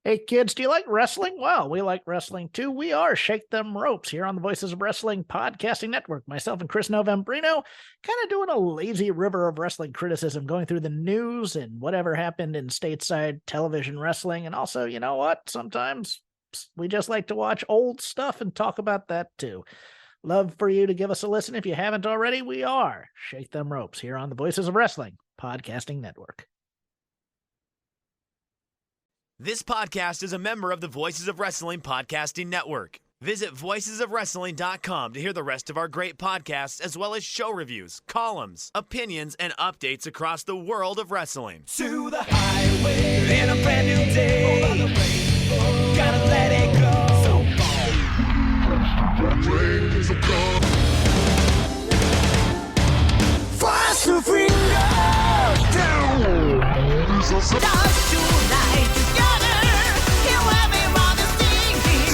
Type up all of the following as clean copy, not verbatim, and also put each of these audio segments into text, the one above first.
Hey kids, do you like wrestling? Well, we like wrestling too. We are Shake Them Ropes here on the Voices of Wrestling Podcasting Network. Myself and Chris Novembrino kind of doing a lazy river of wrestling criticism, going through the news and whatever happened in stateside television wrestling. And also, you know what? Sometimes we just like to watch old stuff and talk about that too. Love for you to give us a listen. If you haven't already, we are Shake Them Ropes here on the Voices of Wrestling Podcasting Network. This podcast is a member of the Voices of Wrestling Podcasting Network. Visit voicesofwrestling.com to hear the rest of our great podcasts, as well as show reviews, columns, opinions, and updates across the world of wrestling. To the highway in a brand new day. Over the rainbow, gotta let it go. So fast to finger down. Stars tonight together. Here everyone is singing.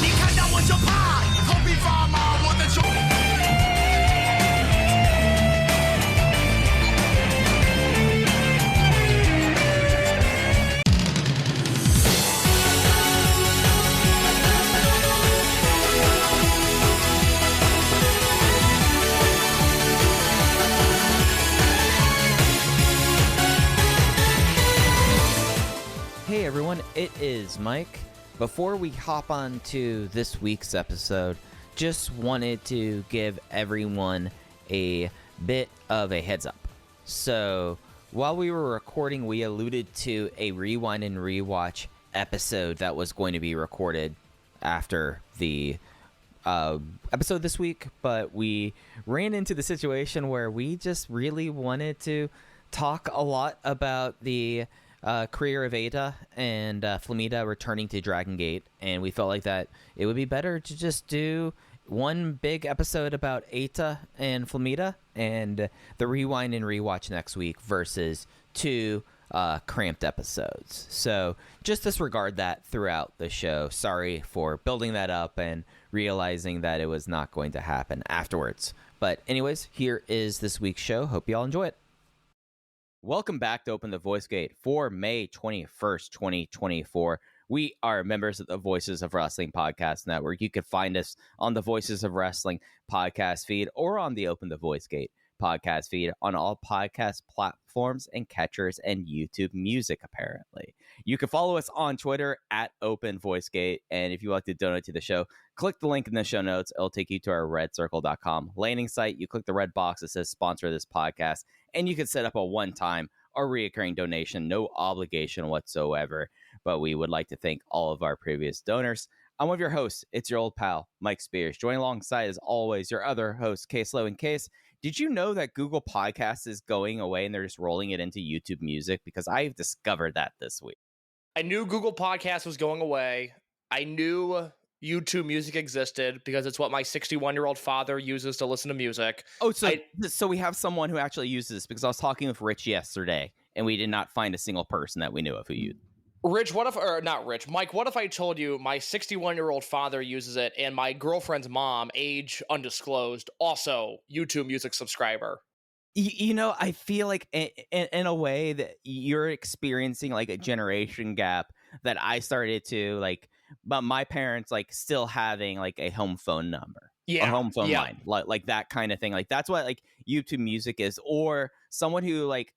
You can't know what your part. Copy from what the show. Hey everyone, it is Mike. Before we hop on to this week's episode, just wanted to give everyone a bit of a heads up. So, while we were recording, we alluded to a rewind and rewatch episode that was going to be recorded after the episode this week, but we ran into the situation where we just really wanted to talk a lot about the career of Eita and Flamita returning to Dragongate, and we felt like that it would be better to just do one big episode about Eita and Flamita and the rewind and rewatch next week versus two cramped episodes. So just disregard that throughout the show. Sorry for building that up and realizing that it was not going to happen afterwards. But anyways, here is this week's show. Hope you all enjoy it. Welcome back to Open the Voice Gate for May 21st, 2024. We are members of the Voices of Wrestling Podcast Network. You can find us on the Voices of Wrestling podcast feed or on the Open the Voice Gate podcast feed on all podcast platforms and catchers and YouTube Music, apparently. You can follow us on Twitter at Open Voice Gate, and if you like to donate to the show, click the link in the show notes. It'll take you to our redcircle.com landing site. You click the red box that says sponsor this podcast, and you can set up a one-time or reoccurring donation, no obligation whatsoever. But we would like to thank all of our previous donors. I'm one of your hosts. It's your old pal, Mike Spears. Joining alongside, as always, your other host, Case Low. And Case, did you know that Google Podcasts is going away and they're just rolling it into YouTube Music? Because I've discovered that this week. I knew Google Podcasts was going away. I knew YouTube Music existed because it's what my 61-year-old father uses to listen to music. Oh, so we have someone who actually uses this, because I was talking with Rich yesterday and we did not find a single person that we knew of who used it. Rich, Mike, what if I told you my 61-year-old father uses it and my girlfriend's mom, age undisclosed, also YouTube Music subscriber? You know, I feel like in a way that you're experiencing like a generation gap that I started to like, but my parents like still having like a home phone number. Yeah. A home phone line. Like that kind of thing. Like that's what like YouTube Music is, or someone who like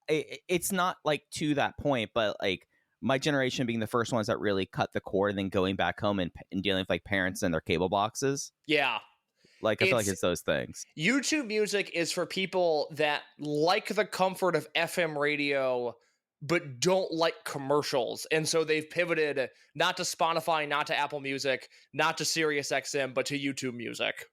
it's not like to that point, but like my generation being the first ones that really cut the cord and then going back home and dealing with like parents and their cable boxes. Yeah. Like, I feel like it's those things. YouTube Music is for people that like the comfort of FM radio, but don't like commercials. And so they've pivoted not to Spotify, not to Apple Music, not to SiriusXM, but to YouTube Music.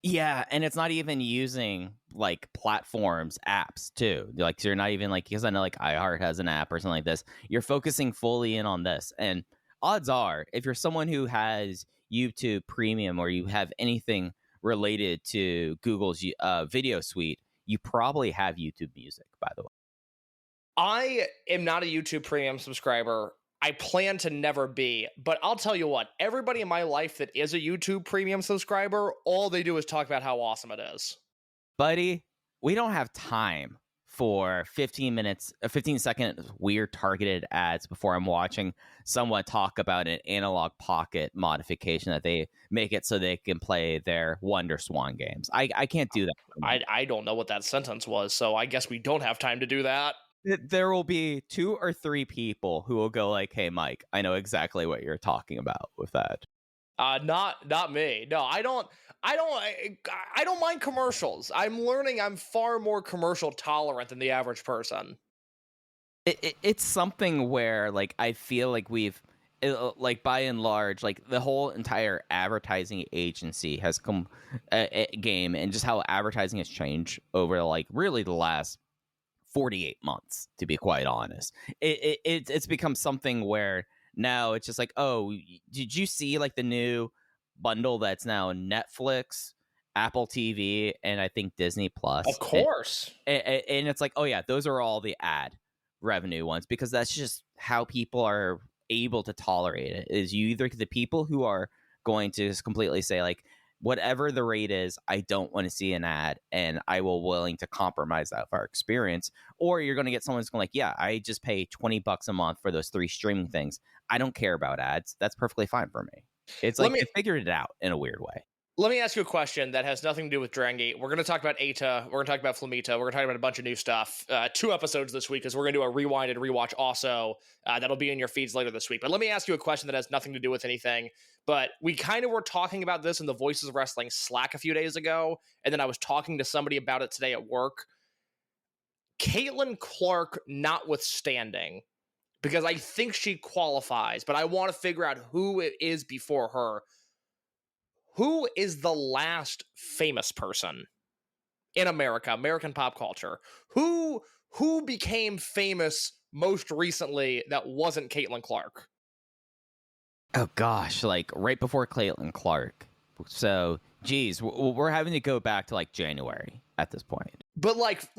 Yeah, and it's not even using like platforms, apps too. Like, so you're not even like, because I know like iHeart has an app or something like this. You're focusing fully in on this. And odds are, if you're someone who has YouTube Premium or you have anything related to Google's video suite, you probably have YouTube Music, by the way. I am not a YouTube Premium subscriber. I plan to never be, but I'll tell you what, everybody in my life that is a YouTube Premium subscriber, all they do is talk about how awesome it is. Buddy, we don't have time for 15-second weird targeted ads before I'm watching someone talk about an analog pocket modification that they make it so they can play their Wonder Swan games. I can't do that. I don't know what that sentence was, so I guess we don't have time to do that. There will be 2 or 3 people who will go like, "Hey, Mike, I know exactly what you're talking about with that." Not me. No, I don't mind commercials. I'm learning I'm far more commercial tolerant than the average person. It's something where like I feel like like by and large, like the whole entire advertising agency has come game, and just how advertising has changed over like really the last 48 months, to be quite honest. It's become something where now it's just like, oh, did you see like the new bundle that's now Netflix, Apple TV, and I think Disney Plus? Of course. And it's like, oh yeah, those are all the ad revenue ones, because that's just how people are able to tolerate it. Is you either get the people who are going to just completely say like, whatever the rate is, I don't want to see an ad, and I will willing to compromise that for our experience. Or you're going to get someone who's going like, yeah, I just pay $20 a month for those 3 streaming things. I don't care about ads. That's perfectly fine for me. It's like they figured it out in a weird way. Let me ask you a question that has nothing to do with Dragongate. We're going to talk about Eita. We're going to talk about Flamita. We're going to talk about a bunch of new stuff. 2 episodes this week, because we're going to do a rewind and rewatch also. That'll be in your feeds later this week. But let me ask you a question that has nothing to do with anything. But we kind of were talking about this in the Voices of Wrestling Slack a few days ago, and then I was talking to somebody about it today at work. Caitlin Clark notwithstanding, because I think she qualifies, but I want to figure out who it is before her. Who is the last famous person in American pop culture? Who became famous most recently that wasn't Caitlin Clark? Oh gosh, like right before Caitlin Clark. So, geez, we're having to go back to like January at this point. But like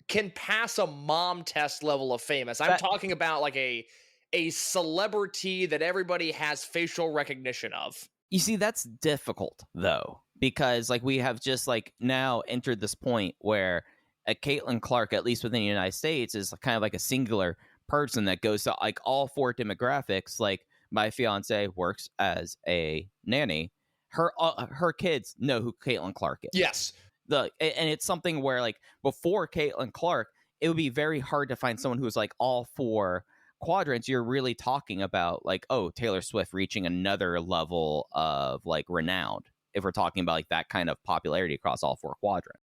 can pass a mom test level of famous. I'm talking about like a celebrity that everybody has facial recognition of. You see, that's difficult, though, because like we have just like now entered this point where a Caitlin Clark, at least within the United States, is kind of like a singular person that goes to like all 4 demographics. Like my fiance works as a nanny. Her kids know who Caitlin Clark is. Yes. And it's something where like before Caitlin Clark, it would be very hard to find someone who's like all 4 quadrants. You're really talking about like, oh, Taylor Swift reaching another level of like renowned, if we're talking about like that kind of popularity across all 4 quadrants.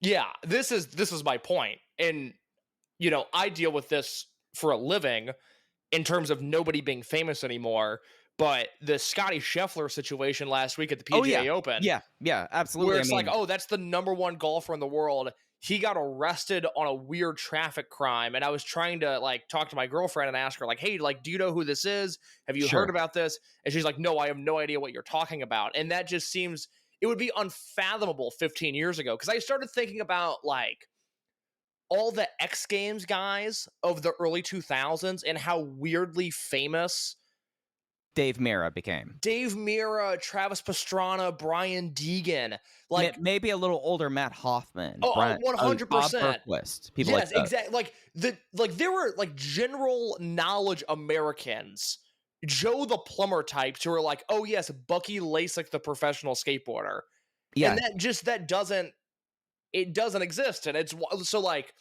Yeah, this is my point. And you know, I deal with this for a living in terms of nobody being famous anymore. But the Scotty Scheffler situation last week at the PGA Open. Yeah, absolutely. Where it's like, oh, that's the #1 golfer in the world. He got arrested on a weird traffic crime. And I was trying to like talk to my girlfriend and ask her like, hey, like, do you know who this is? Have you heard about this? And she's like, no, I have no idea what you're talking about. And that just seems, it would be unfathomable 15 years ago. Because I started thinking about like all the X Games guys of the early 2000s and how weirdly famous Dave Mira became. Dave Mira, Travis Pastrana, Brian Deegan, like maybe a little older Matt Hoffman. Oh, 100%. Bob Berquist. People yes, like exactly. Like there were like general knowledge Americans, Joe the plumber types who were like, oh yes, Bucky Lasik, the professional skateboarder. Yeah, and that doesn't exist, and it's so like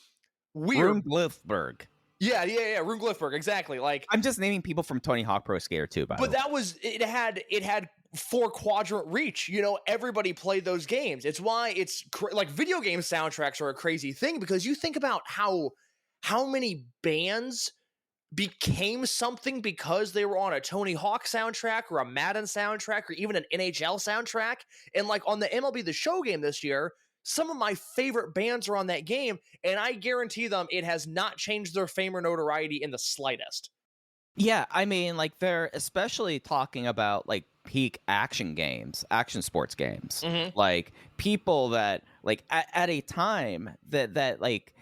weird. Rune Glifberg. Yeah, Rune Glifberg, exactly. Like I'm just naming people from Tony Hawk Pro Skater 2, by the way. But that was it had 4 quadrant reach. You know, everybody played those games. It's why it's like video game soundtracks are a crazy thing, because you think about how many bands became something because they were on a Tony Hawk soundtrack or a Madden soundtrack or even an NHL soundtrack. And like on the MLB The Show game this year, some of my favorite bands are on that game, and I guarantee them it has not changed their fame or notoriety in the slightest. Yeah, I mean, like, they're especially talking about, like, peak action sports games. Mm-hmm. Like, people that, like, at a time that like,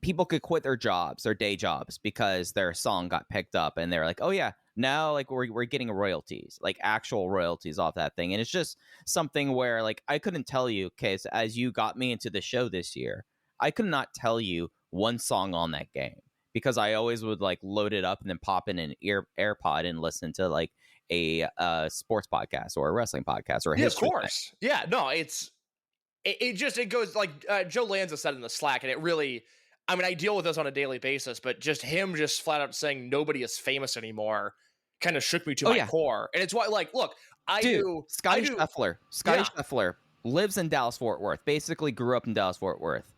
people could quit their day jobs, because their song got picked up, and they're like, oh, yeah, Now, like, we're getting royalties, like actual royalties off that thing. And it's just something where, like, I couldn't tell you, okay, so as you got me into the show this year, I could not tell you one song on that game, because I always would, like, load it up and then pop in an AirPod and listen to, like, a sports podcast or a wrestling podcast or a history of course. thing. Yeah, no, it goes like Joe Lanza said in the Slack, and it really, I mean, I deal with this on a daily basis, but just him just flat out saying nobody is famous anymore kind of shook me to my core. And it's why, like, look, Scotty Scheffler lives in Dallas Fort Worth, basically grew up in Dallas Fort Worth.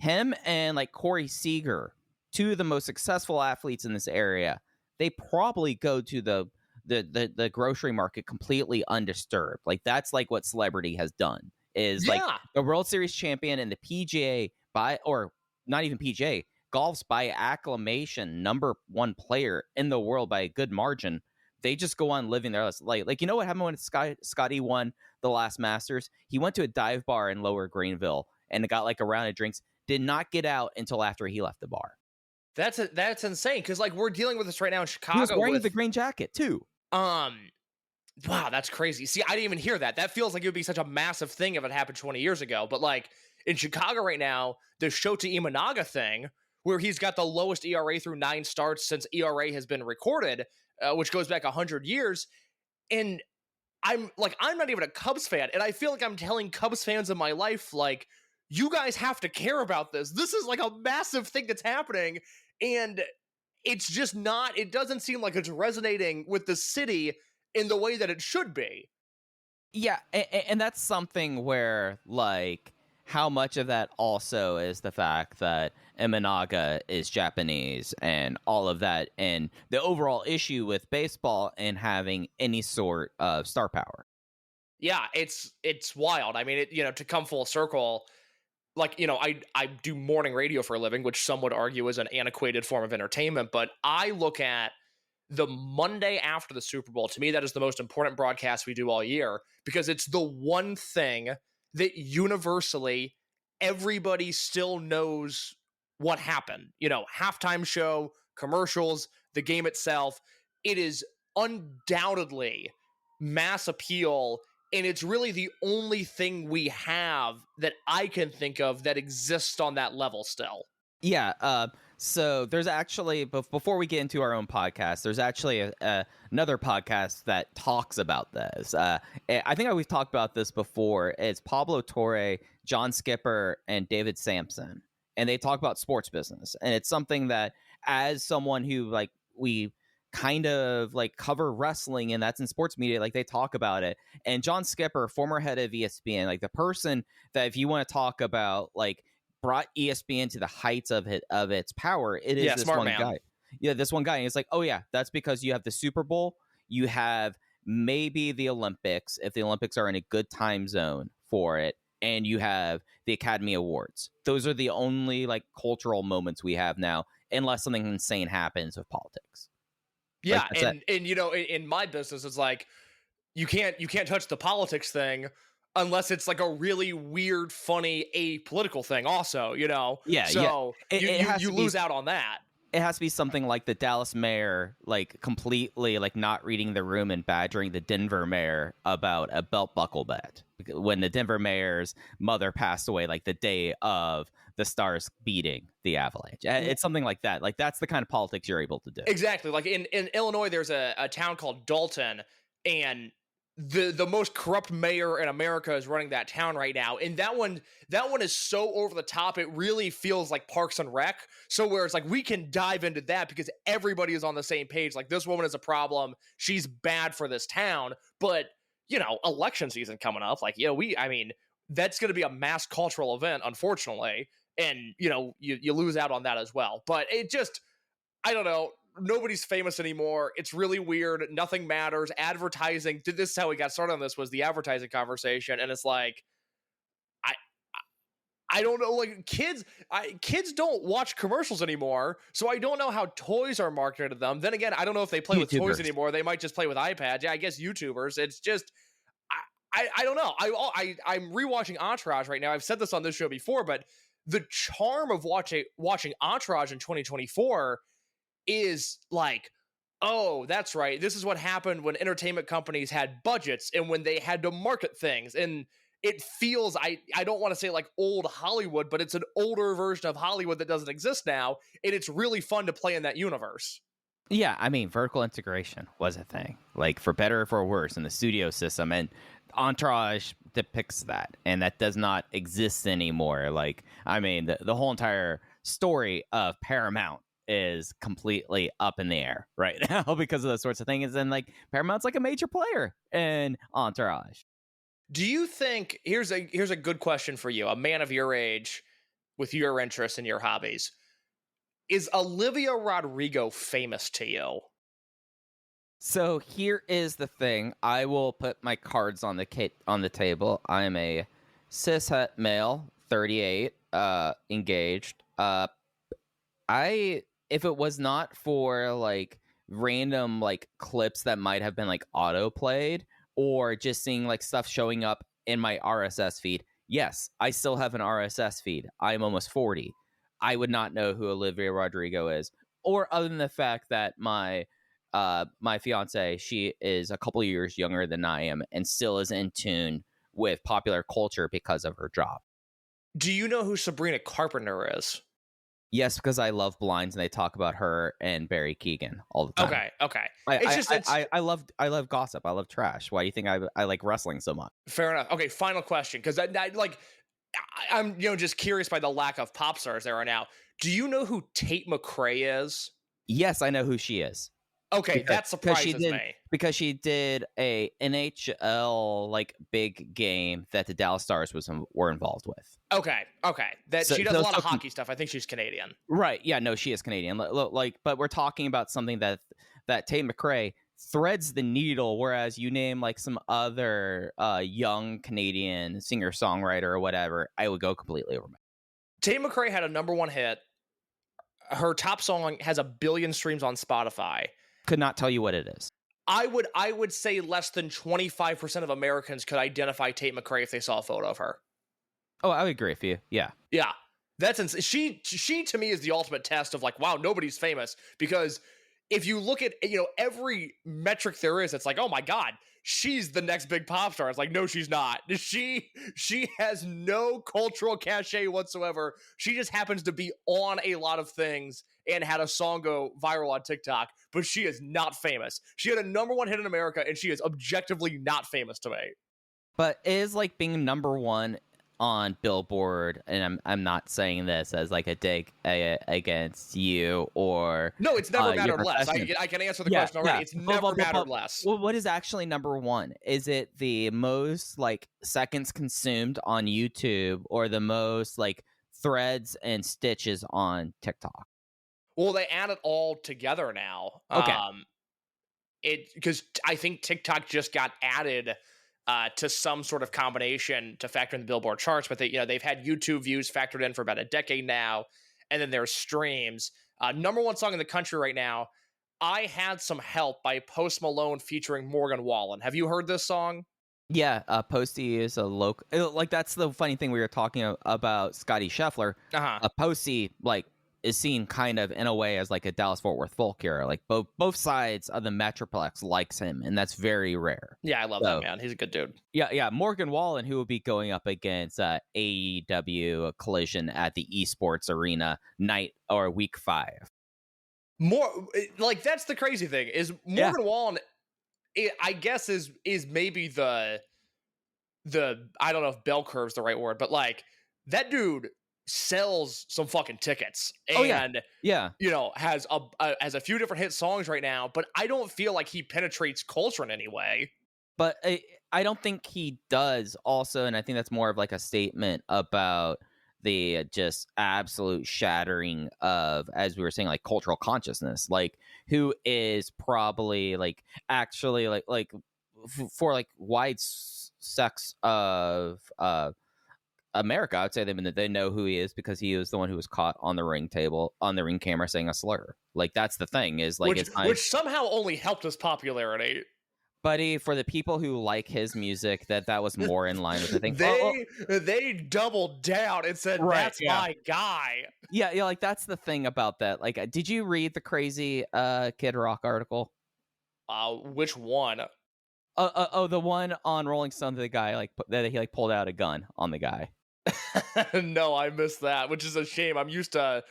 Him and, like, Corey Seager, two of the most successful athletes in this area, they probably go to the grocery market completely undisturbed. Like, that's like what celebrity has done, is like the World Series champion and the PGA or not even PGA, golf's by acclamation #1 player in the world by a good margin. They just go on living their life. Like, you know what happened when Scotty won the last Masters? He went to a dive bar in Lower Greenville and got, like, a round of drinks, did not get out until after he left the bar. That's insane, because, like, we're dealing with this right now in Chicago. He was wearing the green jacket too. Wow, that's crazy. See, I didn't even hear that. That feels like it would be such a massive thing if it happened 20 years ago. But, like, in Chicago right now, the Shota Imanaga thing, where he's got the lowest ERA through 9 starts since ERA has been recorded, which goes back 100 years. And I'm not even a Cubs fan, and I feel like I'm telling Cubs fans in my life, like, you guys have to care about this. This is, like, a massive thing that's happening, and it's just not, it doesn't seem like it's resonating with the city in the way that it should be. Yeah, and that's something where, like, how much of that also is the fact that Imanaga is Japanese and all of that, and the overall issue with baseball and having any sort of star power. Yeah, it's wild. I mean, to come full circle, like, I do morning radio for a living, which some would argue is an antiquated form of entertainment, but I look at the Monday after the Super Bowl. To me, that is the most important broadcast we do all year, because it's the one thing that universally everybody still knows what happened. Halftime show, commercials, the game itself. It is undoubtedly mass appeal, and it's really the only thing we have that I can think of that exists on that level still. Yeah, so there's actually, before we get into our own podcast, there's actually another podcast that talks about this. I think we've talked about this before. It's Pablo Torre, John Skipper, and David Sampson. And they talk about sports business. And it's something that, as someone who, like, we kind of, like, cover wrestling, and that's in sports media, like, they talk about it. And John Skipper, former head of ESPN, like, the person that, if you want to talk about, like, brought ESPN to the heights of its power, it is this one guy. Yeah, this one guy. And it's like, oh yeah, that's because you have the Super Bowl, you have maybe the Olympics, if the Olympics are in a good time zone for it, and you have the Academy Awards. Those are the only, like, cultural moments we have now, unless something insane happens with politics. Yeah, like, and in my business, it's like, you can't touch the politics thing unless it's, like, a really weird, funny, apolitical thing also, Yeah, so yeah. You lose out on that. It has to be something like the Dallas mayor, like, completely, like, not reading the room and badgering the Denver mayor about a belt buckle bet when the Denver mayor's mother passed away, like, the day of the Stars beating the Avalanche. It's something like that. Like, that's the kind of politics you're able to do. Exactly. Like, in Illinois, there's a town called Dalton, and the most corrupt mayor in America is running that town right now, and that one is so over the top, it really feels like Parks and Rec. So where it's like, we can dive into that because everybody is on the same page. Like, this woman is a problem, she's bad for this town. But election season coming up, like, that's going to be a mass cultural event, unfortunately, and you lose out on that as well. But it just, I don't know. Nobody's famous anymore. It's really weird. Nothing matters. Advertising. This is how we got started on this, was the advertising conversation. And it's like, I don't know, like, kids don't watch commercials anymore. So I don't know how toys are marketed to them. Then again, I don't know if they play with toys anymore. They might just play with iPads. Yeah, I guess YouTubers. It's just, I don't know. I'm rewatching Entourage right now. I've said this on this show before, but the charm of watching Entourage in 2024 is, like, Oh, that's right. This is what happened when entertainment companies had budgets and when they had to market things. And it feels, I don't want to say like old Hollywood, but it's an older version of Hollywood that doesn't exist now. And it's really fun to play in that universe. Yeah, I mean, vertical integration was a thing, like for better or for worse in the studio system, and Entourage depicts that, and that does not exist anymore. Like, I mean, the whole entire story of Paramount is completely up in the air right now because of those sorts of things, and like Paramount's like a major player in Entourage. Do you think, here's a good question for you, a man of your age with your interests and your hobbies. Is Olivia Rodrigo famous to you? So here is the thing. I will put my cards on the table. I'm a cishet male, 38, engaged. If it was not for like random like clips that might have been like auto played or just seeing like stuff showing up in my RSS feed, yes, I still have an RSS feed. I'm almost 40. I would not know who Olivia Rodrigo is, or other than the fact that my fiance, she is a couple years younger than I am and still is in tune with popular culture because of her job. Do you know who Sabrina Carpenter is? Yes, because I love Blinds and they talk about her and Barry Keoghan all the time. Okay. I love gossip. I love trash. Why do you think I like wrestling so much? Fair enough. Okay, final question, because I'm just curious by the lack of pop stars there are now. Do you know who Tate McRae is? Yes, I know who she is. Okay, that surprises me. Because she did a NHL like big game that the Dallas Stars were involved with. Okay. She does a lot of hockey stuff. I think she's Canadian. Right. Yeah, no, she is Canadian. But we're talking about something that Tate McRae threads the needle, whereas you name like some other young Canadian singer-songwriter or whatever, I would go completely over. Tate McRae had a #1 hit. Her top song has 1 billion streams on Spotify. Could not tell you what it is. I would say less than 25% of Americans could identify Tate McRae if they saw a photo of her. Oh, I would agree with you. Yeah. Yeah. That's she to me is the ultimate test of like, wow, nobody's famous, because if you look at, every metric there is, it's like, oh my God, she's the next big pop star. It's like, no, she's not. She has no cultural cachet whatsoever. She just happens to be on a lot of things and had a song go viral on TikTok, but she is not famous. She had a #1 hit in America, and she is objectively not famous to me. But is like being #1 on Billboard, and I'm not saying this as like a dig against you or no, it's never mattered less. I can answer the question already. Yeah. It's never mattered less. Well, what is actually #1? Is it the most like seconds consumed on YouTube or the most like threads and stitches on TikTok? Well, they add it all together now. Okay. Because I think TikTok just got added to some sort of combination to factor in the Billboard charts, but they've had YouTube views factored in for about a decade now, and then there's streams. #1 song in the country right now, "I Had Some Help" by Post Malone featuring Morgan Wallen. Have you heard this song? Yeah, Posty is a local. Like that's the funny thing we were talking about Scotty Scheffler. Posty like is seen kind of in a way as like a Dallas-Fort Worth folk hero. Like both sides of the Metroplex likes him, and that's very rare. Yeah, I love that man. He's a good dude. Yeah. Morgan Wallen, who will be going up against AEW Collision at the Esports Arena week 5. More like that's the crazy thing is Morgan Wallen. I guess is maybe the I don't know if bell curve's the right word, but like that dude sells some fucking tickets and has a few different hit songs right now, but I don't feel like he penetrates culture in any way. But I don't think he does also, and I think that's more of like a statement about the just absolute shattering of, as we were saying, like cultural consciousness, like who is probably like actually like for like wide sects of America, I would say they know who he is because he was the one who was caught on the ring camera saying a slur. Like that's the thing is like which somehow only helped his popularity. Buddy, for the people who like his music, that was more in line with the thing. They doubled down and said, Right, "That's yeah. my guy." Yeah, like that's the thing about that. Like, did you read the crazy Kid Rock article? Which one? The one on Rolling Stone, the guy that he pulled out a gun on the guy. No, I missed that, which is a shame. I'm used to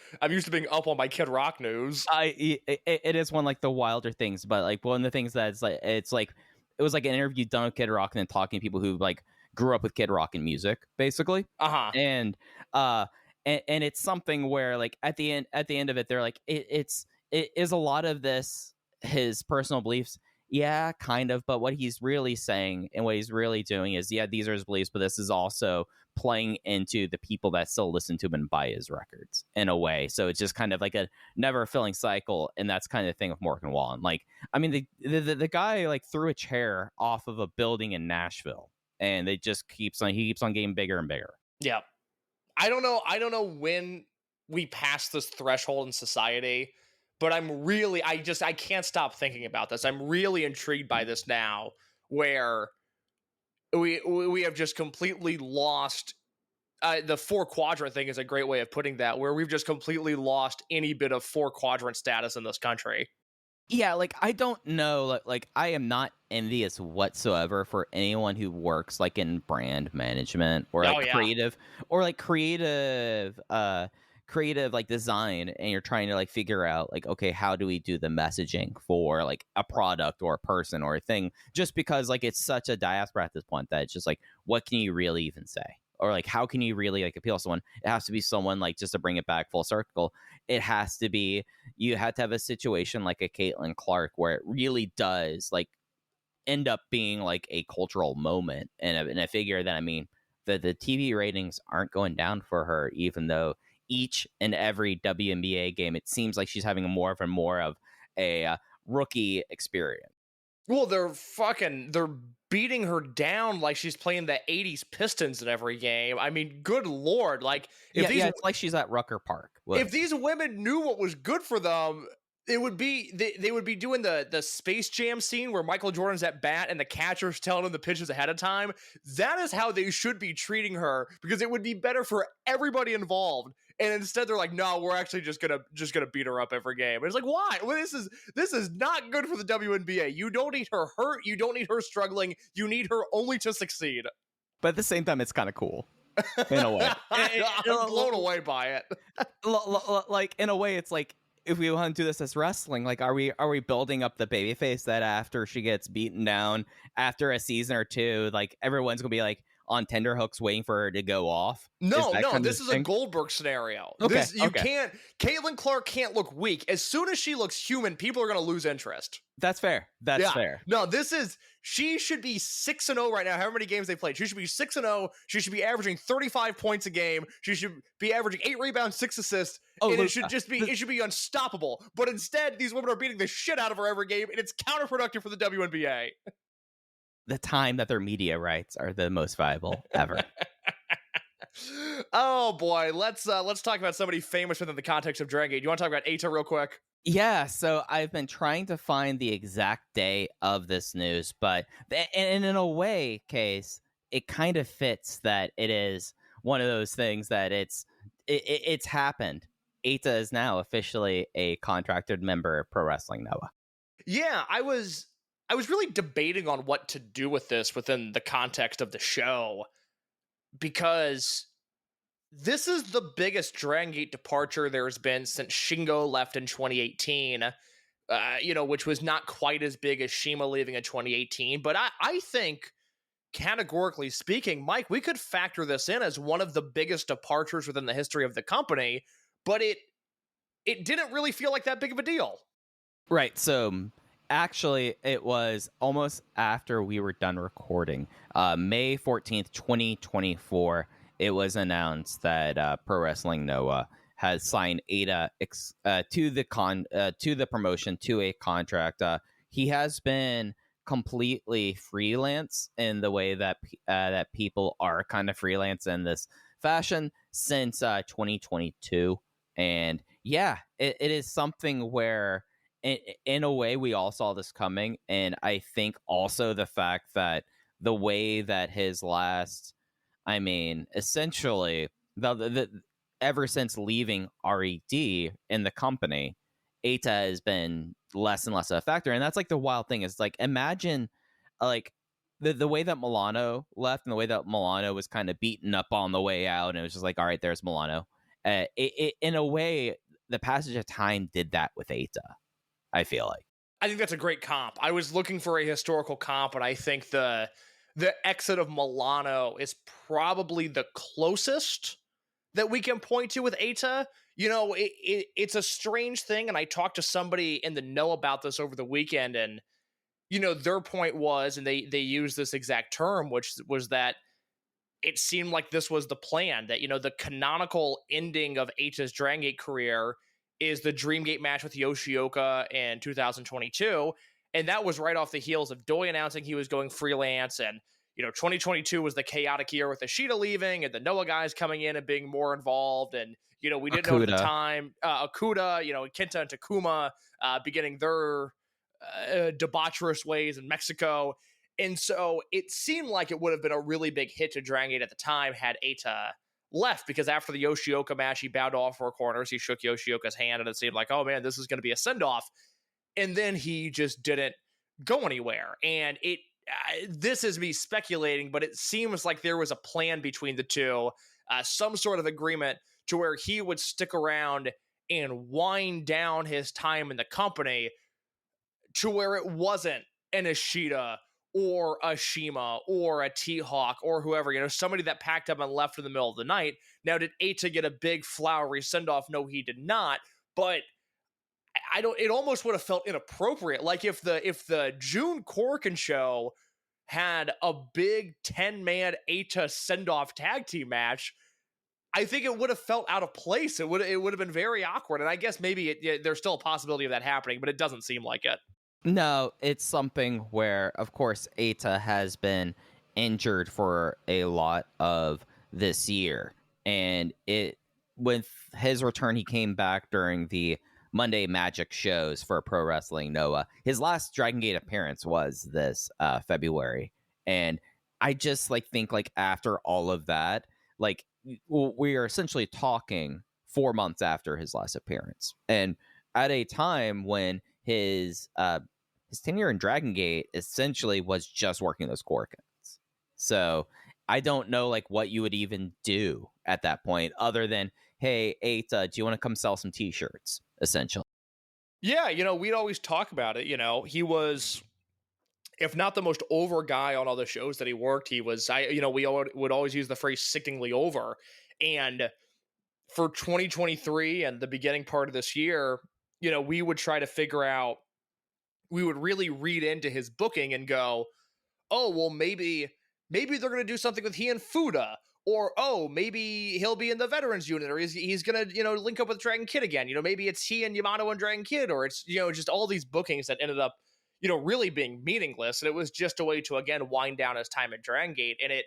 being up on my Kid Rock news. It is one like the wilder things, but like one of the things that's like it was like an interview done with Kid Rock and then talking to people who like grew up with Kid Rock and music, basically. And it's something where like at the end of it, they're like it is a lot of this his personal beliefs. Yeah, kind of. But what he's really saying and what he's really doing is, yeah, these are his beliefs, but this is also playing into the people that still listen to him and buy his records in a way. So it's just kind of like a never filling cycle. And that's kind of the thing with Morgan Wallen. Like, I mean, the guy like threw a chair off of a building in Nashville and it just keeps on getting bigger and bigger. Yeah. I don't know when we pass this threshold in society, but I can't stop thinking about this. I'm really intrigued by this now, where we have just completely lost. The 4-quadrant thing is a great way of putting that, where we've just completely lost any bit of 4-quadrant status in this country. Yeah, like I don't know, like I am not envious whatsoever for anyone who works like in brand management or like creative like design, and you're trying to like figure out like, okay, how do we do the messaging for like a product or a person or a thing, just because like it's such a diaspora at this point that it's just like, what can you really even say, or like how can you really like appeal to someone? It has to be someone like, just to bring it back full circle, it has to be, you have to have a situation like a Caitlin Clark where it really does like end up being like a cultural moment and a figure that, I mean, the TV ratings aren't going down for her, even though each and every WNBA game, it seems like she's having more of a rookie experience. Well, they're beating her down like she's playing the 80s Pistons in every game. I mean, good Lord. Like, it's like she's at Rucker Park. If these women knew what was good for them, it would be they would be doing the Space Jam scene where Michael Jordan's at bat and the catcher's telling him the pitches ahead of time. That is how they should be treating her, because it would be better for everybody involved. And instead they're like, no, we're actually just gonna beat her up every game. And it's like, why? Well, this is not good for the WNBA. You don't need her hurt. You don't need her struggling. You need her only to succeed. But at the same time, it's kind of cool. In a way. I'm blown away by it. Like, in a way, it's like, if we want to do this as wrestling, like, are we building up the babyface that after she gets beaten down after a season or two, like everyone's gonna be like on tenterhooks waiting for her to go off? No, this is a Goldberg scenario. Okay, Caitlin Clark can't look weak. As soon as she looks human, people are gonna lose interest. That's fair. That's fair. No, she should be 6-0 right now, however many games they played. She should be 6-0. She should be averaging 35 points a game. She should be averaging 8 rebounds, 6 assists. It should be unstoppable. But instead, these women are beating the shit out of her every game, and it's counterproductive for the WNBA. The time that their media rights are the most viable ever. Oh boy, let's talk about somebody famous within the context of Dragongate. Do you want to talk about Eita real quick? Yeah, so I've been trying to find the exact day of this news, but and in a way, Case, it kind of fits that it is one of those things that it's happened. Eita is now officially a contracted member of Pro Wrestling Noah. Yeah, I was really debating on what to do with this within the context of the show, because this is the biggest Dragongate departure there's been since Shingo left in 2018, which was not quite as big as Shima leaving in 2018. But I think, categorically speaking, Mike, we could factor this in as one of the biggest departures within the history of the company, but it didn't really feel like that big of a deal. Right, so actually, it was almost after we were done recording. May 14th, 2024, it was announced that Pro Wrestling Noah has signed Eita to the promotion, to a contract. He has been completely freelance in the way that that people are kind of freelance in this fashion since 2022. And yeah, it is something where in a way, we all saw this coming, and I think also the fact that the way that his last, I mean, essentially, the ever since leaving RED in the company, Eita has been less and less of a factor, and that's like the wild thing is like imagine like the way that Milano left and the way that Milano was kind of beaten up on the way out, and it was just like, all right, there's Milano. In a way, the passage of time did that with Eita. I feel like. I think that's a great comp. I was looking for a historical comp, and I think the exit of Milano is probably the closest that we can point to with Eita. It's a strange thing, and I talked to somebody in the know about this over the weekend, and their point was, and they used this exact term, which was that it seemed like this was the plan, that the canonical ending of Eita's Dragongate career is the Dreamgate match with Yoshioka in 2022, and that was right off the heels of Doi announcing he was going freelance, and 2022 was the chaotic year with Ishida leaving and the Noah guys coming in and being more involved, and we didn't know at the time Akuda, Kenta and Takuma beginning their debaucherous ways in Mexico. And so it seemed like it would have been a really big hit to Dragongate at the time had Eita left, because after the Yoshioka match, he bowed to all four corners. He shook Yoshioka's hand, and it seemed like, oh man, this is going to be a send-off. And then he just didn't go anywhere. And this is me speculating, but it seems like there was a plan between the two, some sort of agreement to where he would stick around and wind down his time in the company to where it wasn't an Ishida or a Shima or a T-Hawk or whoever, somebody that packed up and left in the middle of the night. Now, did Eita get a big flowery send-off? No, he did not. But it almost would have felt inappropriate. Like if the June Corkin show had a big 10-man Eita send-off tag team match, I think it would have felt out of place. It would have been very awkward. And I guess maybe there's still a possibility of that happening, but it doesn't seem like it. No, it's something where, of course, Eita has been injured for a lot of this year. And with his return, he came back during the Monday Magic shows for Pro Wrestling Noah. His last Dragon Gate appearance was this February. And I just think after all of that, we are essentially talking 4 months after his last appearance. And at a time when his tenure in Dragon Gate essentially was just working those Corkins. So I don't know what you would even do at that point other than, hey, Eita, do you want to come sell some t-shirts, essentially? Yeah, we'd always talk about it. He was, if not the most over guy on all the shows that he worked, he was, we would always use the phrase sickeningly over. And for 2023 and the beginning part of this year, we would try to figure out, we would really read into his booking and go, oh, well, maybe they're going to do something with he and Fuda, or, oh, maybe he'll be in the veterans unit, or he's going to, link up with Dragon Kid again. Maybe it's he and Yamato and Dragon Kid, or it's, just all these bookings that ended up, really being meaningless. And it was just a way to, again, wind down his time at Dragon Gate. And it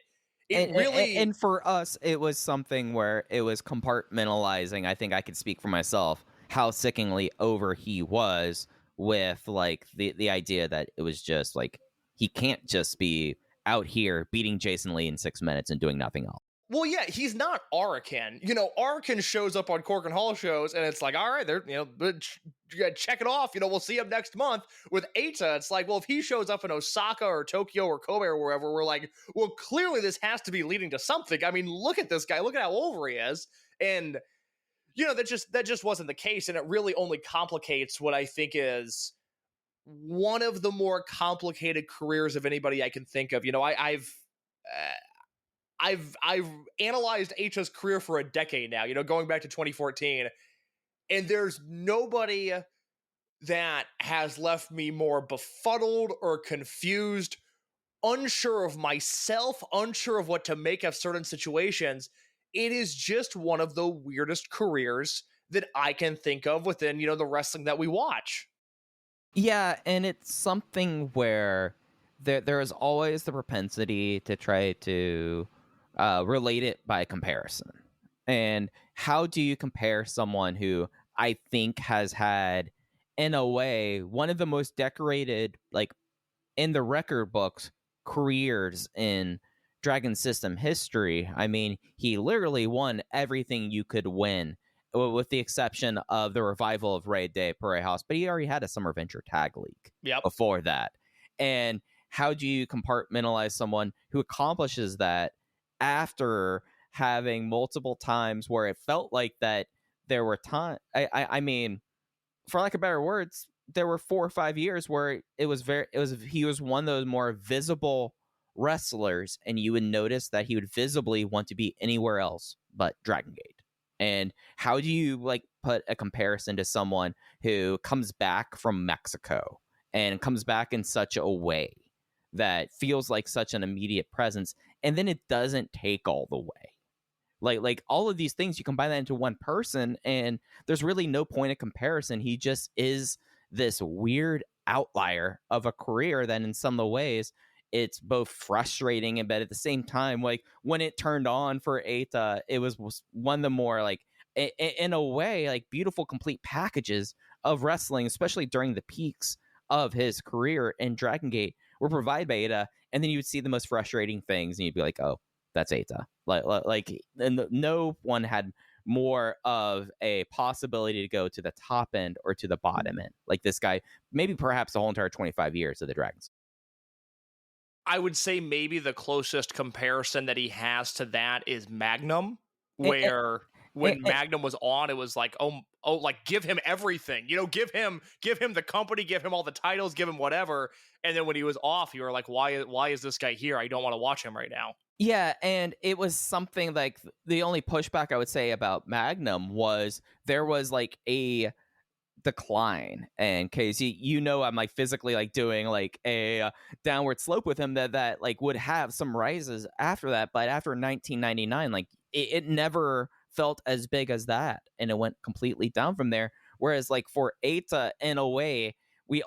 really... And for us, it was something where it was compartmentalizing. I think I could speak for myself, how sickeningly over he was with, the idea that it was just, he can't just be out here beating Jason Lee in 6 minutes and doing nothing else. Well, yeah, he's not Arakan. Arakan shows up on Cork and Hall shows, and it's like, all right, they're, check it off. We'll see him next month. With Eita, it's like, well, if he shows up in Osaka or Tokyo or Kobe or wherever, we're like, well, clearly this has to be leading to something. I mean, look at this guy. Look at how over he is. And, that just wasn't the case. And it really only complicates what I think is one of the more complicated careers of anybody I can think of. I've analyzed Eita's career for a decade now, going back to 2014, and there's nobody that has left me more befuddled or confused, unsure of myself, unsure of what to make of certain situations. It is just one of the weirdest careers that I can think of within, the wrestling that we watch. Yeah, and it's something where there is always the propensity to try to relate it by comparison. And how do you compare someone who I think has had in a way, one of the most decorated, like, in the record books, careers in Dragon System history. I mean, he literally won everything you could win, with the exception of the revival of Raid Day Parejas, but he already had a Summer Venture Tag League before that. And how do you compartmentalize someone who accomplishes that after having multiple times where it felt like that there were time? I mean, for lack of better words, there were 4 or 5 years where he was one of those more visible wrestlers, and you would notice that he would visibly want to be anywhere else but Dragon Gate. And how do you like put a comparison to someone who comes back from Mexico and comes back in such a way that feels like such an immediate presence, and then it doesn't take all the way? Like all of these things, you combine that into one person, and there's really no point of comparison. He just is this weird outlier of a career that in some of the ways it's both frustrating, and but at the same time, like when it turned on for Eita, it was one of the more like in a way like beautiful complete packages of wrestling, especially during the peaks of his career in Dragon Gate, were provided by Eita. And then you would see the most frustrating things and you'd be like, oh, that's Eita. Like and no one had more of a possibility to go to the top end or to the bottom end like this guy, maybe perhaps the whole entire 25 years of the Dragons. I would say maybe the closest comparison that he has to that is Magnum, where when Magnum was on, it was like, oh, like give him everything, give him the company, give him all the titles, give him whatever. And then when he was off, you were like, why is this guy here? I don't want to watch him right now. Yeah, and it was something like the only pushback I would say about Magnum was there was like a decline, and case I'm like physically like doing like a downward slope with him that like would have some rises after that, but after 1999, like it never felt as big as that, and it went completely down from there. Whereas like for Eita, in a way, we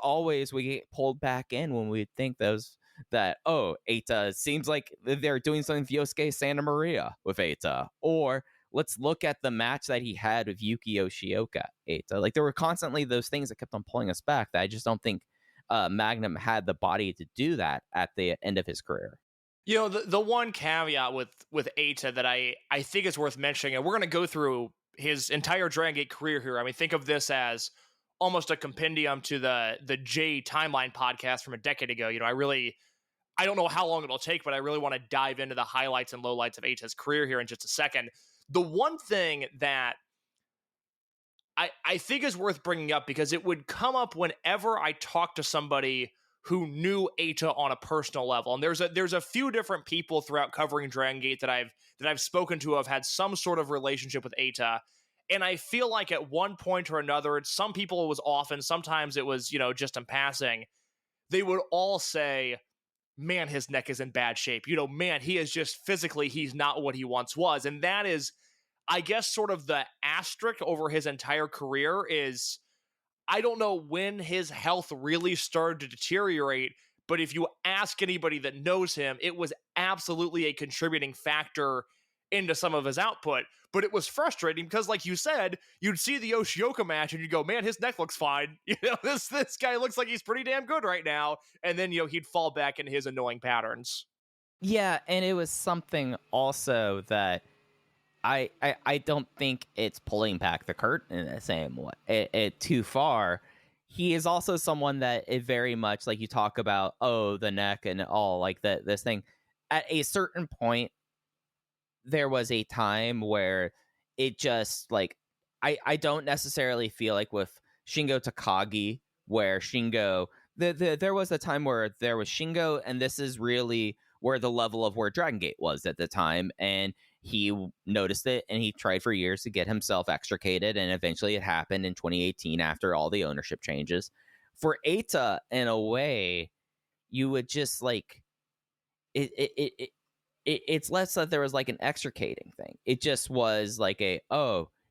get pulled back in when we think that Eita seems like they're doing something with Yosuke Santa Maria with Eita, or let's look at the match that he had with Yuki Yoshioka Eita. Like there were constantly those things that kept on pulling us back that I just don't think Magnum had the body to do that at the end of his career. The one caveat with Eita that I think is worth mentioning, and we're going to go through his entire Dragon Gate career here. I mean, think of this as almost a compendium to the J Timeline podcast from a decade ago. I don't know how long it'll take, but I really want to dive into the highlights and lowlights of Eita's career here in just a second. The one thing that I think is worth bringing up, because it would come up whenever I talk to somebody who knew Eita on a personal level, and there's a few different people throughout covering Dragon Gate that I've spoken to have had some sort of relationship with Eita, and I feel like at one point or another, some people it was often, sometimes it was just in passing, they would all say, man, his neck is in bad shape. Man, he is just physically, he's not what he once was. And that is, I guess, sort of the asterisk over his entire career is, I don't know when his health really started to deteriorate, but if you ask anybody that knows him, it was absolutely a contributing factor into some of his output. But it was frustrating because, like you said, you'd see the Yoshioka match and you'd go, man, his neck looks fine. This guy looks like he's pretty damn good right now. And then, he'd fall back into his annoying patterns. Yeah, and it was something also that I don't think it's pulling back the curtain in the same way it too far. He is also someone that it very much, like you talk about, the neck and all like this thing. At a certain point, there was a time where it just like I don't necessarily feel like with Shingo Takagi, where Shingo there was a time where there was Shingo, and this is really where the level of where Dragon Gate was at the time, and he noticed it and he tried for years to get himself extricated, and eventually it happened in 2018 after all the ownership changes. For Eita, in a way, you would just like it's less that there was like an extricating thing. It just was like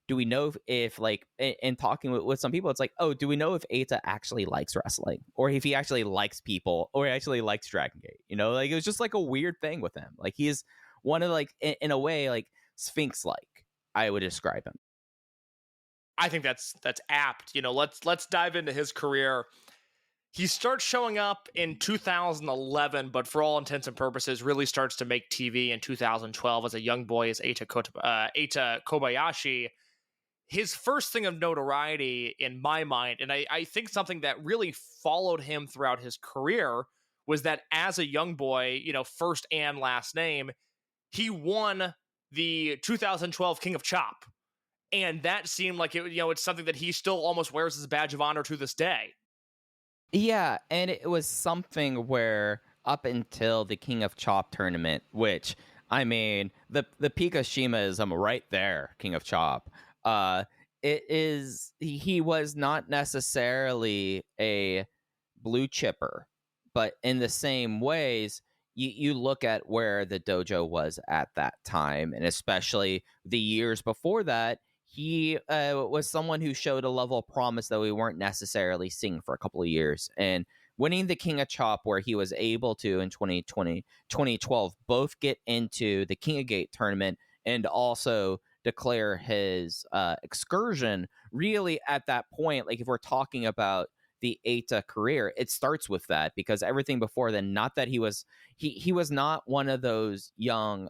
do we know if like in talking with some people, it's like, do we know if Eita actually likes wrestling, or if he actually likes people, or he actually likes Dragon Gate? Like it was just like a weird thing with him. Like he's one of like in a way like Sphinx like I would describe him. I think that's apt. Let's dive into his career. He starts showing up in 2011, but for all intents and purposes, really starts to make TV in 2012 as a young boy as Eita Kobayashi. His first thing of notoriety in my mind, and I think something that really followed him throughout his career, was that as a young boy, first and last name, he won the 2012 King of Chop. And that seemed like it's something that he still almost wears as a badge of honor to this day. Yeah, and it was something where up until the King of Chop tournament, which I mean, the peak of Shimaism right there, King of Chop. It is he was not necessarily a blue chipper, but in the same ways, you look at where the dojo was at that time, and especially the years before that, he was someone who showed a level of promise that we weren't necessarily seeing for a couple of years. And winning the King of Chop, where he was able to in 2020, 2012, both get into the King of Gate tournament and also declare his excursion, really at that point, like if we're talking about the Eita career, it starts with that, because everything before then, not that he was not one of those young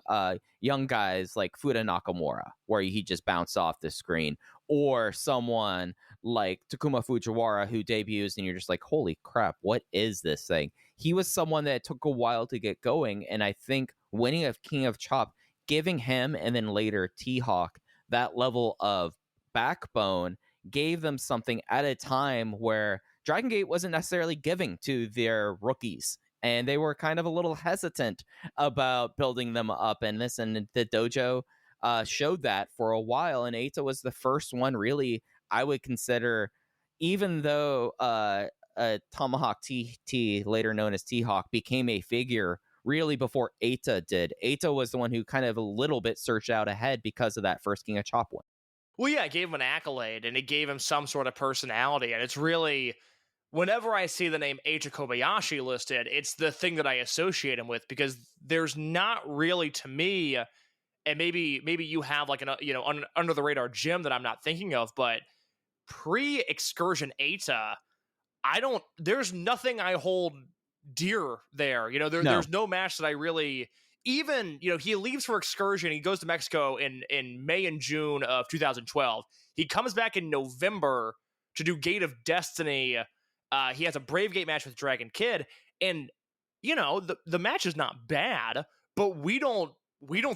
guys like Fuda Nakamura where he just bounced off the screen, or someone like Takuma Fujiwara who debuts and you're just like, holy crap, what is this thing? He was someone that took a while to get going, and I think winning of King of Chop, giving him and then later T-Hawk that level of backbone, gave them something at a time where Dragongate wasn't necessarily giving to their rookies, and they were kind of a little hesitant about building them up. And the dojo showed that for a while, and Eita was the first one, really, I would consider, even though Tomahawk TT, later known as T-Hawk, became a figure really before Eita did. Eita was the one who kind of a little bit surged out ahead because of that first King of Chop one. Well, yeah, it gave him an accolade, and it gave him some sort of personality, and it's really, whenever I see the name Eita Kobayashi listed, it's the thing that I associate him with, because there's not really, to me, and maybe you have like an under the radar gem that I'm not thinking of, but pre-excursion Eita, there's nothing I hold dear there. There's no match that I really, even, he leaves for excursion. He goes to Mexico in May and June of 2012. He comes back in November to do Gate of Destiny. He has a Brave Gate match with Dragon Kid, and the match is not bad, but we don't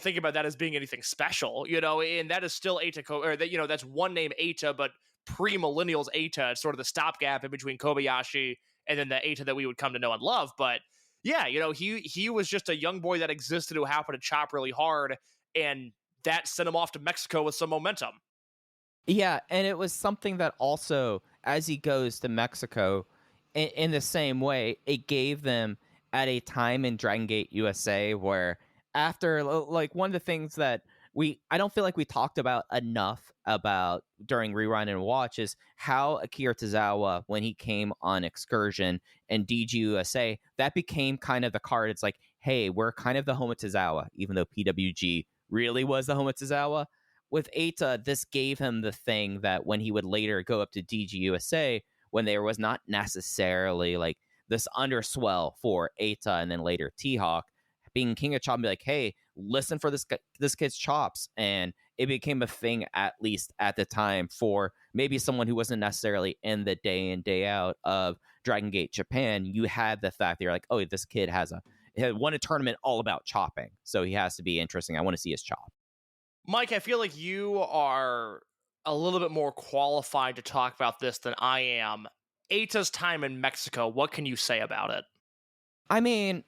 think about that as being anything special, and that is still Eita, that's one name Eita, but pre-millennials Eita, sort of the stopgap in between Kobayashi and then the Eita that we would come to know and love. But yeah, he was just a young boy that existed who happened to chop really hard, and that sent him off to Mexico with some momentum. Yeah, and it was something that also, as he goes to Mexico, in the same way, it gave them at a time in Dragon Gate USA where, after, like, one of the things that I don't feel like we talked about enough about during Rerun and Watch is how Akira Tozawa, when he came on excursion and DG USA, that became kind of the card. It's like, hey, we're kind of the home of Tozawa, even though PWG really was the home of Tozawa. With Eita, this gave him the thing that when he would later go up to DG USA, when there was not necessarily like this underswell for Eita and then later T-Hawk, being King of Chop and be like, hey, listen for this kid's chops. And it became a thing, at least at the time, for maybe someone who wasn't necessarily in the day in, day out of Dragon Gate Japan. You had the fact that you're like, oh, this kid he won a tournament all about chopping, so he has to be interesting. I want to see his chop. Mike, I feel like you are a little bit more qualified to talk about this than I am. Eita's time in Mexico, what can you say about it? I mean,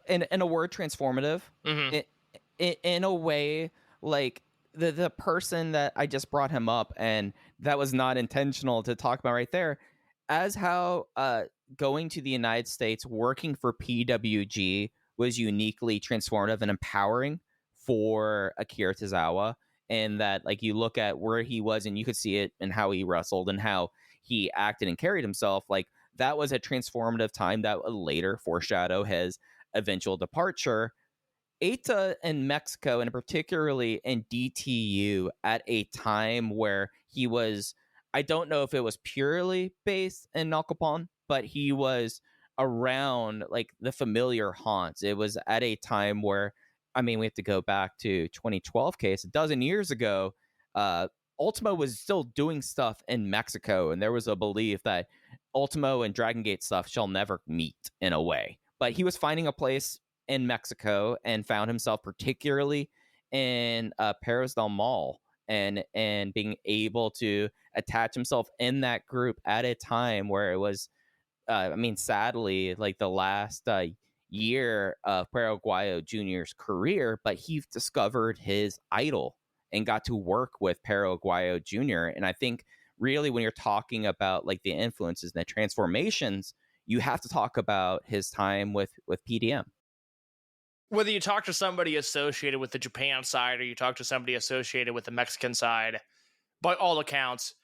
in a word, transformative. Mm-hmm. In a way, like the person that I just brought him up, and that was not intentional to talk about right there, as how going to the United States, working for PWG was uniquely transformative and empowering for Akira Tozawa. And that, like, you look at where he was and you could see it and how he wrestled and how he acted and carried himself, like, that was a transformative time that would later foreshadow his eventual departure. Eita in Mexico, and particularly in DTU, at a time where he was I don't know if it was purely based in Nakapon, but he was around like the familiar haunts. It was at a time where, I mean, we have to go back to 2012 case, a dozen years ago. Ultimo was still doing stuff in Mexico, and there was a belief that Ultimo and Dragongate stuff shall never meet in a way. But he was finding a place in Mexico and found himself particularly in Paris del Mal, and being able to attach himself in that group at a time where it was, I mean, sadly, like the last year of Paraguayo Jr.'s career, but he discovered his idol and got to work with Paraguayo Jr. And I think really when you're talking about like the influences and the transformations, you have to talk about his time with PDM. Whether you talk to somebody associated with the Japan side or you talk to somebody associated with the Mexican side, by all accounts,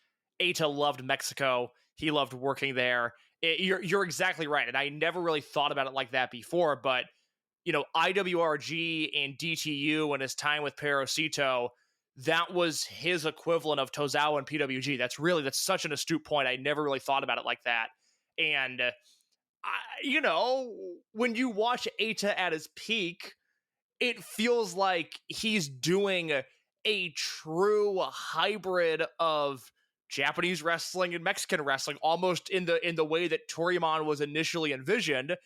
Eita loved Mexico. He loved working there. You're exactly right. And I never really thought about it like that before. But, you know, IWRG and DTU and his time with Perosito, that was his equivalent of Tozawa and PWG. That's such an astute point. I never really thought about it like that. And, you know, when you watch Eita at his peak, it feels like he's doing a true hybrid of Japanese wrestling and Mexican wrestling, almost in the way that Toryumon was initially envisioned.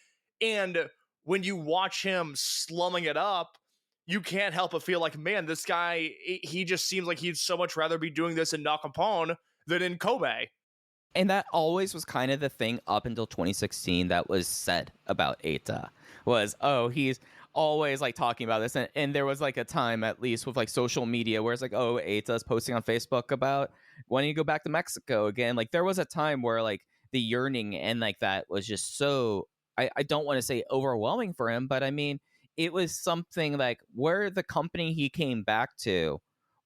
And when you watch him slumming it up, you can't help but feel like, man, this guy, he just seems like he'd so much rather be doing this in Nakapon than in Kobe. And that always was kind of the thing up until 2016 that was said about Eita was, oh, he's always like talking about this. And there was like a time, at least with like social media, where it's like, oh, Eita's posting on Facebook about wanting to go back to Mexico again. Like there was a time where like the yearning and like that was just so, I don't want to say overwhelming for him, but I mean, it was something like where the company he came back to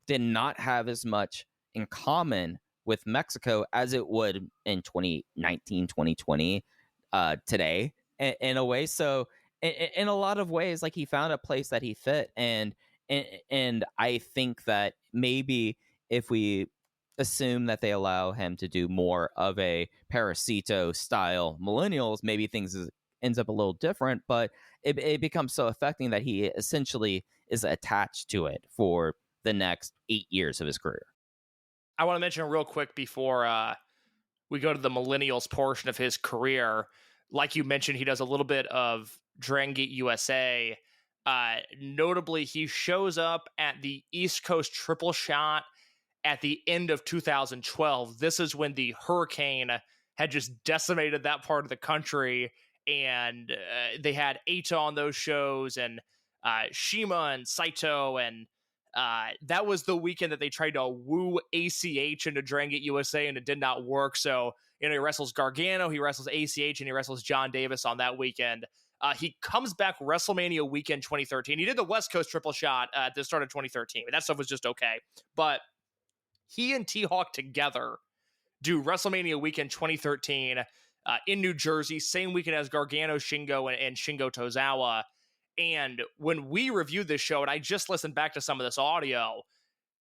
did not have as much in common with Mexico as it would in 2019, 2020, today, in a way. So in a lot of ways, like he found a place that he fit. And I think that maybe if we assume that they allow him to do more of a Parasito style millennials, maybe things ends up a little different, but it becomes so affecting that he essentially is attached to it for the next 8 years of his career. I want to mention real quick before we go to the millennials portion of his career. Like you mentioned, he does a little bit of Dragongate USA. Notably, he shows up at the East Coast Triple Shot at the end of 2012. This is when the hurricane had just decimated that part of the country, and they had Eita on those shows, and Shima and Saito, and that was the weekend that they tried to woo ACH into Dragongate USA, and it did not work. So, you know, he wrestles Gargano, he wrestles ACH, and he wrestles John Davis on that weekend. He comes back WrestleMania weekend 2013. He did the West Coast Triple Shot at the start of 2013. That stuff was just okay. But he and T-Hawk together do WrestleMania weekend 2013 in New Jersey, same weekend as Gargano, Shingo, and Shingo Tozawa. And when we reviewed this show, and I just listened back to some of this audio,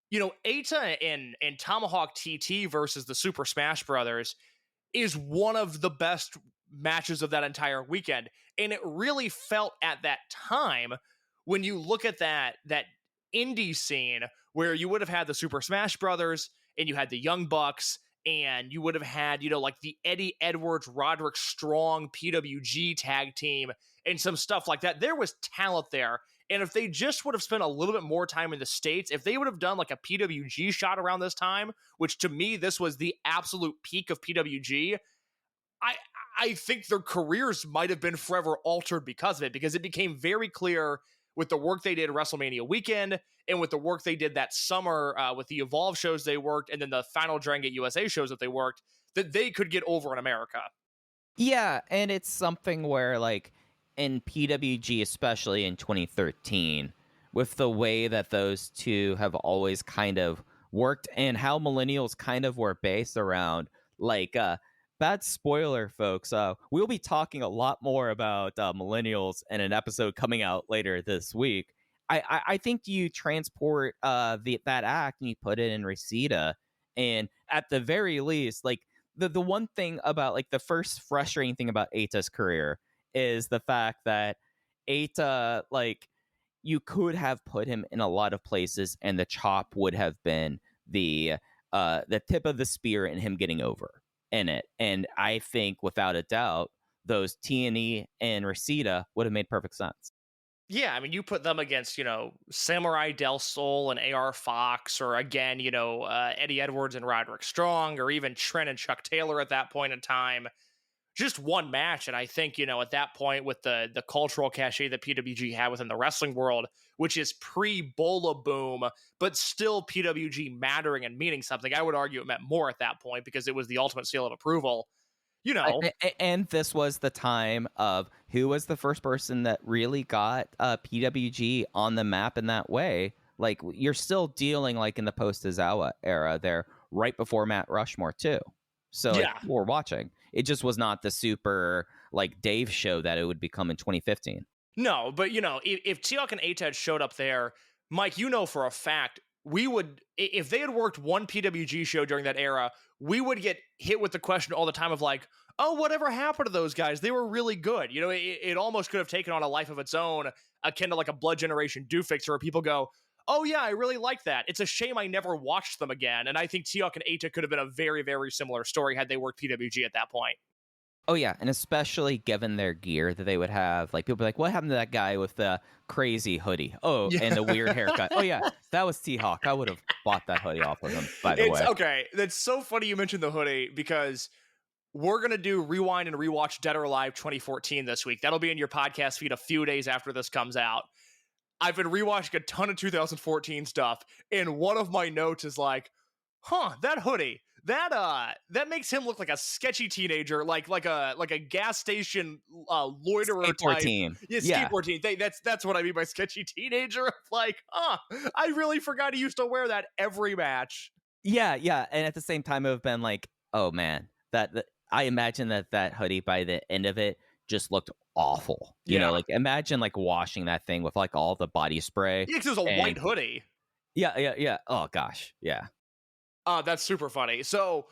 you know, Eita and Tomahawk TT versus the Super Smash Brothers is one of the best matches of that entire weekend. And it really felt at that time, when you look at that indie scene where you would have had the Super Smash Brothers and you had the Young Bucks, and you would have had, you know, like the Eddie Edwards, Roderick Strong PWG tag team and some stuff like that. There was talent there. And if they just would have spent a little bit more time in the States, if they would have done like a PWG shot around this time, which to me, this was the absolute peak of PWG, I think their careers might have been forever altered because of it, because it became very clear with the work they did WrestleMania weekend and with the work they did that summer with the Evolve shows they worked and then the final Dragongate USA shows that they worked, that they could get over in America. Yeah, and it's something where, like, in PWG, especially in 2013, with the way that those two have always kind of worked and how millennials kind of were based around, like, bad spoiler, folks. We'll be talking a lot more about millennials in an episode coming out later this week. I think you transport that act and you put it in Reseda, And at the very least, like the one thing about like the first frustrating thing about Eita's career is the fact that Eita, like, you could have put him in a lot of places and the chop would have been the tip of the spear in him getting over in it. And I think without a doubt, those T&E and Reseda would have made perfect sense. Yeah, I mean, you put them against, Samurai Del Sol and AR Fox, or again, Eddie Edwards and Roderick Strong, or even Trent and Chuck Taylor at that point in time. Just one match, and I think, at that point, with the cultural cachet that PWG had within the wrestling world, which is pre-Bola Boom, but still PWG mattering and meaning something, I would argue it meant more at that point because it was the ultimate seal of approval. And this was the time of who was the first person that really got PWG on the map in that way. Like, you're still dealing like in the post-Tozawa era there, right before Matt Rushmore too. So yeah, like, we're watching. It just was not the super like Dave show that it would become in 2015. No, but if T-Hawk and Eita had showed up there, Mike, for a fact, we would, if they had worked one PWG show during that era, we would get hit with the question all the time of like, oh, whatever happened to those guys? They were really good. It almost could have taken on a life of its own, akin to like a Blood Generation Doofix, where people go, oh yeah, I really like that. It's a shame I never watched them again. And I think T-Hawk and Eita could have been a very, very similar story had they worked PWG at that point. Oh yeah, and especially given their gear that they would have, like people be like, "What happened to that guy with the crazy hoodie? Oh, yeah. And the weird haircut. Oh yeah, that was T-Hawk. I would have bought that hoodie off of him." By the way, okay. That's so funny you mentioned the hoodie because we're gonna do Rewind and Rewatch Dead or Alive 2014 this week. That'll be in your podcast feed a few days after this comes out. I've been rewatching a ton of 2014 stuff, and one of my notes is like, that hoodie. That makes him look like a sketchy teenager, like a gas station loiterer skateboard type. team. Yeah, skateboard team. That's what I mean by sketchy teenager. Like, I really forgot he used to wear that every match. Yeah, and at the same time, it would have been like, oh man, that I imagine that hoodie by the end of it just looked awful. You know, like imagine like washing that thing with like all the body spray. Yeah, because it was a white hoodie. Yeah. Oh gosh, yeah. That's super funny. So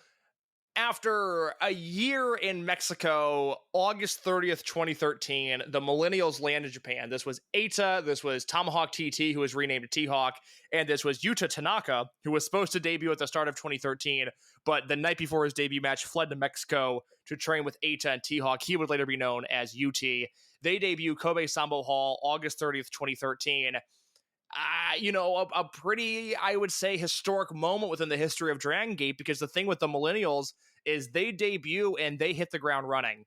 after a year in Mexico, August 30th, 2013, the Millennials land in Japan. This was Eita, this was Tomahawk TT, who was renamed to T-Hawk, and this was Yuta Tanaka, who was supposed to debut at the start of 2013, but the night before his debut match fled to Mexico to train with Eita and T-Hawk. He would later be known as UT. They debut Kobe Sambo Hall, August 30th, 2013. A pretty, I would say, historic moment within the history of Dragongate, because the thing with the Millennials is they debut and they hit the ground running.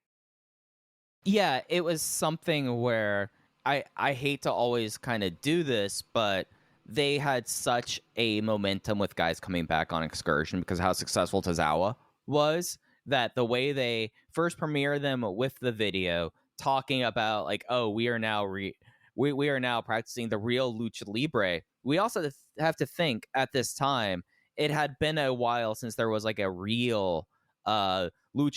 Yeah, it was something where I hate to always kind of do this, but they had such a momentum with guys coming back on excursion because of how successful Tozawa was, that the way they first premiered them with the video talking about like, oh, we are now we are now practicing the real lucha libre. We also have to think at this time, it had been a while since there was like a real lucha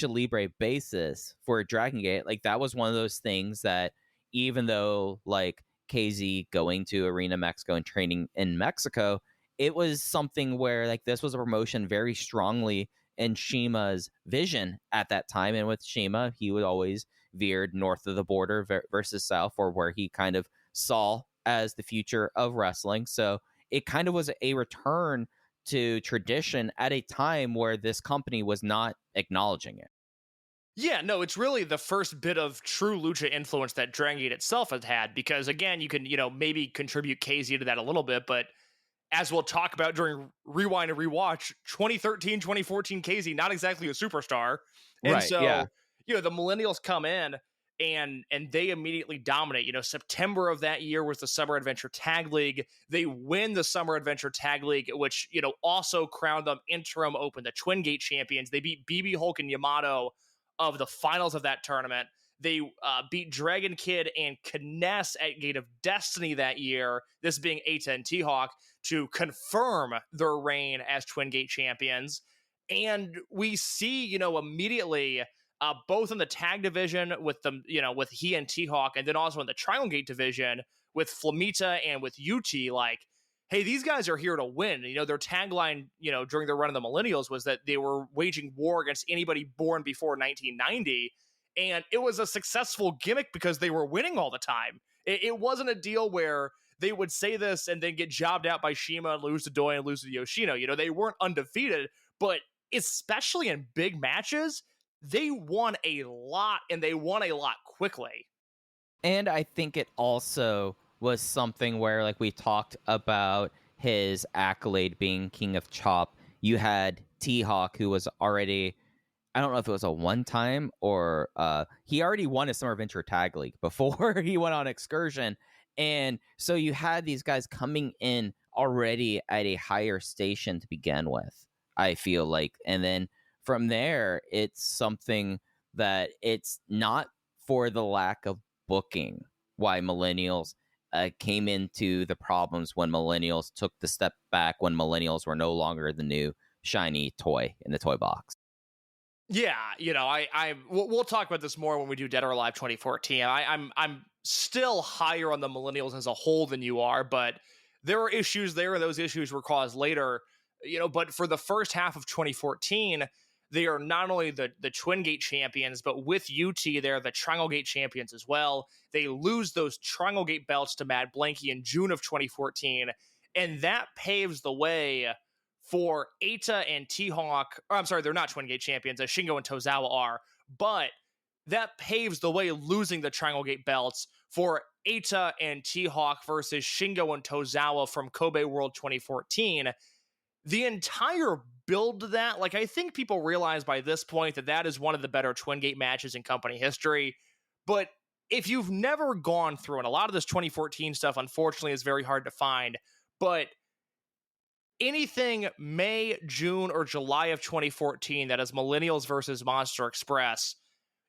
libre basis for Dragongate. Like that was one of those things that even though like KZ going to Arena Mexico and training in Mexico, it was something where like this was a promotion very strongly in Shima's vision at that time. And with Shima, he would always veered north of the border versus south, or where he kind of saw as the future of wrestling. So it kind of was a return to tradition at a time where this company was not acknowledging it. Yeah, no, it's really the first bit of true lucha influence that Dragongate itself has had, because again, you can, maybe contribute KZ to that a little bit, but as we'll talk about during Rewind and Rewatch, 2013, 2014 KZ, not exactly a superstar. And right, so, yeah. The Millennials come in and they immediately dominate. September of that year was the Summer Adventure Tag League. They win the Summer Adventure Tag League, which, also crowned them interim Open, the Twin Gate champions. They beat BB Hulk and Yamato of the finals of that tournament. They beat Dragon Kid and Kness at Gate of Destiny that year, this being Eita and T-Hawk, to confirm their reign as Twin Gate champions. And we see, immediately, both in the tag division with them, with he and T-Hawk, and then also in the Dragongate division with Flamita and with UT, like, hey, these guys are here to win. Their tagline, during the run of the millennials was that they were waging war against anybody born before 1990. And it was a successful gimmick because they were winning all the time. It wasn't a deal where they would say this and then get jobbed out by Shima and lose to Doi and lose to Yoshino. They weren't undefeated, but especially in big matches, they won a lot, and they won a lot quickly. And I think it also was something where, like, we talked about his accolade being King of Chop. You had T-Hawk, who was already, I don't know if it was a one-time or he already won a Summer Adventure Tag League before he went on Excursion. And so you had these guys coming in already at a higher station to begin with, I feel like. And then from there, it's something that it's not for the lack of booking why millennials came into the problems when millennials took the step back, when millennials were no longer the new shiny toy in the toy box. Yeah, we'll talk about this more when we do Dead or Alive 2014. I'm still higher on the millennials as a whole than you are, but there are issues there, and those issues were caused later. But for the first half of 2014, they are not only the Twin Gate champions, but with UT, they're the Triangle Gate champions as well. They lose those Triangle Gate belts to Mad Blanky in June of 2014, and that paves the way for Eita and T-Hawk. I'm sorry, they're not Twin Gate champions, as Shingo and Tozawa are, but that paves the way, losing the Triangle Gate belts, for Eita and T-Hawk versus Shingo and Tozawa from Kobe World 2014. The entire build to that, like, I think people realize by this point that is one of the better Twin Gate matches in company history. But if you've never gone through, and a lot of this 2014 stuff, unfortunately, is very hard to find, but anything May, June, or July of 2014 that is Millennials versus Monster Express,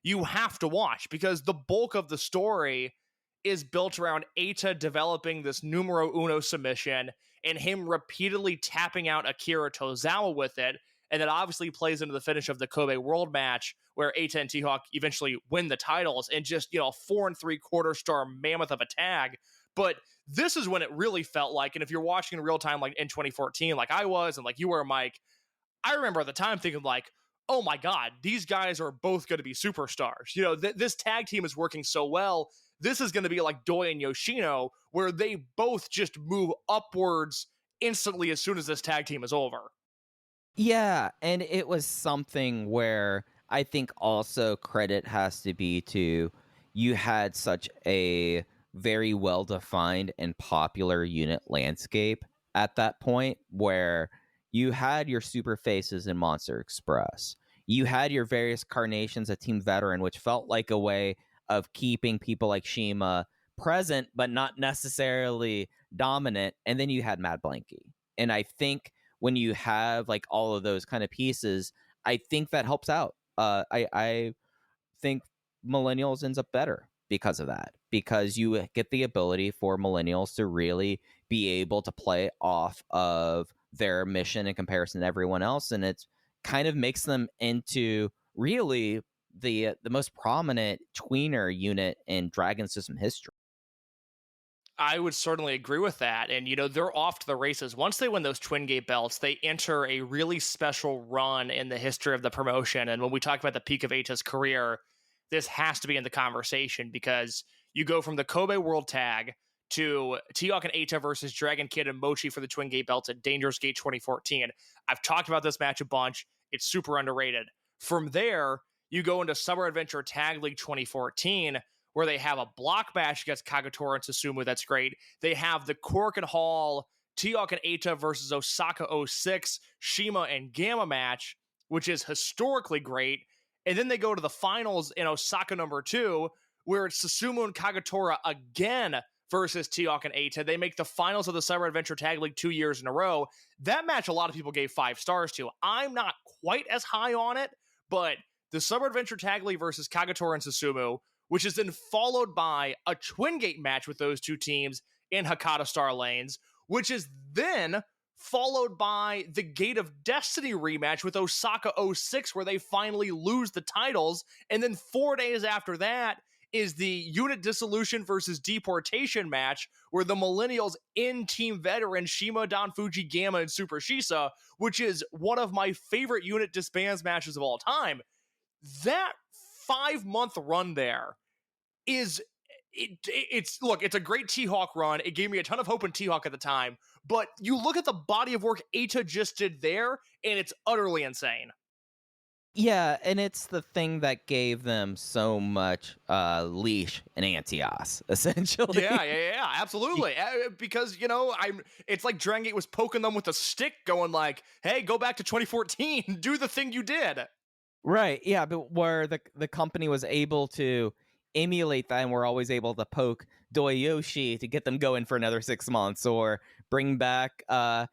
you have to watch, because the bulk of the story is built around Eita developing this numero uno submission and him repeatedly tapping out Akira Tozawa with it. And that obviously plays into the finish of the Kobe World match, where Eita and T-Hawk eventually win the titles, and just, 4 3/4 star mammoth of a tag. But this is when it really felt like, and if you're watching in real time, like in 2014, like I was, and like you were, Mike, I remember at the time thinking, like, oh my God, these guys are both going to be superstars. This tag team is working so well. This is going to be like Doi and Yoshino, where they both just move upwards instantly as soon as this tag team is over. Yeah, and it was something where I think also credit has to be to, you had such a very well-defined and popular unit landscape at that point, where you had your super faces in Monster Express. You had your various carnations of Team Veteran, which felt like a way of keeping people like Shima present, but not necessarily dominant. And then you had Mad Blanky. And I think when you have like all of those kind of pieces, I think that helps out. I think Millennials ends up better because of that, because you get the ability for Millennials to really be able to play off of their mission in comparison to everyone else. And it's kind of makes them into really the most prominent tweener unit in Dragon System history. I would certainly agree with that. And, they're off to the races. Once they win those Twin Gate belts, they enter a really special run in the history of the promotion. And when we talk about the peak of Eita's career, this has to be in the conversation, because you go from the Kobe World Tag to T-Hawk and Eita versus Dragon Kid and Mochi for the Twin Gate belts at Dangerous Gate 2014. I've talked about this match a bunch. It's super underrated. From there, you go into Summer Adventure Tag League 2014, where they have a block match against Kagetora and Susumu. That's great. They have the Cork and Hall, T-Hawk and Eita versus Osaka 06, Shima and Gamma match, which is historically great. And then they go to the finals in Osaka number 2, where it's Susumu and Kagetora again versus T-Hawk and Eita. They make the finals of the Summer Adventure Tag League 2 years in a row. That match, a lot of people gave 5 stars to. I'm not quite as high on it, but the Summer Adventure Tag League versus Kagetora and Susumu, which is then followed by a Twin Gate match with those two teams in Hakata Star Lanes, which is then followed by the Gate of Destiny rematch with Osaka 06, where they finally lose the titles. And then 4 days after that is the unit dissolution versus deportation match where the Millennials in Team Veteran Shima, Don Fuji, Gamma, and Super Shisa, which is one of my favorite unit disbands matches of all time. That 5-month run there is it's a great T-Hawk run. It gave me a ton of hope in T-Hawk at the time, but you look at the body of work Eita just did there, and it's utterly insane. Yeah, and it's the thing that gave them so much leash and Antios, essentially. Yeah, absolutely. Because, it's like Dragongate was poking them with a stick going like, hey, go back to 2014, do the thing you did. Right, yeah, but where the company was able to emulate that and were always able to poke Doyoshi to get them going for another 6 months, or bring back, what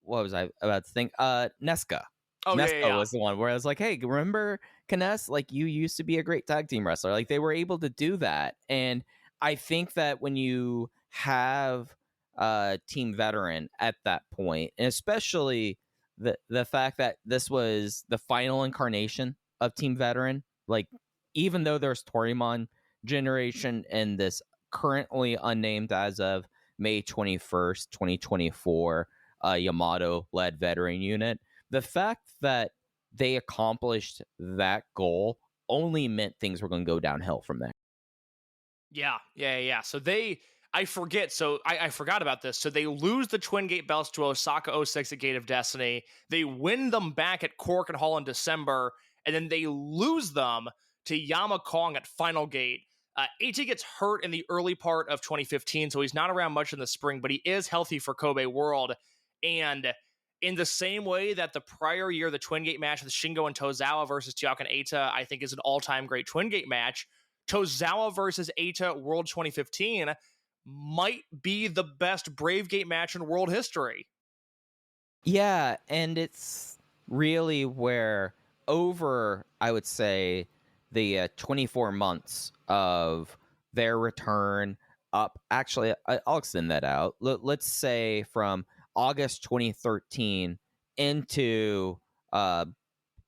was I about to think? Nesca. Oh, Nesca was the one where I was like, hey, remember Kness? Like, you used to be a great tag team wrestler. Like, they were able to do that. And I think that when you have Team Veteran at that point, and especially the fact that this was the final incarnation of Team Veteran, like, even though there's Torimon generation and this currently unnamed as of May 21st, 2024, Yamato-led veteran unit, the fact that they accomplished that goal only meant things were going to go downhill from there. Yeah. So I forgot about this. So they lose the Twin Gate belts to Osaka 06 at Gate of Destiny. They win them back at Cork and Hall in December, and then they lose them to Yama Kong at Final Gate. Eita gets hurt in the early part of 2015, so he's not around much in the spring, but he is healthy for Kobe World. And in the same way that the prior year, the Twin Gate match with Shingo and Tozawa versus Tiyaka and Eita, I think is an all-time great Twin Gate match, Tozawa versus Eita World 2015 might be the best Brave Gate match in world history. Yeah, and it's really where over, I would say, the 24 months of their return up, actually, I'll extend that out. Let's say from August 2013 into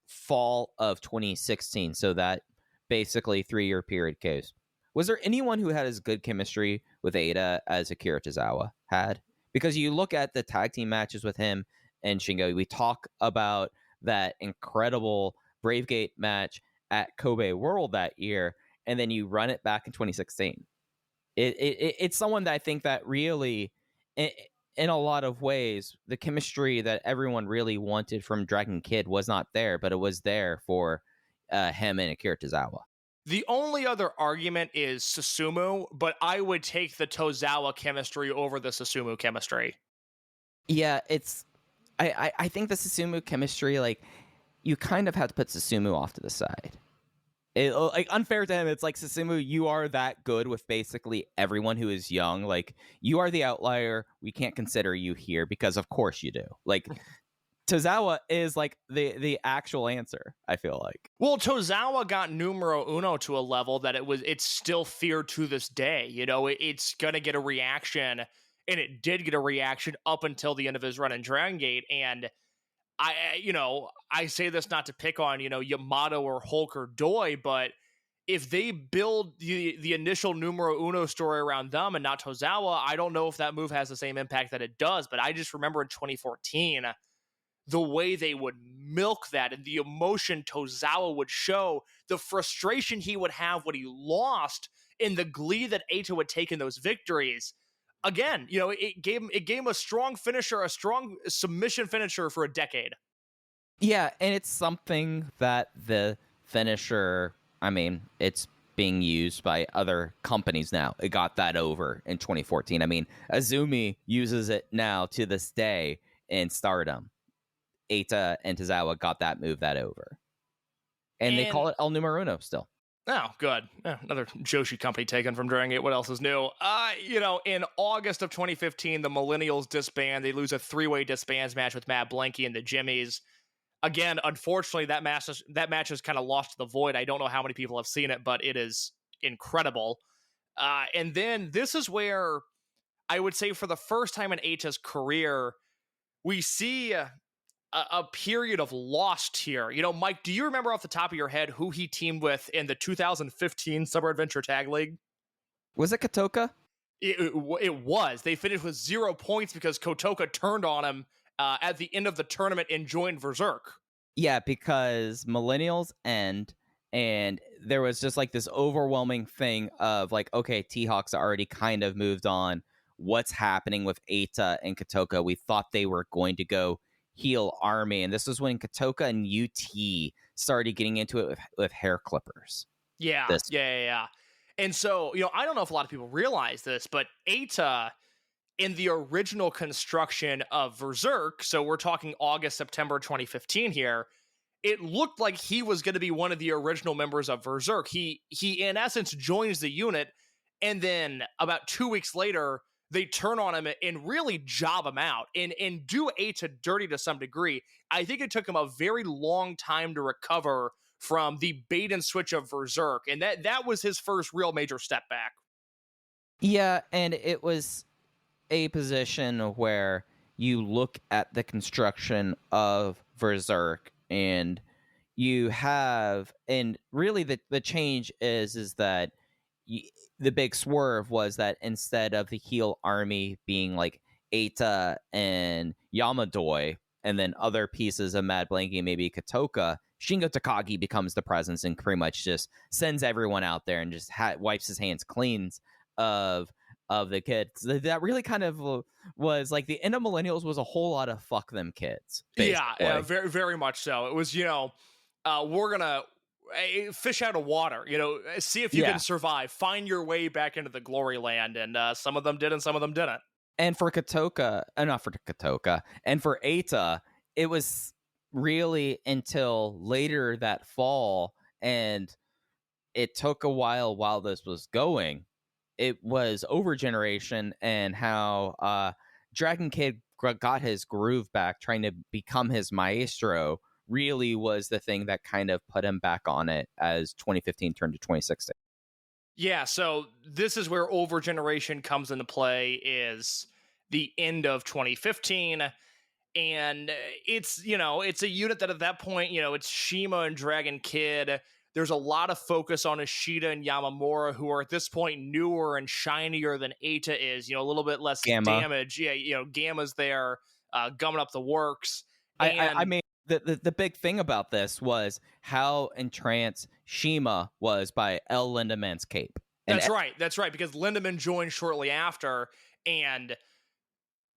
fall of 2016, so that basically 3-year period goes. Was there anyone who had as good chemistry with Eita as Akira Tozawa had? Because you look at the tag team matches with him and Shingo, we talk about that incredible Bravegate match at Kobe World that year, and then you run it back in 2016. It's someone that I think that really, in a lot of ways, the chemistry that everyone really wanted from Dragon Kid was not there, but it was there for him and Akira Tozawa. The only other argument is Susumu, but I would take the Tozawa chemistry over the Susumu chemistry. Yeah, I think the Susumu chemistry, like, you kind of have to put Susumu off to the side. Like, unfair to him, it's like, Susumu, you are that good with basically everyone who is young. Like, you are the outlier. We can't consider you here because of course you do. Like, Tozawa is like the actual answer, I feel like. Well, Tozawa got Numero Uno to a level that it's still feared to this day. It's going to get a reaction, and it did get a reaction up until the end of his run in Dragon Gate. And I say this not to pick on, Yamato or Hulk or Doi, but if they build the initial Numero Uno story around them and not Tozawa, I don't know if that move has the same impact that it does. But I just remember in 2014, the way they would milk that and the emotion Tozawa would show, the frustration he would have when he lost, and the glee that Eita would take in those victories. Again, it gave him a strong finisher, a strong submission finisher for a decade. Yeah, and it's something that the finisher, I mean, it's being used by other companies now. It got that over in 2014. I mean, Azumi uses it now to this day in Stardom. Eita and Tozawa got that over. And they call it El Numero Uno still. Oh, good. Another Joshi company taken from Dragon Gate. What else is new? In August of 2015, the Millennials disband. They lose a 3-way disbands match with Matt Blanky and the Jimmies. Again, unfortunately, that match is kind of lost to the void. I don't know how many people have seen it, but it is incredible. And then this is where I would say for the first time in Eita's career, we see a period of lost here. You know, Mike, do you remember off the top of your head who he teamed with in the 2015 Summer Adventure Tag League? Was it Kotoka? It was. They finished with 0 points because Kotoka turned on him at the end of the tournament and joined Berserk. Yeah, because Millennials end, and there was just like this overwhelming thing of like, okay, T-Hawks already kind of moved on. What's happening with Eita and Kotoka? We thought they were going to go heal Army, and this was when Kotoka and UT started getting into it with hair clippers. Yeah. And so, you know, I don't know if a lot of people realize this, but Eita in the original construction of Berserk, so we're talking August, September 2015 here, it looked like he was going to be one of the original members of Berserk. He in essence joins the unit, and then about 2 weeks later, they turn on him and really job him out and do Eita dirty to some degree. I think it took him a very long time to recover from the bait and switch of Berserk, and that was his first real major step back. Yeah, and it was a position where you look at the construction of Berserk, and you have, and really the change is that the big swerve was that instead of the heel army being like Eita and Yamadoi, and then other pieces of Mad Blanky, maybe Kotoka, Shingo Takagi becomes the presence and pretty much just sends everyone out there and just wipes his hands clean of the kids. That really kind of was like the end of Millennials was a whole lot of fuck them kids. Basically. Yeah, very, very much so. It was, you know, we're gonna fish out of water, you know, see if you can survive, find your way back into the glory land, and some of them did and some of them didn't. And for Kotoka, not for Kotoka, and for Eita, it was really until later that fall, and it took a while this was going. It was Over Generation and how Dragon Kid got his groove back, trying to become his maestro, really was the thing that kind of put him back on it as 2015 turned to 2016. Yeah, so this is where Over Generation comes into play, is the end of 2015. And it's, you know, it's a unit that at that point, you know, it's Shima and Dragon Kid. There's a lot of focus on Ishida and Yamamura, who are at this point newer and shinier than Eita is, you know, a little bit less damage. Yeah, you know, Gamma's there, gumming up the works. I mean, the big thing about this was how entranced Shima was by El Lindeman's cape. That's right, because Lindemann joined shortly after, and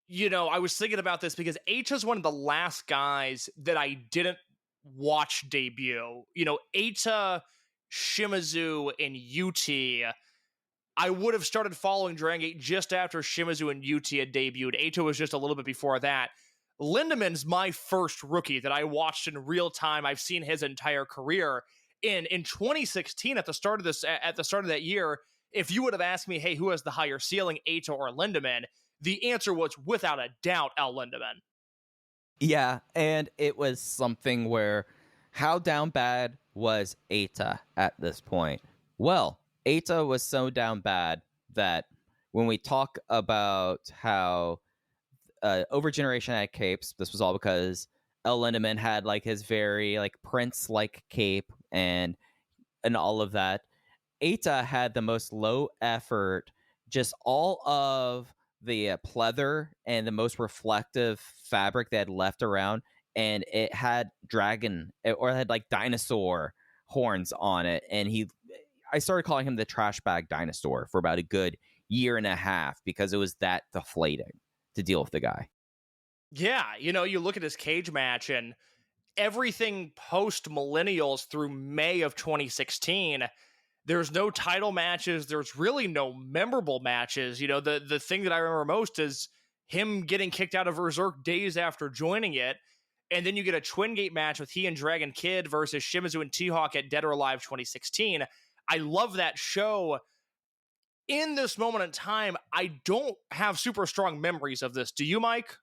you know, I was thinking about this because Eita's one of the last guys that I didn't watch debut. You know, Eita, Shimizu, and UT, I would have started following Dragongate just after Shimizu and UT had debuted. Eita was just a little bit before that. Lindemann's my first rookie that I watched in real time. I've seen his entire career. In 2016, at the start of that year, if you would have asked me, hey, who has the higher ceiling, Eita or Lindemann, the answer was without a doubt El Lindemann. Yeah, and it was something where how down bad was Eita at this point? Well, Eita was so down bad that when we talk about how Over Generation had capes, this was all because El Lindemann had like his very like Prince-like cape and all of that. Eita had the most low effort, just all of the pleather and the most reflective fabric they had left around, and it had like dinosaur horns on it, and I started calling him the trash bag dinosaur for about a good year and a half because it was that deflating to deal with the guy. Yeah, you know, you look at his cage match and everything post Millennials through May of 2016, there's no title matches. There's really no memorable matches. You know, the thing that I remember most is him getting kicked out of Berserk days after joining it. And then you get a Twin Gate match with he and Dragon Kid versus Shimizu and T-Hawk at Dead or Alive 2016. I love that show. In this moment in time, I don't have super strong memories of this. Do you, Mike?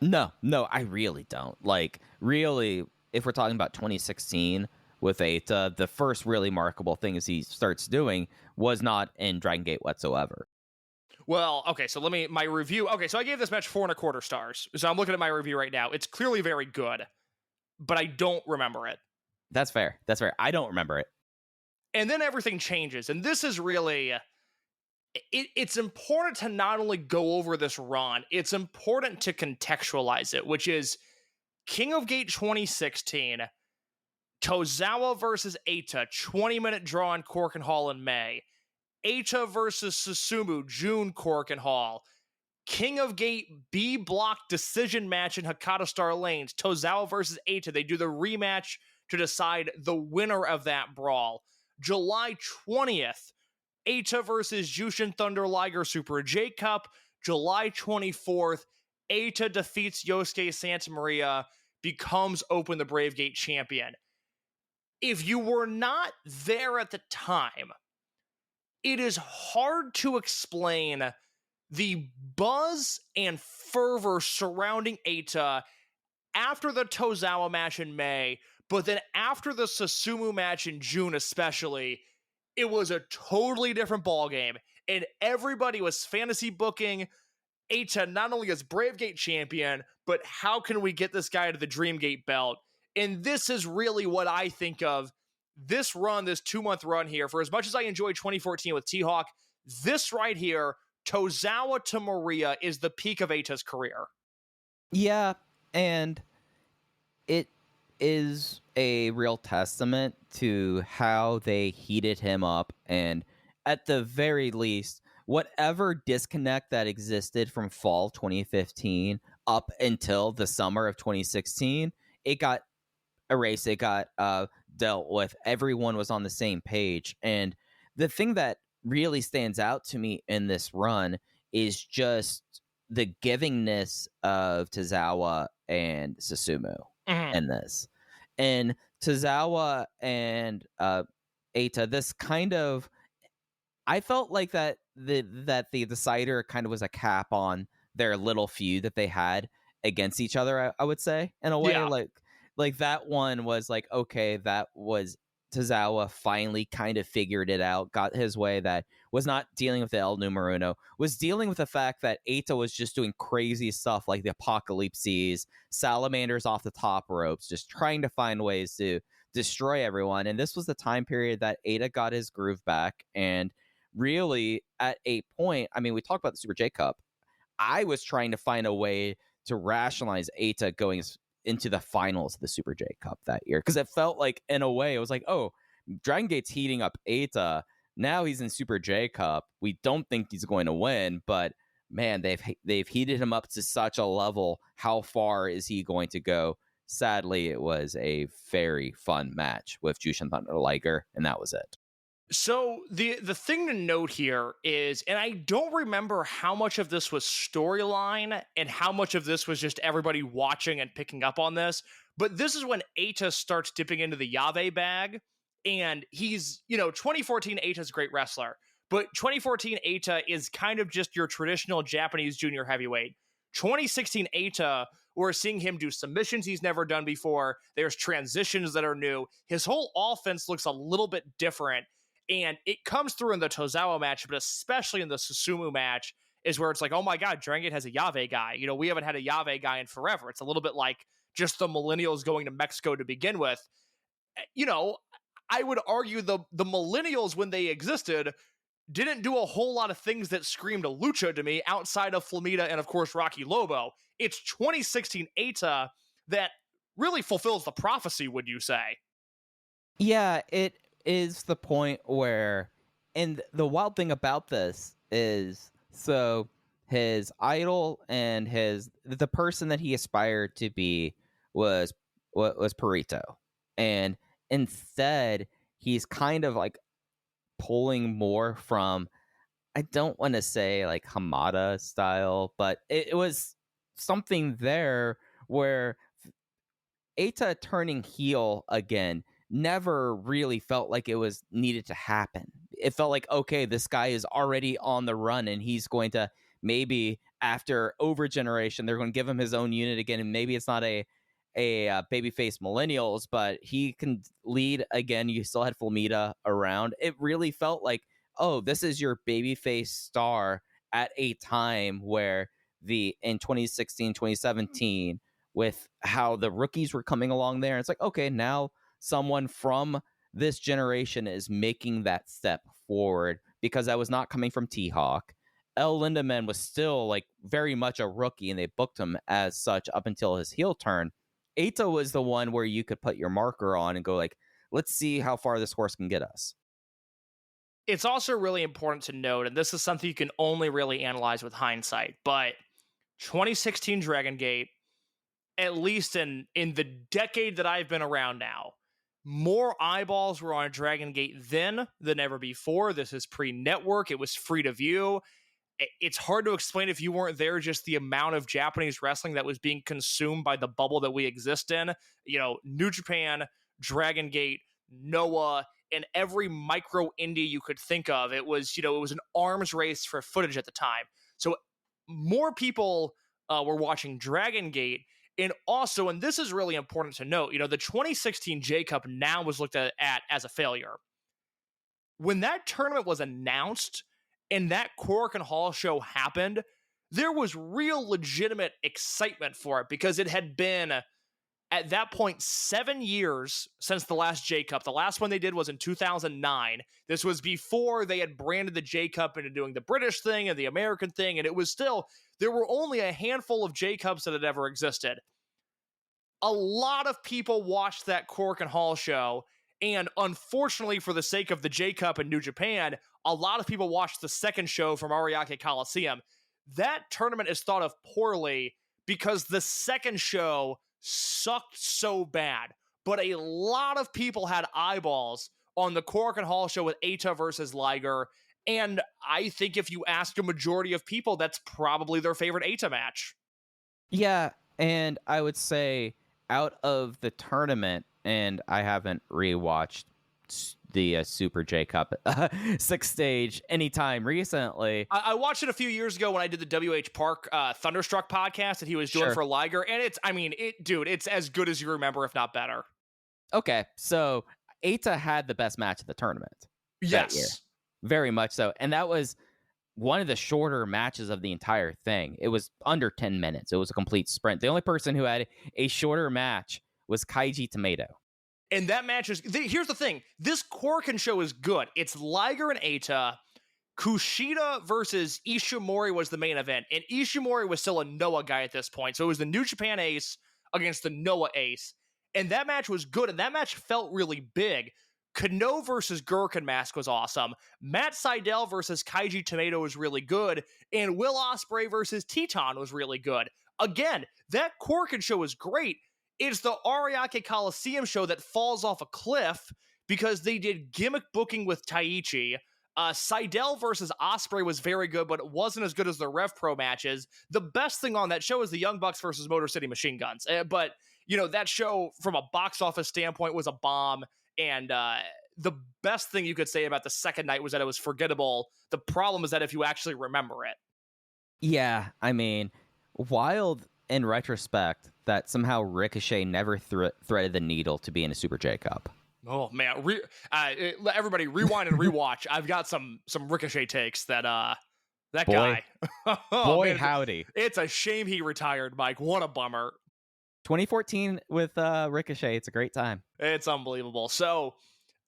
No, I really don't. Like, really, if we're talking about 2016 with Eita, the first really remarkable thing he starts doing was not in Dragon Gate whatsoever. Well, okay, so my review. Okay, so I gave this match 4.25 stars. So I'm looking at my review right now. It's clearly very good, but I don't remember it. That's fair. I don't remember it. And then everything changes. And this is really, it's important to not only go over this run, it's important to contextualize it, which is King of Gate 2016, Tozawa versus Eita, 20-minute draw in Cork and Hall in May. Eita versus Susumu, June, Cork and Hall. King of Gate B block decision match in Hakata Star Lanes. Tozawa versus Eita. They do the rematch to decide the winner of that brawl. July 20th, Eita versus Jushin Thunder Liger Super J Cup. July 24th, Eita defeats Yosuke Santa Maria, becomes Open the Brave Gate champion. If you were not there at the time, it is hard to explain the buzz and fervor surrounding Eita after the Tozawa match in May, but then after the Susumu match in June especially, it was a totally different ballgame, and everybody was fantasy booking Eita not only as Brave Gate champion, but how can we get this guy to the Dream Gate belt? And this is really what I think of this run, this 2-month run here. For as much as I enjoyed 2014 with T-Hawk, this right here, Tozawa to Maria, is the peak of Eita's career. Yeah, and it is a real testament to how they heated him up, and at the very least, whatever disconnect that existed from fall 2015 up until the summer of 2016, it got erased, it got dealt with. Everyone was on the same page, and the thing that really stands out to me in this run is just the givingness of Tozawa and Susumu in this. And Tozawa and Eita, this kind of, I felt like that the decider kind of was a cap on their little feud that they had against each other, I would say, in a way. Yeah. Like that one was like, okay, that was Tozawa finally kind of figured it out, got his way, that was not dealing with the El Numero Uno, was dealing with the fact that Eita was just doing crazy stuff like the apocalypses, salamanders off the top ropes, just trying to find ways to destroy everyone. And this was the time period that Eita got his groove back. And really, at a point, I mean, we talked about the Super J Cup. I was trying to find a way to rationalize Eita going into the finals of the Super J Cup that year, because it felt like, in a way, it was like, oh, Dragongate's heating up Eita. Now he's in Super J Cup. We don't think he's going to win, but man, they've heated him up to such a level. How far is he going to go? Sadly, it was a very fun match with Jushin Thunder Liger, and that was it. So the thing to note here is, and I don't remember how much of this was storyline and how much of this was just everybody watching and picking up on this, but this is when Eita starts dipping into the Yave bag, and he's, 2014 Eita's a great wrestler, but 2014 Eita is kind of just your traditional Japanese junior heavyweight. 2016 Eita, we're seeing him do submissions he's never done before. There's transitions that are new. His whole offense looks a little bit different. And it comes through in the Tozawa match, but especially in the Susumu match is where it's like, oh my God, Dragon Gate has a Yave guy. We haven't had a Yave guy in forever. It's a little bit like just the millennials going to Mexico to begin with. I would argue the millennials, when they existed, didn't do a whole lot of things that screamed a lucha to me outside of Flamita and, of course, Rocky Lobo. It's 2016 Eita that really fulfills the prophecy, would you say? Yeah, it is the point where, and the wild thing about this is, so his idol and the person that he aspired to be was Perito, and instead he's kind of like pulling more from, I don't want to say like Hamada style, but it was something there where Eita turning heel again never really felt like it was needed to happen. It felt like, okay, this guy is already on the run, and he's going to, maybe after over generation, they're going to give him his own unit again, and maybe it's not a babyface millennials, but he can lead again. You still had Flamita around. It really felt like, oh, this is your babyface star at a time where in 2016, 2017, with how the rookies were coming along there, it's like, okay, now someone from this generation is making that step forward, because I was not coming from T-Hawk. El Lindemann was still like very much a rookie, and they booked him as such up until his heel turn. Eita was the one where you could put your marker on and go like, let's see how far this horse can get us. It's also really important to note, and this is something you can only really analyze with hindsight, but 2016 Dragon Gate, at least in the decade that I've been around now, more eyeballs were on Dragon Gate then than ever before. This is pre-network. It was free to view. It's hard to explain if you weren't there, just the amount of Japanese wrestling that was being consumed by the bubble that we exist in. You know, New Japan, Dragon Gate, Noah, and every micro indie you could think of. It was, it was an arms race for footage at the time. So more people were watching Dragon Gate. And also, and this is really important to note, the 2016 J Cup now was looked at as a failure. When that tournament was announced and that Korakuen Hall show happened, there was real legitimate excitement for it, because it had been, at that point, 7 years since the last J Cup. The last one they did was in 2009. This was before they had branded the J Cup into doing the British thing and the American thing, and it was still, there were only a handful of J Cups that had ever existed. A lot of people watched that Korakuen Hall show, and unfortunately for the sake of the J Cup in New Japan, a lot of people watched the second show from Ariake Coliseum. That tournament is thought of poorly because the second show sucked so bad, but a lot of people had eyeballs on the Korakuen Hall show with Eita versus Liger, and I think if you ask a majority of people, that's probably their favorite Eita match. Yeah, and I would say out of the tournament, and I haven't rewatched the Super J Cup 6th stage anytime recently. I watched it a few years ago when I did the WH Park Thunderstruck podcast that he was doing for Liger, and it's as good as you remember, if not better. Okay, so Eita had the best match of the tournament. Yes. That year. Very much so. And that was one of the shorter matches of the entire thing. It was under 10 minutes. It was a complete sprint. The only person who had a shorter match was Kaiji Tomato. And that match is... Here's the thing. This Korakuen show is good. It's Liger and Eita. Kushida versus Ishimori was the main event. And Ishimori was still a Noah guy at this point. So it was the New Japan ace against the Noah ace. And that match was good. And that match felt really big. Kano versus Gherkin Mask was awesome. Matt Sydal versus Kaiji Tomato was really good. And Will Ospreay versus Teton was really good. Again, that Korakuen show is great. It's the Ariake Coliseum show that falls off a cliff because they did gimmick booking with Taichi. Sydal versus Ospreay was very good, but it wasn't as good as the Rev Pro matches. The best thing on that show is the Young Bucks versus Motor City Machine Guns. But, that show from a box office standpoint was a bomb. And the best thing you could say about the second night was that it was forgettable. The problem is that if you actually remember it. Yeah, I mean, wild in retrospect that somehow Ricochet never threaded the needle to be in a Super J Cup. Oh, man. Everybody rewind and rewatch. I've got some Ricochet takes that guy. Boy, man, howdy. It's a shame he retired, Mike. What a bummer. 2014 with Ricochet. It's a great time. It's unbelievable. So,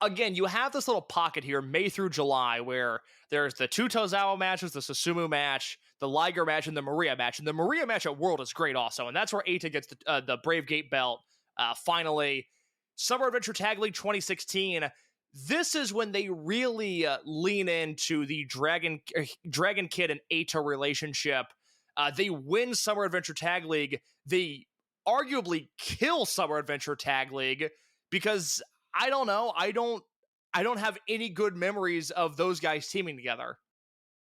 again, you have this little pocket here, May through July, where there's the two Tozawa matches, the Susumu match, the Liger match, and the Maria match. And the Maria match at World is great also. And that's where Eita gets the Brave Gate belt. Finally, Summer Adventure Tag League 2016. This is when they really lean into the Dragon Kid and Eita relationship. They win Summer Adventure Tag League. They arguably kill Summer Adventure Tag League because I don't know. I don't have any good memories of those guys teaming together.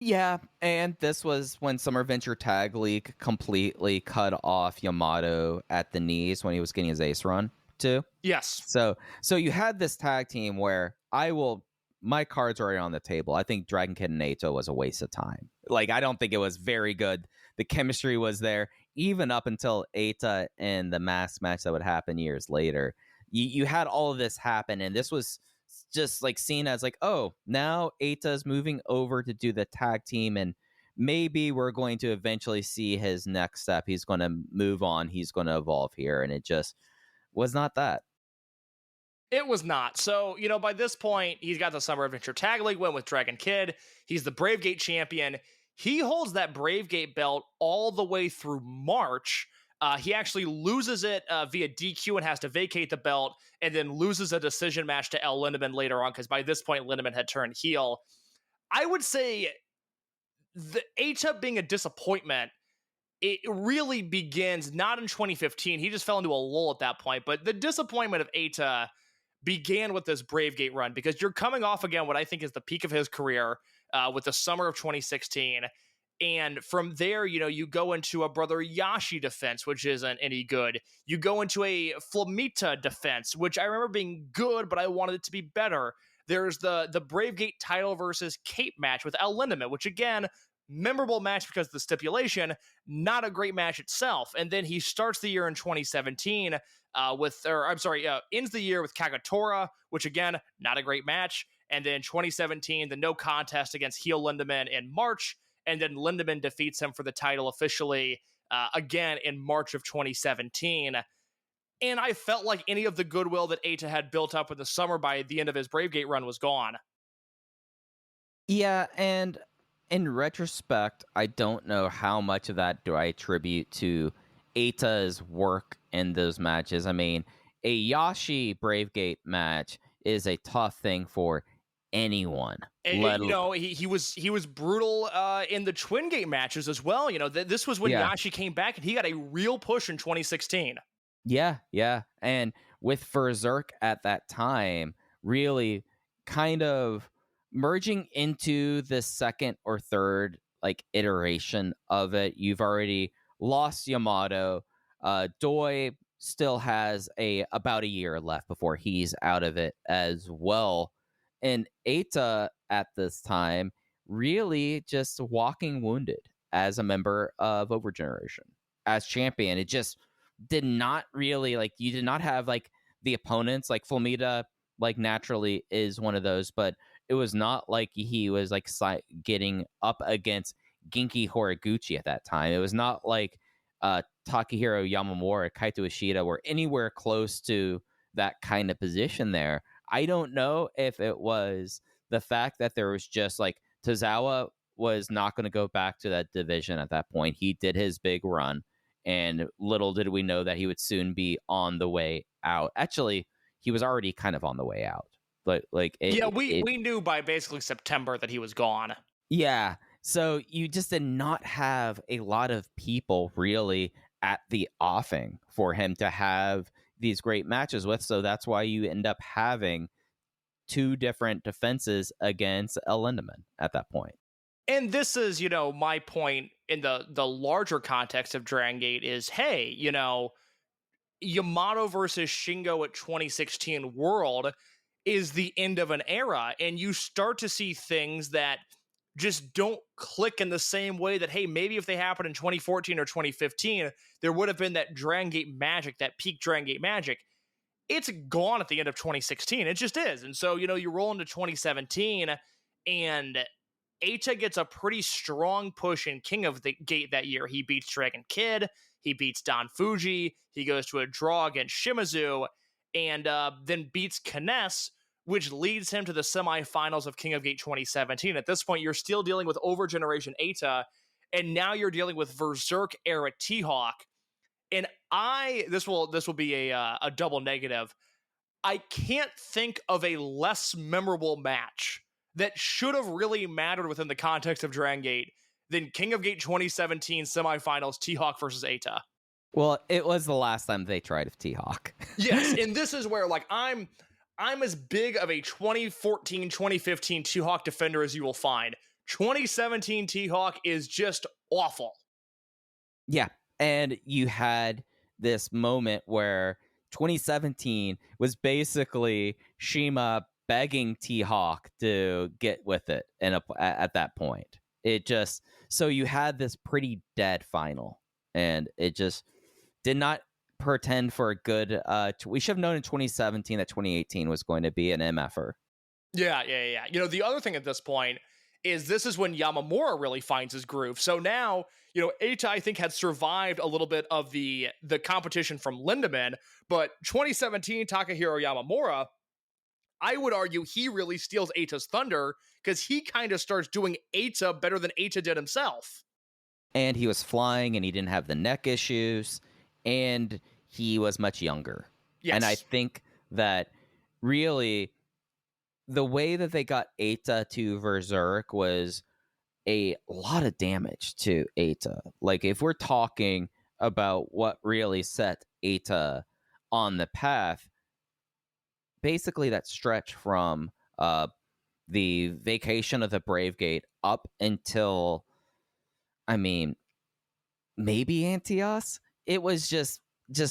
Yeah, and this was when Summer Adventure Tag League completely cut off Yamato at the knees when he was getting his ace run too. Yes. So you had this tag team where my cards are already on the table. I think Dragon Kid and Eita was a waste of time. Like, I don't think it was very good. The chemistry was there, even up until Eita and the mask match that would happen years later. You had all of this happen, and this was just like seen as like, oh, now Eita's moving over to do the tag team and maybe we're going to eventually see his next step. He's going to move on. He's going to evolve here. And it just was not that. It was not. So, by this point, he's got the Summer Adventure Tag League win with Dragon Kid. He's the Bravegate champion. He holds that Bravegate belt all the way through March. He actually loses it via DQ and has to vacate the belt, and then loses a decision match to El Lindemann later on, because by this point, Lindemann had turned heel. I would say the Eita being a disappointment, it really begins not in 2015. He just fell into a lull at that point, but the disappointment of Eita began with this Bravegate run, because you're coming off again what I think is the peak of his career with the summer of 2016. And from there, you go into a Brother Yashi defense, which isn't any good. You go into a Flamita defense, which I remember being good, but I wanted it to be better. There's the Bravegate title versus Cape match with El Lindemann, which again, memorable match because of the stipulation, not a great match itself. And then he starts the year in 2017 ends the year with Kagetora, which again, not a great match. And then 2017, the no contest against heel Lindemann in March. And then Lindemann defeats him for the title officially again in March of 2017. And I felt like any of the goodwill that Eita had built up in the summer by the end of his Bravegate run was gone. Yeah, and in retrospect, I don't know how much of that do I attribute to Eita's work in those matches. I mean, a Yashi Bravegate match is a tough thing for anyone. And, he was brutal in the Twin Gate matches as well. This was when Yashi came back and he got a real push in 2016. Yeah. And with Berserk at that time, really kind of merging into the second or third iteration of it. You've already lost Yamato. Doi still has about a year left before he's out of it as well. And Eita at this time really just walking wounded as a member of Overgeneration. As champion, it just did not really you did not have the opponents Flamita naturally is one of those, but it was not like he was getting up against Genki Horiguchi at that time. It was not like Takahiro Yamamura, Kaito Ishida were anywhere close to that kind of position there. I don't know if it was the fact that there was just Tozawa was not going to go back to that division at that point. He did his big run, and little did we know that he would soon be on the way out. Actually, he was already kind of on the way out. But we knew by basically September that he was gone. Yeah. So you just did not have a lot of people really at the offing for him to have these great matches with. So that's why you end up having two different defenses against El Lindemann at that point. And this is, my point in the larger context of Dragon Gate is, hey, Yamato versus Shingo at 2016 World is the end of an era. And you start to see things that just don't click in the same way that, hey, maybe if they happened in 2014 or 2015, there would have been that Dragon Gate magic, that peak Dragon Gate magic. It's gone at the end of 2016. It just is. And so, you roll into 2017 and Eita gets a pretty strong push in King of the Gate that year. He beats Dragon Kid. He beats Don Fuji. He goes to a draw against Shimizu and then beats Kness, which leads him to the semifinals of King of Gate 2017. At this point, you're still dealing with Overgeneration Eita, and now you're dealing with Berserk era T-Hawk. And this will be a double negative. I can't think of a less memorable match that should have really mattered within the context of Dragon Gate than King of Gate 2017 semifinals T-Hawk versus Eita. Well, it was the last time they tried with T-Hawk. Yes, and this is where I'm as big of a 2014, 2015 T-Hawk defender as you will find. 2017 T-Hawk is just awful. Yeah, and you had this moment where 2017 was basically Shima begging T-Hawk to get with it at that point. So you had this pretty dead final, and it just did not pretend for a good we should have known in 2017 that 2018 was going to be an MFer. Yeah. The other thing at this point is this is when Yamamura really finds his groove. So now, you know, Eita, I think, had survived a little bit of the competition from Lindemann, but 2017 Takahiro Yamamura, I would argue he really steals Eita's thunder because he kind of starts doing Eita better than Eita did himself. And he was flying and he didn't have the neck issues and he was much younger. Yes. And I think that really the way that they got Eita to Berserk was a lot of damage to Eita. Like, if we're talking about what really set Eita on the path, basically that stretch from the vacation of the Brave Gate up until, I mean, maybe Antios, it was just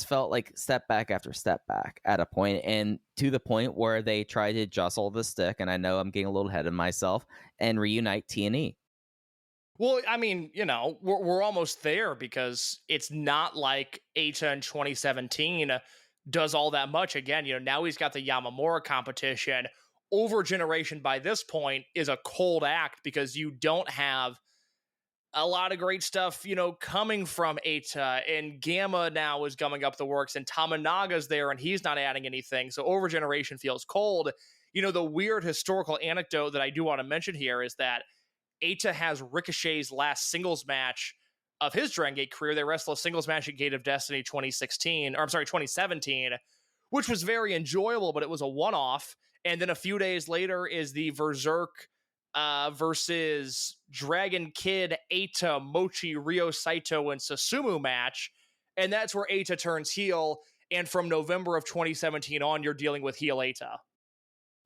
felt like step back after step back at a point, and to the point where they tried to jostle the stick, and I know I'm getting a little ahead of myself, and reunite TNE. Well, I mean, you know, we're almost there because it's not like Eita in 2017 does all that much. Again, you know, now he's got the Yamamura competition. Overgeneration by this point is a cold act because you don't have a lot of great stuff, you know, coming from Eita, and Gamma now is gumming up the works, and Tamanaga's there and he's not adding anything. So overgeneration feels cold. You know, the weird historical anecdote that I do want to mention here is that Eita has Ricochet's last singles match of his Dragongate career. They wrestled a singles match at Gate of Destiny 2017, which was very enjoyable, but it was a one-off. And then a few days later is the Berserk versus Dragon Kid, Eita, Mochi, Ryo Saito, and Susumu match. And that's where Eita turns heel. And from November of 2017 on, you're dealing with heel Eita.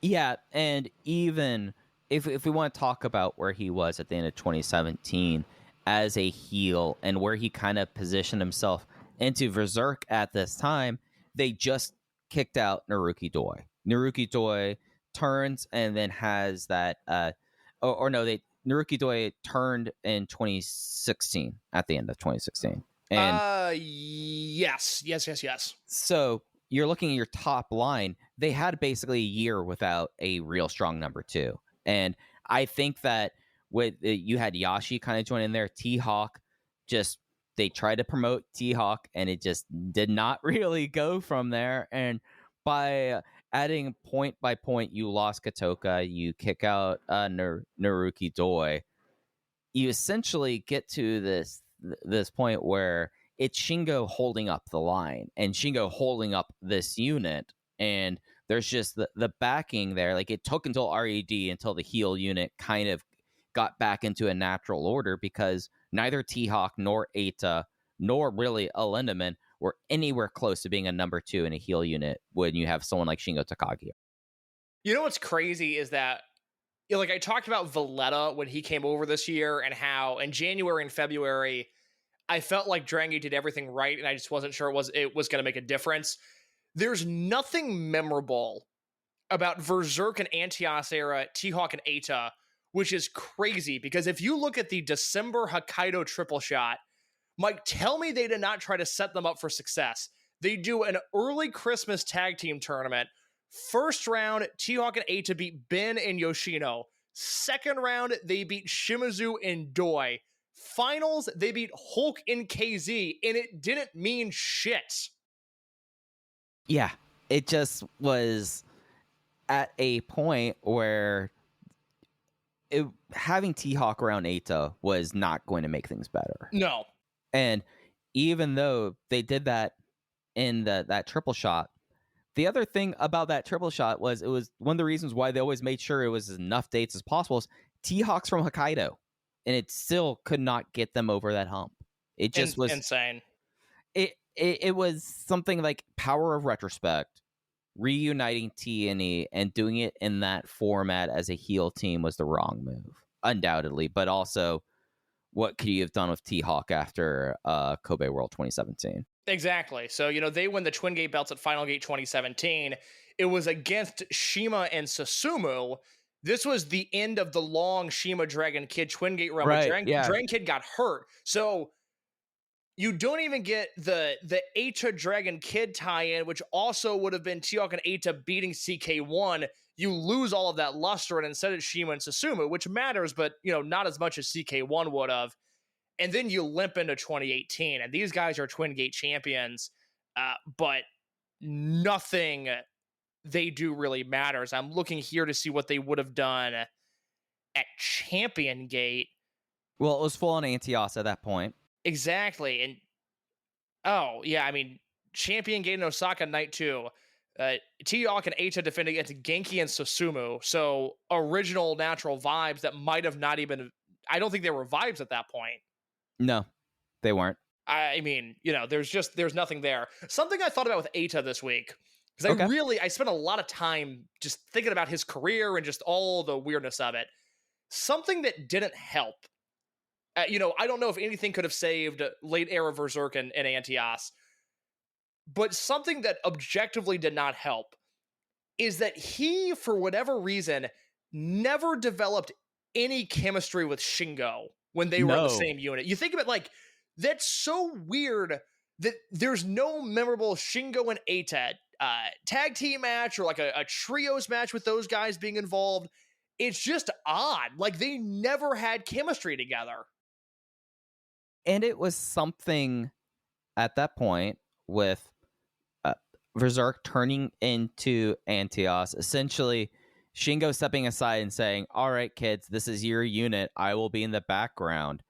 Yeah, and even if we want to talk about where he was at the end of 2017 as a heel and where he kind of positioned himself into Berserk at this time, they just kicked out Naruki Doi. Naruki Doi turns and then has that Naruki Doi turned in 2016 at the end of 2016. And yes. So you're looking at your top line. They had basically a year without a real strong number two. And I think that with you had Yashi kind of join in there, T-Hawk, they tried to promote T-Hawk and it just did not really go from there. And by adding point by point, you lost Katoka, you kick out Naruki Doi, you essentially get to this point where it's Shingo holding up the line and Shingo holding up this unit, and there's just the backing there. Like, it took until RED until the heel unit kind of got back into a natural order, because neither T-Hawk nor Eita nor really a Lindemann were anywhere close to being a number two in a heel unit when you have someone like Shingo Takagi. You know what's crazy is that, you know, like I talked about Valletta when he came over this year, and how in January and February I felt like Dragongate did everything right, and I just wasn't sure it was going to make a difference. There's nothing memorable about Berserk and Antios era T-Hawk and Eita, which is crazy, because if you look at the December Hokkaido triple shot, Mike, tell me they did not try to set them up for success. They do an early Christmas tag team tournament. First round, T-Hawk and Eita beat Ben and Yoshino. Second round, they beat Shimizu and Doi. Finals, they beat Hulk and KZ, and it didn't mean shit. Yeah, it just was at a point where having T-Hawk around Eita was not going to make things better. No. And even though they did that in that triple shot, the other thing about that triple shot was it was one of the reasons why they always made sure it was enough dates as possible is T-Hawk's from Hokkaido, and it still could not get them over that hump. It just was insane. It was something like power of retrospect, reuniting TNE and doing it in that format as a heel team was the wrong move, undoubtedly. But also, what could you have done with T-Hawk after Kobe World 2017? Exactly. So, you know, they win the Twin Gate belts at Final Gate 2017. It was against Shima and Susumu. This was the end of the long Shima Dragon Kid Twin Gate run. Right, Dragon Kid got hurt. So You don't even get the Eita Dragon Kid tie-in, which also would have been T-Hawk and Eita beating CK1. You lose all of that luster, and instead it's Shima and Susumu, which matters, but not as much as CK1 would have. And then you limp into 2018, and these guys are Twin Gate champions, but nothing they do really matters. I'm looking here to see what they would have done at Champion Gate. Well, it was full on Antios at that point. Exactly. And oh, yeah, I mean, Champion Gate in Osaka night 2. T-Hawk and Eita defending against Genki and Susumu. So original natural vibes that might have not even, I don't think they were vibes at that point. No, they weren't. I mean, there's nothing there. Something I thought about with Eita this week, because I spent a lot of time just thinking about his career and just all the weirdness of it. Something that didn't help. I don't know if anything could have saved late era Berserk and Antios, but something that objectively did not help is that he, for whatever reason, never developed any chemistry with Shingo when they were in the same unit. You think of it like, that's so weird that there's no memorable Shingo and Eita tag team match or like a trios match with those guys being involved. It's just odd. Like, they never had chemistry together. And it was something at that point with Berserk turning into Antios, essentially Shingo stepping aside and saying, all right, kids, this is your unit. I will be in the background.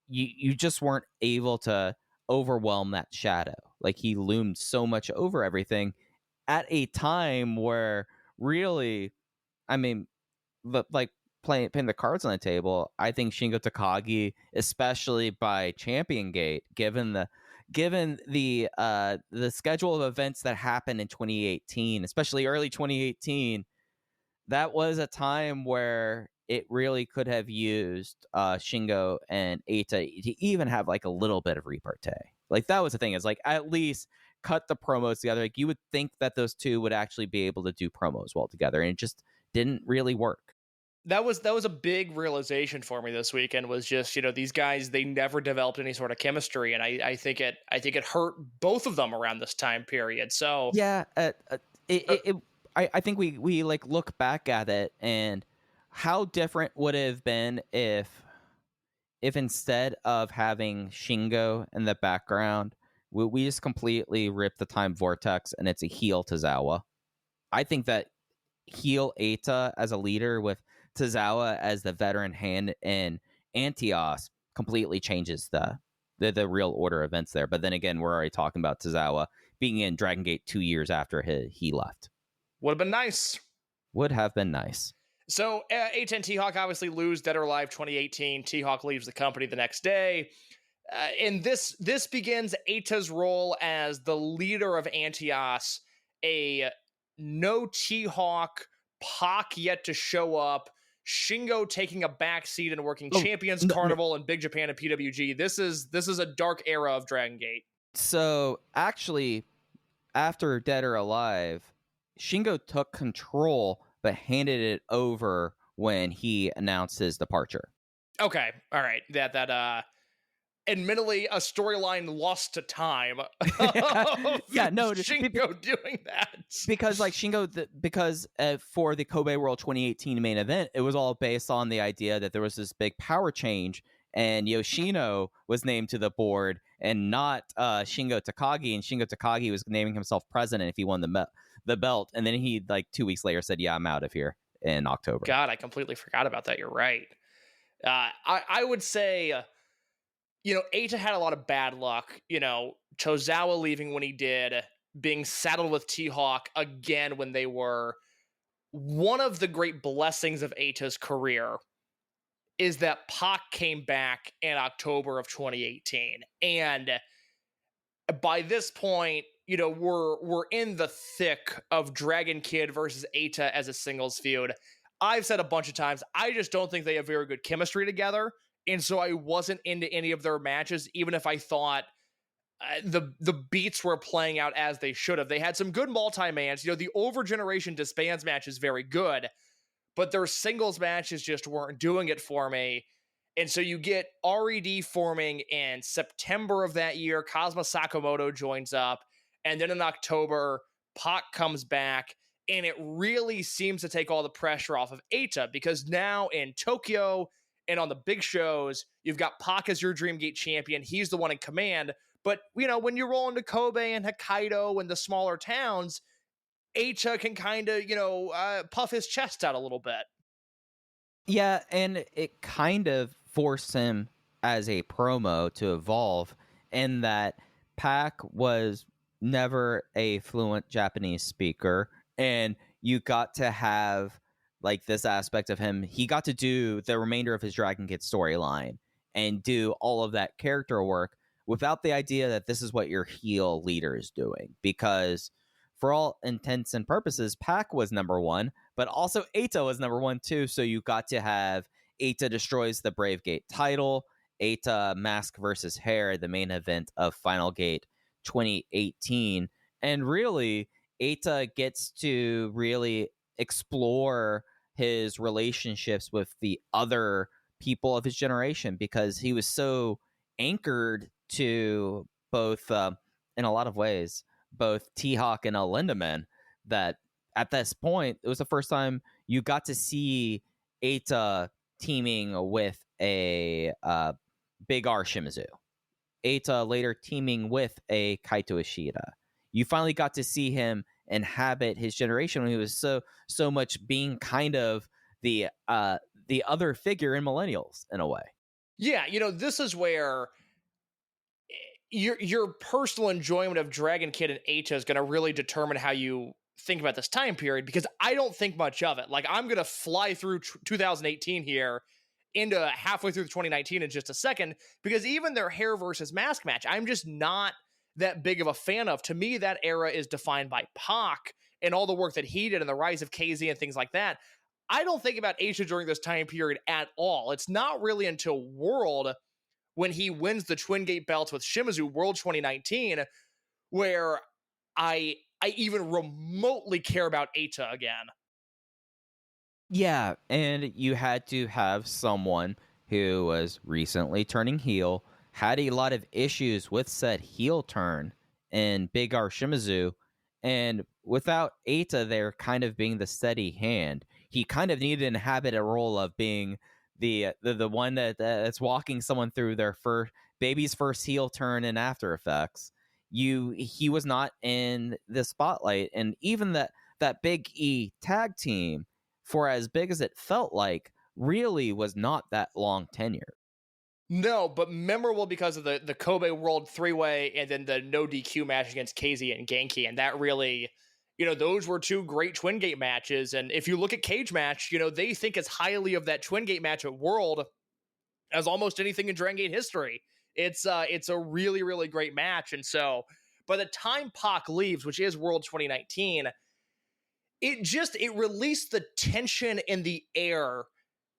You just weren't able to overwhelm that shadow. Like, he loomed so much over everything at a time where really, I mean, like playing the cards on the table, I think Shingo Takagi, especially by Champion Gate, given the schedule of events that happened in 2018, especially early 2018, that was a time where it really could have used Shingo and Eita to even have like a little bit of repartee. Like, that was the thing, is like, at least cut the promos together. Like, you would think that those two would actually be able to do promos well together, and it just didn't really work. That was a big realization for me this weekend, was just, these guys, they never developed any sort of chemistry. And I think it hurt both of them around this time period. So yeah, I think we like look back at it, and how different would it have been if instead of having Shingo in the background, we just completely rip the time vortex and it's a heel Tozawa. I think that heel Eita as a leader with Tozawa as the veteran hand in Antios completely changes the real order of events there. But then again, we're already talking about Tozawa being in Dragongate 2 years after he left. Would have been nice. Would have been nice. So Eita and T-Hawk obviously lose Dead or Alive 2018. T-Hawk leaves the company the next day. And this begins Eita's role as the leader of Antios, a no T-Hawk, Pac yet to show up, Shingo taking a back seat and working Champions Carnival and Big Japan and PWG. This is a dark era of Dragon Gate. So actually, after Dead or Alive, Shingo took control but handed it over when he announced his departure. Okay, all right. That admittedly a storyline lost to time. Yeah, no, Shingo doing that because like Shingo, because for the Kobe World 2018 main event, it was all based on the idea that there was this big power change, and Yoshino was named to the board and not Shingo Takagi, and Shingo Takagi was naming himself president if he won the belt, and then he like 2 weeks later said, "Yeah, I'm out of here." In October. God, I completely forgot about that. You're right. I would say. Eita had a lot of bad luck. Tozawa leaving when he did, being saddled with T-Hawk again when they were. One of the great blessings of Eita's career is that Pac came back in October of 2018. And by this point, we're in the thick of Dragon Kid versus Eita as a singles feud. I've said a bunch of times, I just don't think they have very good chemistry together. And so I wasn't into any of their matches, even if I thought the beats were playing out as they should have. They had some good multi-mans. The Overgeneration Disbands match is very good, but their singles matches just weren't doing it for me. And so you get RED forming in September of that year. Kazuma Sakamoto joins up. And then in October, Pac comes back. And it really seems to take all the pressure off of Eita, because now in Tokyo and on the big shows, you've got Pac as your Dreamgate champion. He's the one in command. But, when you roll into Kobe and Hokkaido and the smaller towns, Eita can kind of, puff his chest out a little bit. Yeah, and it kind of forced him as a promo to evolve in that Pac was never a fluent Japanese speaker, and you got to have like this aspect of him. He got to do the remainder of his Dragongate storyline and do all of that character work without the idea that this is what your heel leader is doing, because for all intents and purposes, Pac was number one, but also Eita was number one too. So you got to have Eita destroys the Brave Gate title, Eita Mask versus Hair, the main event of Final Gate 2018. And really, Eita gets to really explore his relationships with the other people of his generation, because he was so anchored to both, in a lot of ways, both T-Hawk and El Lindemann, that at this point, it was the first time you got to see Eita teaming with a Big R Shimizu. Eita later teaming with a Kaito Ishida. You finally got to see him inhabit his generation when he was so much being kind of the other figure in Millennials in a way. Yeah, this is where your personal enjoyment of Dragon Kid and Eita is going to really determine how you think about this time period, because I don't think much of it. Like, I'm going to fly through 2018 here into halfway through 2019 in just a second, because even their hair versus mask match, I'm just not that big of a fan of. To me, that era is defined by Pac and all the work that he did and the rise of KZ and things like that. I don't think about Eita during this time period at all. It's not really until World, when he wins the Twin Gate belts with Shimizu, World 2019, where I even remotely care about Eita again. Yeah, and you had to have someone who was recently turning heel, had a lot of issues with said heel turn in Big R Shimizu, and without Eita there kind of being the steady hand, he kind of needed to inhabit a role of being the one that's walking someone through their baby's first heel turn in After Effects. He was not in the spotlight, and even that Big E tag team, for as big as it felt like, really was not that long tenure. No, but memorable because of the Kobe World 3-way and then the no DQ match against KZ and Genki, and that really, those were two great Twin Gate matches. And if you look at Cage Match, they think as highly of that Twin Gate match at World as almost anything in Dragon Gate history. It's a really, really great match. And so by the time Pac leaves, which is World 2019, it released the tension in the air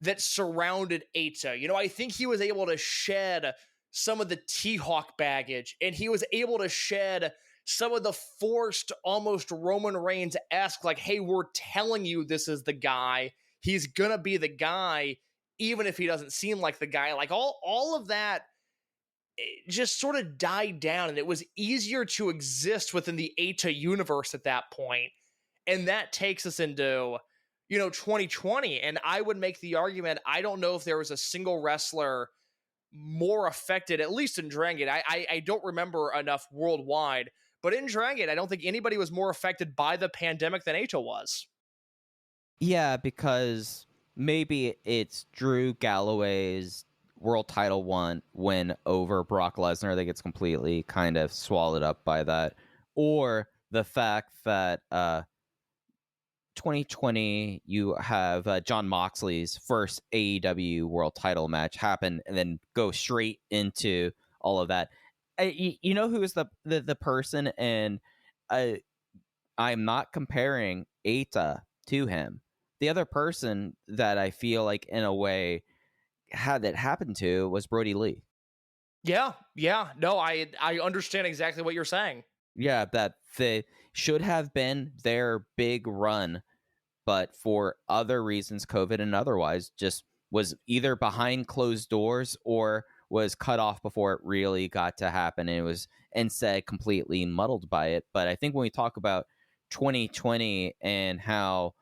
that surrounded Eita. I think he was able to shed some of the T-Hawk baggage, and he was able to shed some of the forced, almost Roman Reigns-esque, like, hey, we're telling you this is the guy. He's gonna be the guy, even if he doesn't seem like the guy. Like, all of that just sort of died down, and it was easier to exist within the Eita universe at that point. And that takes us into, 2020. And I would make the argument, I don't know if there was a single wrestler more affected, at least in Dragon Gate. I don't remember enough worldwide, but in Dragon Gate, I don't think anybody was more affected by the pandemic than Eita was. Yeah, because maybe it's Drew Galloway's world title win over Brock Lesnar that gets completely kind of swallowed up by that, or the fact that 2020 you have Jon Moxley's first AEW world title match happen and then go straight into all of that. You know who is the person, and I'm not comparing Eita to him. The other person that I feel like in a way had that happen to was Brody Lee. Yeah. No, I understand exactly what you're saying. Yeah, that they should have been their big run, but for other reasons, COVID and otherwise, just was either behind closed doors or was cut off before it really got to happen, and it was instead completely muddled by it. But I think when we talk about 2020 and how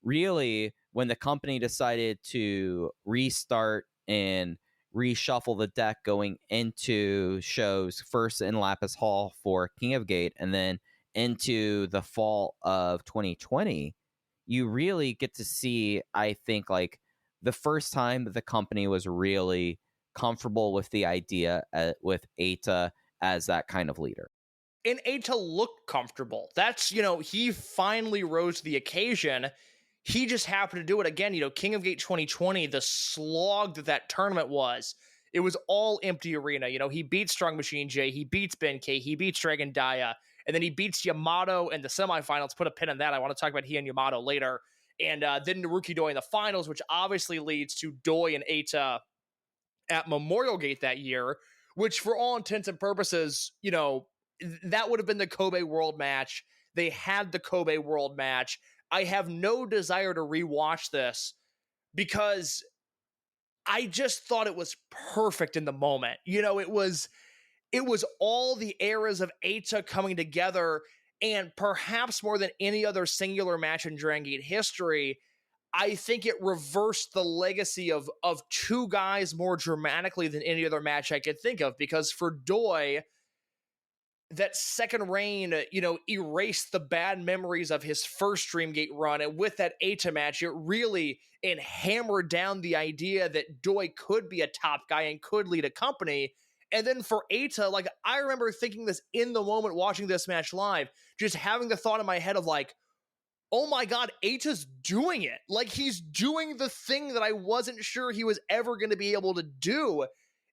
really when the company decided to restart and reshuffle the deck going into shows first in Lapis Hall for King of Gate and then into the fall of 2020, you really get to see, I think, like the first time that the company was really comfortable with the idea with Eita as that kind of leader. And Eita looked comfortable. That's, he finally rose to the occasion. He just happened to do it again. King of Gate 2020, the slog that tournament was, it was all empty arena. He beats Strong Machine J, he beats Ben K, he beats Dragon Daya, and then he beats Yamato in the semifinals. Put a pin in that. I want to talk about he and Yamato later. And then Naruki Doi in the finals, which obviously leads to Doi and Eita at Memorial Gate that year, which for all intents and purposes, that would have been the Kobe World match. They had the Kobe World match. I have no desire to rewatch this because I just thought it was perfect in the moment. It was all the eras of Eita coming together, and perhaps more than any other singular match in Dragon Gate history, I think it reversed the legacy of two guys more dramatically than any other match I could think of, because for Doi, that second reign, erased the bad memories of his first Dreamgate run. And with that Eita match, it really hammered down the idea that Doi could be a top guy and could lead a company. And then for Eita, like, I remember thinking this in the moment watching this match live, just having the thought in my head of like, oh my God, Eita's doing it. Like, he's doing the thing that I wasn't sure he was ever going to be able to do.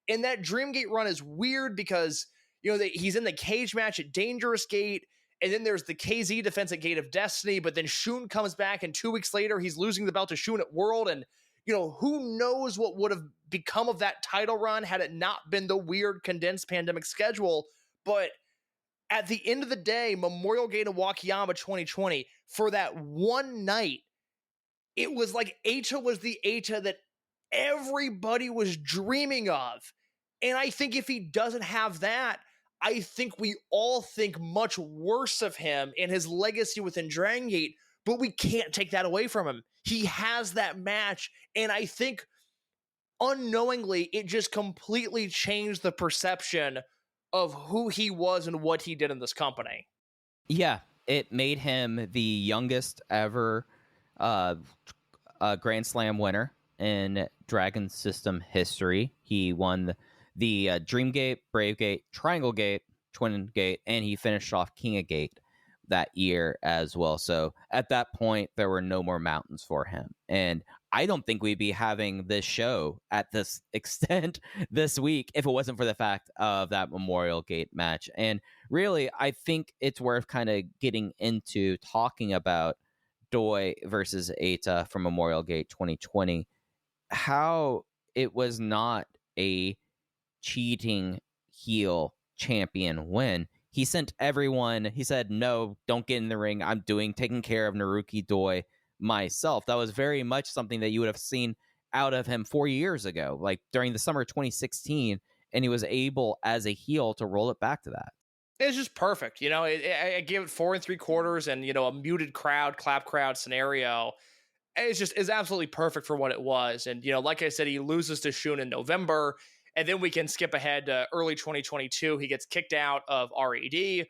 And that Dreamgate run is weird because, he's in the cage match at Dangerous Gate, and then there's the KZ defense at Gate of Destiny, but then Shun comes back, and 2 weeks later, he's losing the belt to Shun at World, and, who knows what would have become of that title run had it not been the weird condensed pandemic schedule. But at the end of the day, Memorial Gate of Wakayama 2020, for that one night, it was like Eita was the Eita that everybody was dreaming of. And I think if he doesn't have that, I think we all think much worse of him and his legacy within Dragon Gate, but we can't take that away from him. He has that match, and I think unknowingly, it just completely changed the perception of who he was and what he did in this company. Yeah, it made him the youngest ever Grand Slam winner in Dragon System history. He won the Dreamgate, Bravegate, Triangle Gate, Twin Gate, and he finished off King of Gate that year as well. So at that point, there were no more mountains for him. And I don't think we'd be having this show at this extent this week if it wasn't for the fact of that Memorial Gate match. And really, I think it's worth kind of getting into talking about Doi versus Eita from Memorial Gate 2020, how it was not a cheating heel champion win. He sent everyone, he said, no, don't get in the ring. I'm taking care of Naruki Doi myself. That was very much something that you would have seen out of him 4 years ago, like during the summer of 2016, and he was able as a heel to roll it back to that. It's just perfect. I gave it 4 3/4 and, a muted crowd, clap crowd scenario. It's absolutely perfect for what it was. And, like I said, he loses to Shun in November. And then we can skip ahead to early 2022. He gets kicked out of RED.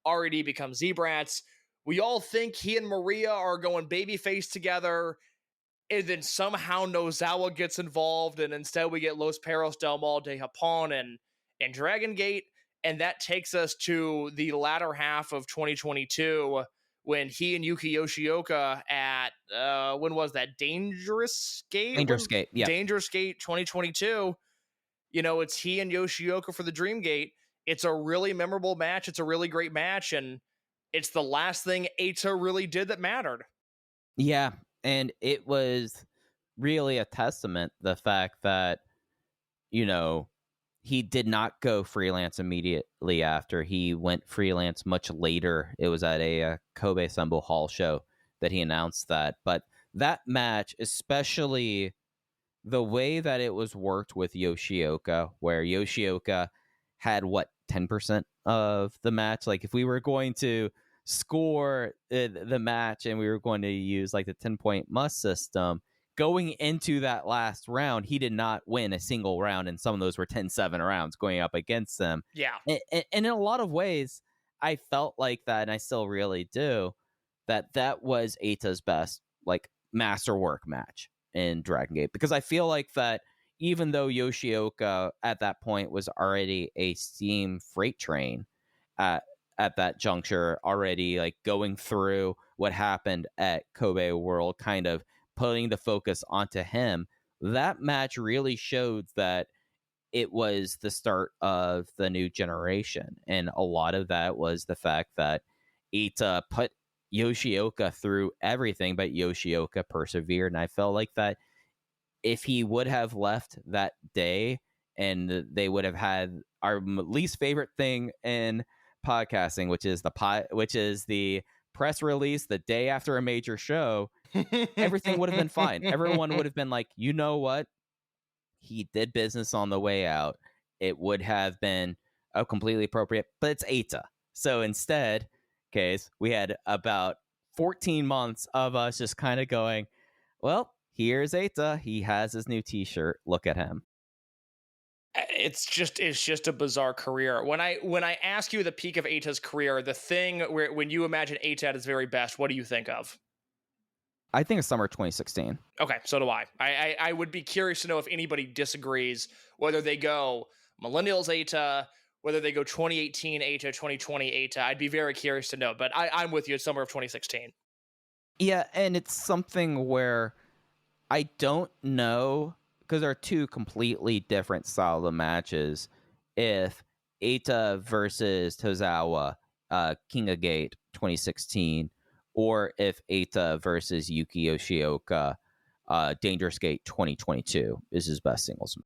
RED becomes Z-Brats. We all think he and Maria are going babyface together. And then somehow Nozawa gets involved. And instead we get Los Perros del Mal de Japón and Dragon Gate. And that takes us to the latter half of 2022 when he and Yuki Yoshioka at, when was that? Dangerous Gate? Dangerous Gate, yeah. Dangerous Gate 2022. It's he and Yoshioka for the Dreamgate. It's a really memorable match. It's a really great match. And it's the last thing Eita really did that mattered. Yeah. And it was really a testament, the fact that, he did not go freelance immediately after. He went freelance much later. It was at a Kobe Sambo Hall show that he announced that. But that match, especially the way that it was worked with Yoshioka, where Yoshioka had 10% of the match. Like if we were going to score the match and we were going to use like the 10-point must system, going into that last round, he did not win a single round, and some of those were 10-7 rounds going up against them. Yeah. And in a lot of ways, I felt like that, and I still really do, that was Eita's best like masterwork match in Dragongate, because I feel like that even though Yoshioka at that point was already a steam freight train at that juncture, already like going through what happened at Kobe World, kind of putting the focus onto him, that match really showed that it was the start of the new generation. And a lot of that was the fact that Eita put Yoshioka through everything, but Yoshioka persevered. And I felt like that if he would have left that day and they would have had our least favorite thing in podcasting, which is the press release the day after a major show, everything would have been fine. Everyone would have been like, you know what? He did business on the way out. It would have been completely appropriate, but it's Eita. So instead, case, we had about 14 months of us just kind of going, well, here's Eita. He has his new t-shirt. Look at him. It's just a bizarre career. When I ask you the peak of Eita's career, the thing where when you imagine Eita at his very best, what do you think of? I think it's summer 2016. Okay, so do I. I would be curious to know if anybody disagrees, whether they go Millennials Eita, whether they go 2018 Eita, 2020 Eita. I'd be very curious to know, but I'm with you. It's summer of 2016. Yeah, and it's something where I don't know, because there are two completely different style of matches, if Eita versus Tozawa, King of Gate 2016, or if Eita versus Yuki Yoshioka, Dangerous Gate 2022 is his best singles.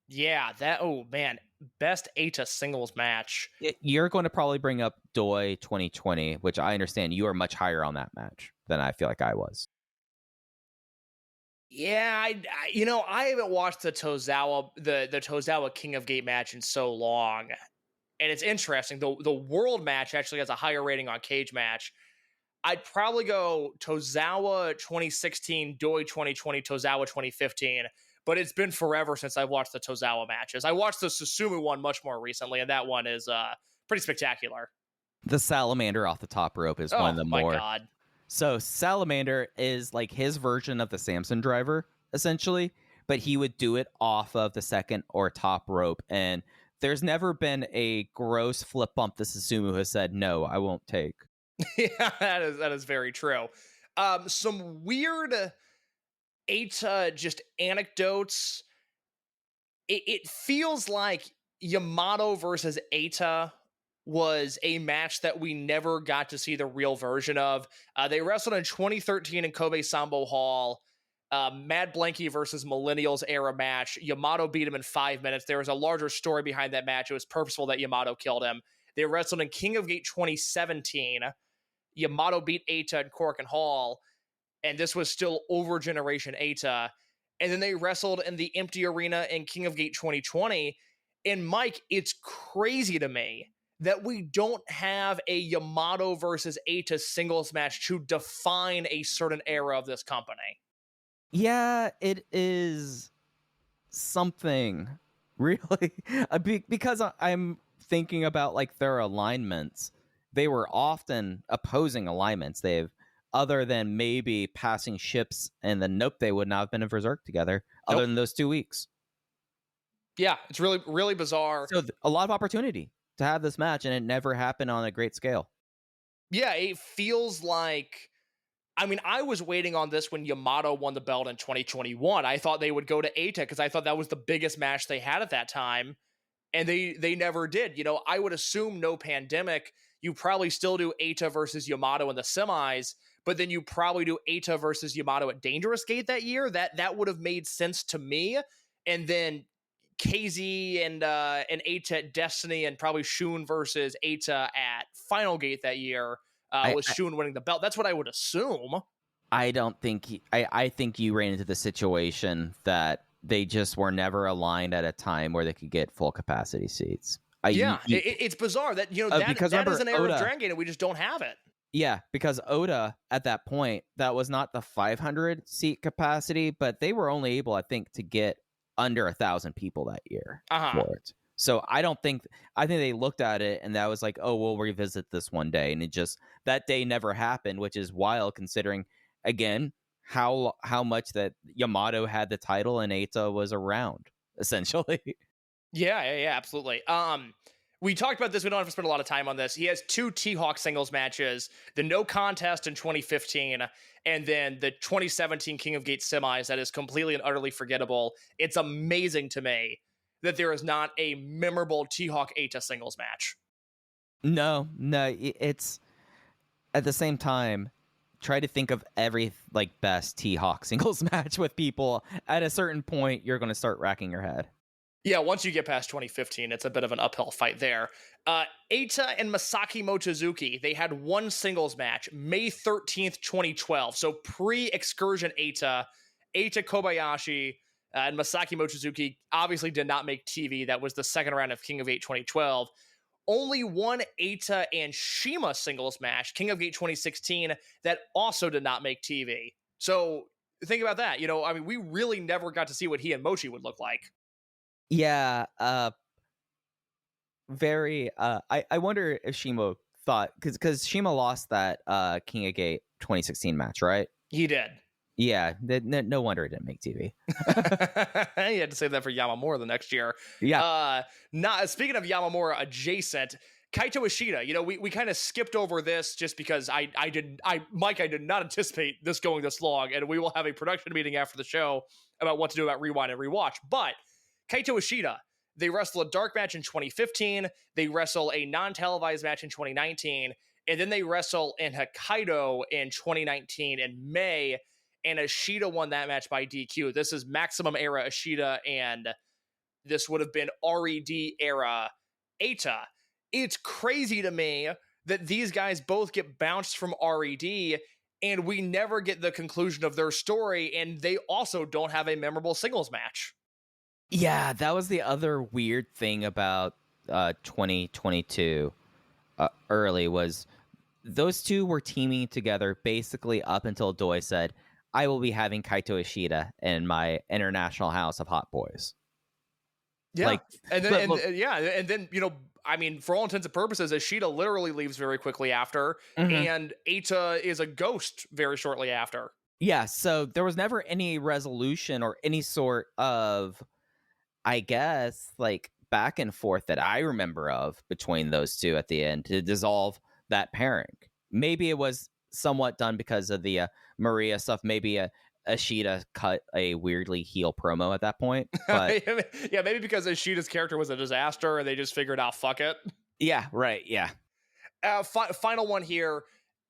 Yeah, oh man, best Eita singles match. You're going to probably bring up Doi 2020, which I understand you are much higher on that match than I feel like I was. Yeah, I haven't watched the Tozawa King of Gate match in so long. And it's interesting. The world match actually has a higher rating on Cage Match. I'd probably go Tozawa 2016, Doi 2020, Tozawa 2015. But it's been forever since I've watched the Tozawa matches. I watched the Susumu one much more recently, and that one is pretty spectacular. The Salamander off the top rope is one of the more. Oh my God. So Salamander is like his version of the Samson driver, essentially, but he would do it off of the second or top rope. And there's never been a gross flip bump that Susumu has said, no, I won't take. Yeah, that is very true. Some weird Eita just anecdotes. It feels like Yamato versus Eita was a match that we never got to see the real version of. They wrestled in 2013 in Kobe Sambo Hall. Mad Blanky versus Millennials era match. Yamato beat him in 5 minutes. There was a larger story behind that match. It was purposeful that Yamato killed him. They wrestled in King of Gate 2017. Yamato beat Eita in Corkin Hall, and this was still over Generation Eita. And then they wrestled in the empty arena in King of Gate 2020. And Mike, it's crazy to me that we don't have a Yamato versus Eita singles match to define a certain era of this company. Yeah, it is something, really. Because I'm thinking about like their alignments. They were often opposing alignments. They've, other than maybe passing ships, and then nope, they would not have been in Berserk together other than those 2 weeks. Yeah, it's really, really bizarre. So a lot of opportunity to have this match, and it never happened on a great scale. Yeah, it feels like, I mean, I was waiting on this when Yamato won the belt in 2021. I thought they would go to Eita because I thought that was the biggest match they had at that time, and they never did. You know, I would assume no pandemic, you probably still do Eita versus Yamato in the semis, but then you probably do Eita versus Yamato at Dangerous Gate that year. That would have made sense to me. And then KZ and Eita at Destiny, and probably Shun versus Eita at Final Gate that year, was Shun winning the belt. That's what I would assume. I don't think I think you ran into the situation that they just were never aligned at a time where they could get full capacity seats. It's bizarre that that because that remember, is an era of Oda, Dragongate and we just don't have it. Yeah, because Oda at that point, that was not the 500 seat capacity, but they were only able, I think, to get under 1,000 people that year for it. So I think they looked at it and that was like, oh, we'll revisit this one day, and that day never happened, which is wild considering, again, how much that Yamato had the title and Eita was around essentially. Yeah, absolutely. We talked about this. We don't have to spend a lot of time on this. He has 2 T-Hawk singles matches, the no contest in 2015, and then the 2017 King of Gate semis that is completely and utterly forgettable. It's amazing to me that there is not a memorable T-Hawk Eita singles match. No, it's at the same time, try to think of every best T-Hawk singles match with people. At a certain point, you're going to start racking your head. Yeah, once you get past 2015, it's a bit of an uphill fight there. Eita and Masaki Mochizuki, they had one singles match, May 13th, 2012. So pre-excursion Eita Kobayashi and Masaki Mochizuki obviously did not make TV. That was the second round of King of Gate 2012. Only one Eita and Shima singles match, King of Gate 2016, that also did not make TV. So think about that. We really never got to see what he and Mochi would look like. Yeah, very. I wonder if Shima thought, because Shima lost that King of Gate 2016 match, right? He did. Yeah, no wonder it didn't make TV. He had to save that for Yamamura the next year. Yeah. Speaking of Yamamura adjacent, Kaito Ishida. We kind of skipped over this just because I did not anticipate this going this long, and we will have a production meeting after the show about what to do about Rewind and Rewatch. But Kaito Ishida, they wrestle a dark match in 2015, they wrestle a non-televised match in 2019, and then they wrestle in Hokkaido in 2019 in May, and Ishida won that match by DQ. This is Maximum era Ishida, and this would have been RED era Eita. It's crazy to me that these guys both get bounced from RED, and we never get the conclusion of their story, and they also don't have a memorable singles match. Yeah, that was the other weird thing about 2022 early, was those two were teaming together basically up until Doi said, I will be having Kaito Ishida in my international house of hot boys. Yeah. And then, for all intents and purposes, Ishida literally leaves very quickly after, and Eita is a ghost very shortly after. Yeah, so there was never any resolution or any sort of, I guess, back and forth that I remember of between those two at the end to dissolve that pairing. Maybe it was somewhat done because of the Maria stuff. Maybe Ishida cut a weirdly heel promo at that point. But yeah, maybe because Ishida's character was a disaster and they just figured out, fuck it. Yeah, right, yeah. Final one here.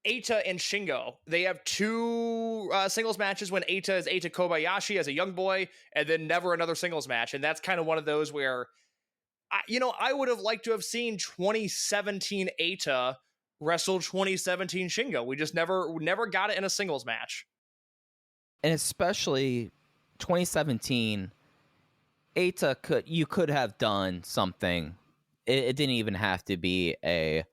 Eita and Shingo. They have 2 singles matches when Eita is Eita Kobayashi as a young boy, and then never another singles match. And that's kind of one of those where, I would have liked to have seen 2017 Eita wrestle 2017 Shingo. We just never got it in a singles match. And especially 2017, Eita you could have done something. It didn't even have to be a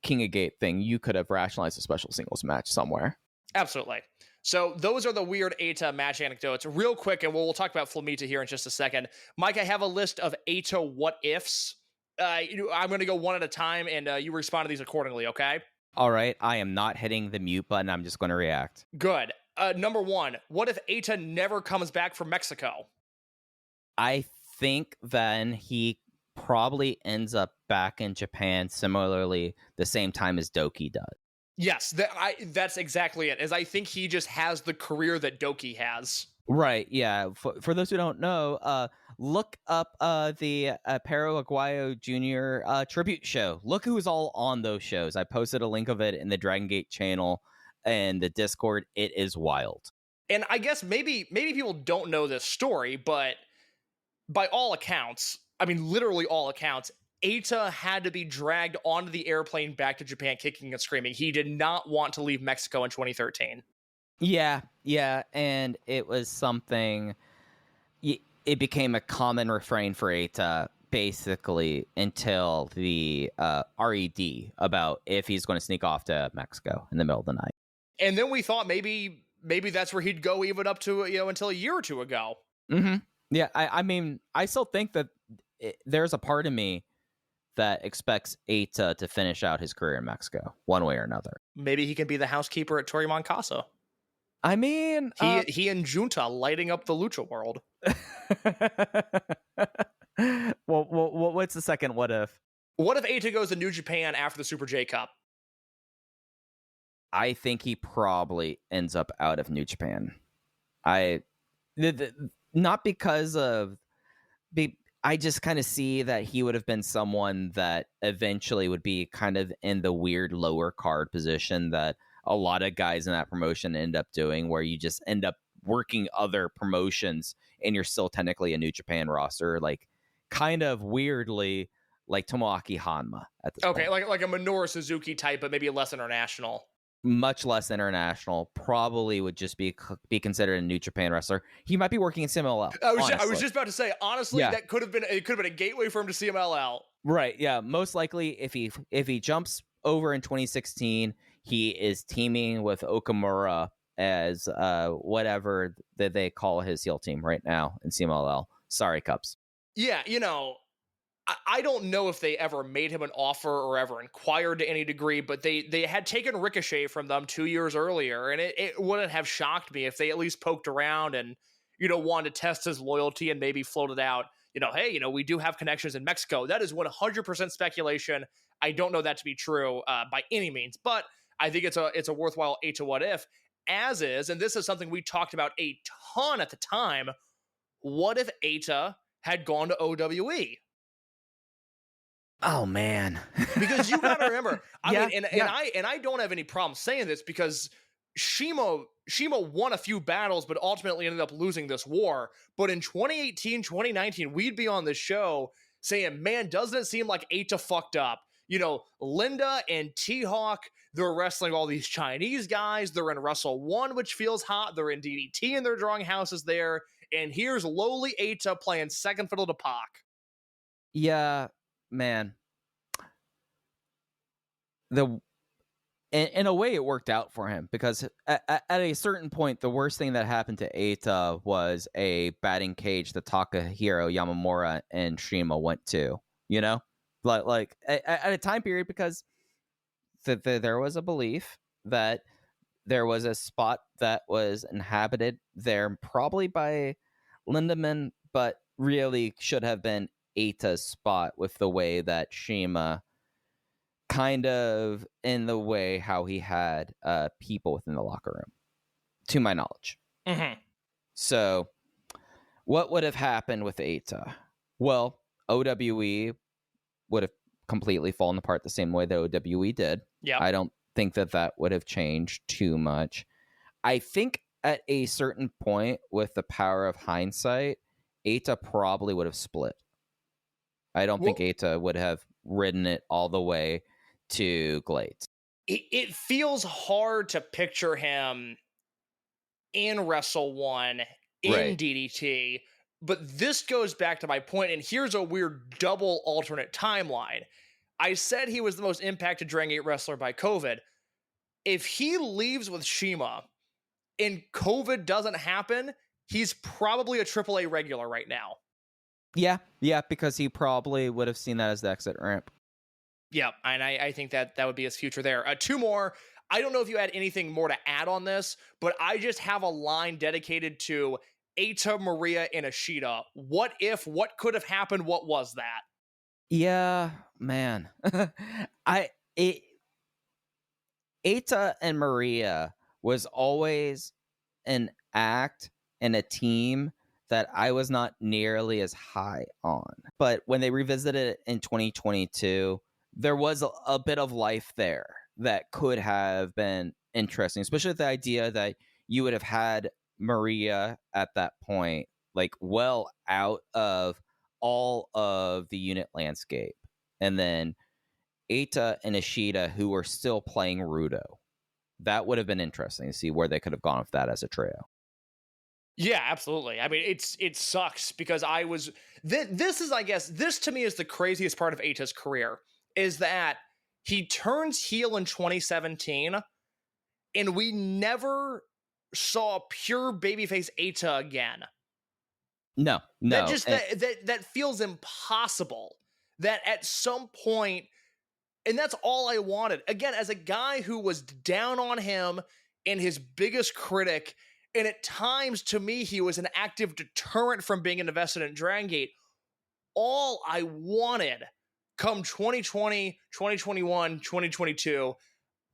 King of Gate thing. You could have rationalized a special singles match somewhere. Absolutely. So those are the weird Eita match anecdotes. Real quick, and we'll talk about Flamita here in just a second. Mike, I have a list of Eita what-ifs. I'm going to go one at a time, and you respond to these accordingly, okay? All right. I am not hitting the mute button. I'm just going to react. Good. Number 1, what if Eita never comes back from Mexico? I think then he probably ends up back in Japan similarly the same time as Doki does. Yes, that's exactly it. I think he just has the career that Doki has. Right, yeah. For those who don't know, look up the Perro Aguayo Jr. Tribute show. Look who's all on those shows. I posted a link of it in the Dragongate channel and the Discord. It is wild. And I guess maybe people don't know this story, but by all accounts, literally all accounts, Eita had to be dragged onto the airplane back to Japan kicking and screaming. He did not want to leave Mexico in 2013. Yeah, and it was something. It became a common refrain for Eita basically until the RED about if he's going to sneak off to Mexico in the middle of the night. And then we thought maybe that's where he'd go even up to, until a year or two ago. Mm-hmm. Yeah, I mean, I still think that there's a part of me that expects Eita to finish out his career in Mexico one way or another. Maybe he can be the housekeeper at Torreon Casa. I mean, he and Junta lighting up the lucha world. well, what's the second what if? What if Eita goes to New Japan after the Super J Cup? I think he probably ends up out of New Japan. Not because of... I just kind of see that he would have been someone that eventually would be kind of in the weird lower card position that a lot of guys in that promotion end up doing, where you just end up working other promotions and you're still technically a New Japan roster, like kind of weirdly like Tomoaki Hanma at this point. like a Minoru Suzuki type, but maybe less international. Much less international. Probably would just be considered a New Japan wrestler. He might be working in CMLL. I was just about to say, honestly, that could have been a gateway for him to CMLL. Right. Yeah. Most likely, if he jumps over in 2016, he is teaming with Okamura as whatever that they call his heel team right now in CMLL. Sorry, Cubs. Yeah, I don't know if they ever made him an offer or ever inquired to any degree, but they had taken Ricochet from them 2 years earlier, and it wouldn't have shocked me if they at least poked around and, wanted to test his loyalty and maybe floated out, hey, we do have connections in Mexico. That is 100% speculation. I don't know that to be true by any means, but I think it's a worthwhile Eita what if, as is, and this is something we talked about a ton at the time. What if Eita had gone to OWE? Oh man. Because you gotta remember, I don't have any problem saying this because Shima won a few battles, but ultimately ended up losing this war. But in 2018, 2019, we'd be on this show saying, man, doesn't it seem like Eita fucked up? Linda and T-Hawk, they're wrestling all these Chinese guys. They're in Wrestle 1, which feels hot. They're in DDT and they're drawing houses there. And here's lowly Eita playing second fiddle to Pac. Yeah, man. In a way, it worked out for him because at a certain point, the worst thing that happened to Eita was a batting cage that Takahiro Yamamura and Shima went to. Like at a time period, because there was a belief that there was a spot that was inhabited there probably by Lindemann, but really should have been Eita's spot with the way that Shima kind of in the way how he had people within the locker room, to my knowledge. Mm-hmm. So what would have happened with Eita? Well, OWE would have completely fallen apart the same way that OWE did. Yeah, I don't think that would have changed too much. I think at a certain point, with the power of hindsight, Eita probably would have split. I don't think Eita would have ridden it all the way to Glades. It feels hard to picture him in Wrestle 1 in DDT, but this goes back to my point, and here's a weird double alternate timeline. I said he was the most impacted Dragon Gate wrestler by COVID. If he leaves with Shima and COVID doesn't happen, he's probably a AAA regular right now. Yeah, because he probably would have seen that as the exit ramp. Yeah, and I think that would be his future there. Two more. I don't know if you had anything more to add on this, but I just have a line dedicated to Eita, Maria, and Ishida. What if? What could have happened? What was that? Yeah, man. Eita and Maria was always an act and a team that I was not nearly as high on. But when they revisited it in 2022, there was a bit of life there that could have been interesting, especially the idea that you would have had Maria at that point, like well out of all of the unit landscape. And then Eita and Ishida, who were still playing Rudo. that would have been interesting to see where they could have gone with that as a trio. Yeah, absolutely. I mean, it sucks because I was this is, I guess, this to me is the craziest part of Eita's career, is that he turns heel in 2017 and we never saw pure babyface Eita again. No. That feels impossible. That at some point, and that's all I wanted. Again, as a guy who was down on him and his biggest critic, and at times, to me, he was an active deterrent from being invested in Dragongate. All I wanted come 2020, 2021, 2022,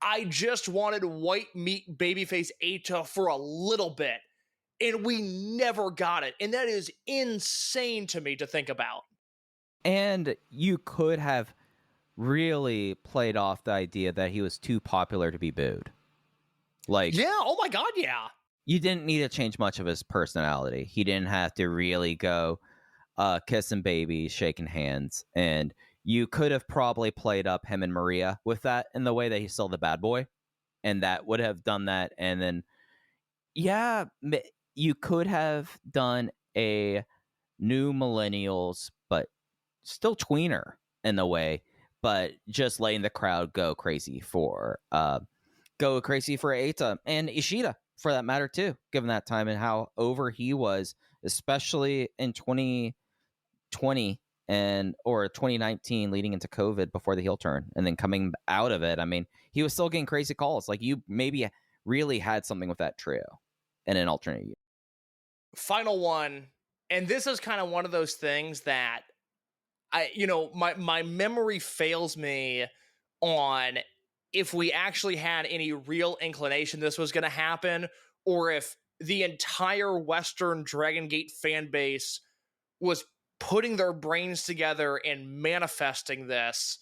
I just wanted white meat babyface Eita for a little bit. And we never got it. And that is insane to me to think about. And you could have really played off the idea that he was too popular to be booed. Like, yeah, oh my God, yeah. You didn't need to change much of his personality. He didn't have to really go kissing babies, shaking hands. And you could have probably played up him and Maria with that in the way that he's still the bad boy. And that would have done that. And then, yeah, you could have done a new millennials, but still tweener in the way, but just letting the crowd go crazy for Eita and Ishida, for that matter, too, given that time and how over he was, especially in 2020 or 2019 leading into COVID before the heel turn. And then coming out of it, I mean, he was still getting crazy calls. Like, you maybe really had something with that trio in an alternate year. Final one, and this is kind of one of those things that my memory fails me on if we actually had any real inclination this was going to happen, or if the entire Western Dragongate fan base was putting their brains together and manifesting this.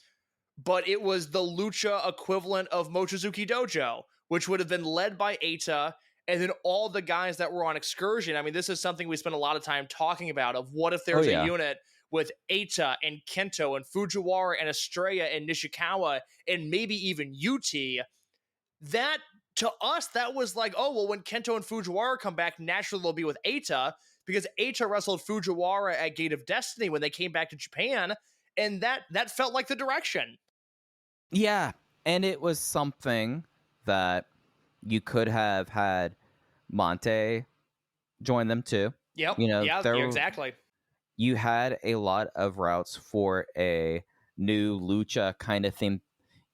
But it was the Lucha equivalent of Mochizuki Dojo, which would have been led by Eita, and then all the guys that were on excursion. I mean, this is something we spent a lot of time talking about, of what if there's a unit with Eita and Kento and Fujiwara and Estrella and Nishikawa and maybe even UT. That, to us, that was like, oh, well, when Kento and Fujiwara come back, naturally they'll be with Eita, because Eita wrestled Fujiwara at Gate of Destiny when they came back to Japan, and that felt like the direction. Yeah, and it was something that you could have had Monte join them too. Yep. Exactly. You had a lot of routes for a new Lucha kind of theme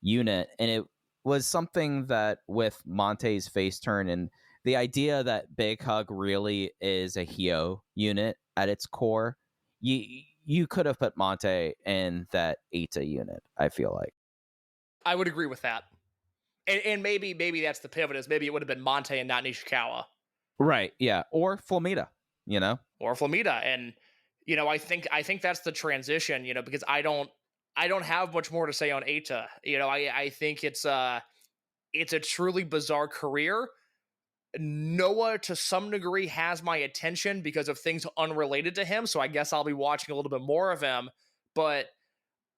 unit, and it was something that with Monte's face turn and the idea that Big Hug really is a Hio unit at its core, you could have put Monte in that Eita unit, I feel like. I would agree with that. And maybe that's the pivot, is maybe it would have been Monte and not Nishikawa. Right, yeah. Or Flamita, Or Flamita. And, I think that's the transition, because I don't have much more to say on Eita. I think it's a truly bizarre career. Noah, to some degree, has my attention because of things unrelated to him, so I guess I'll be watching a little bit more of him. But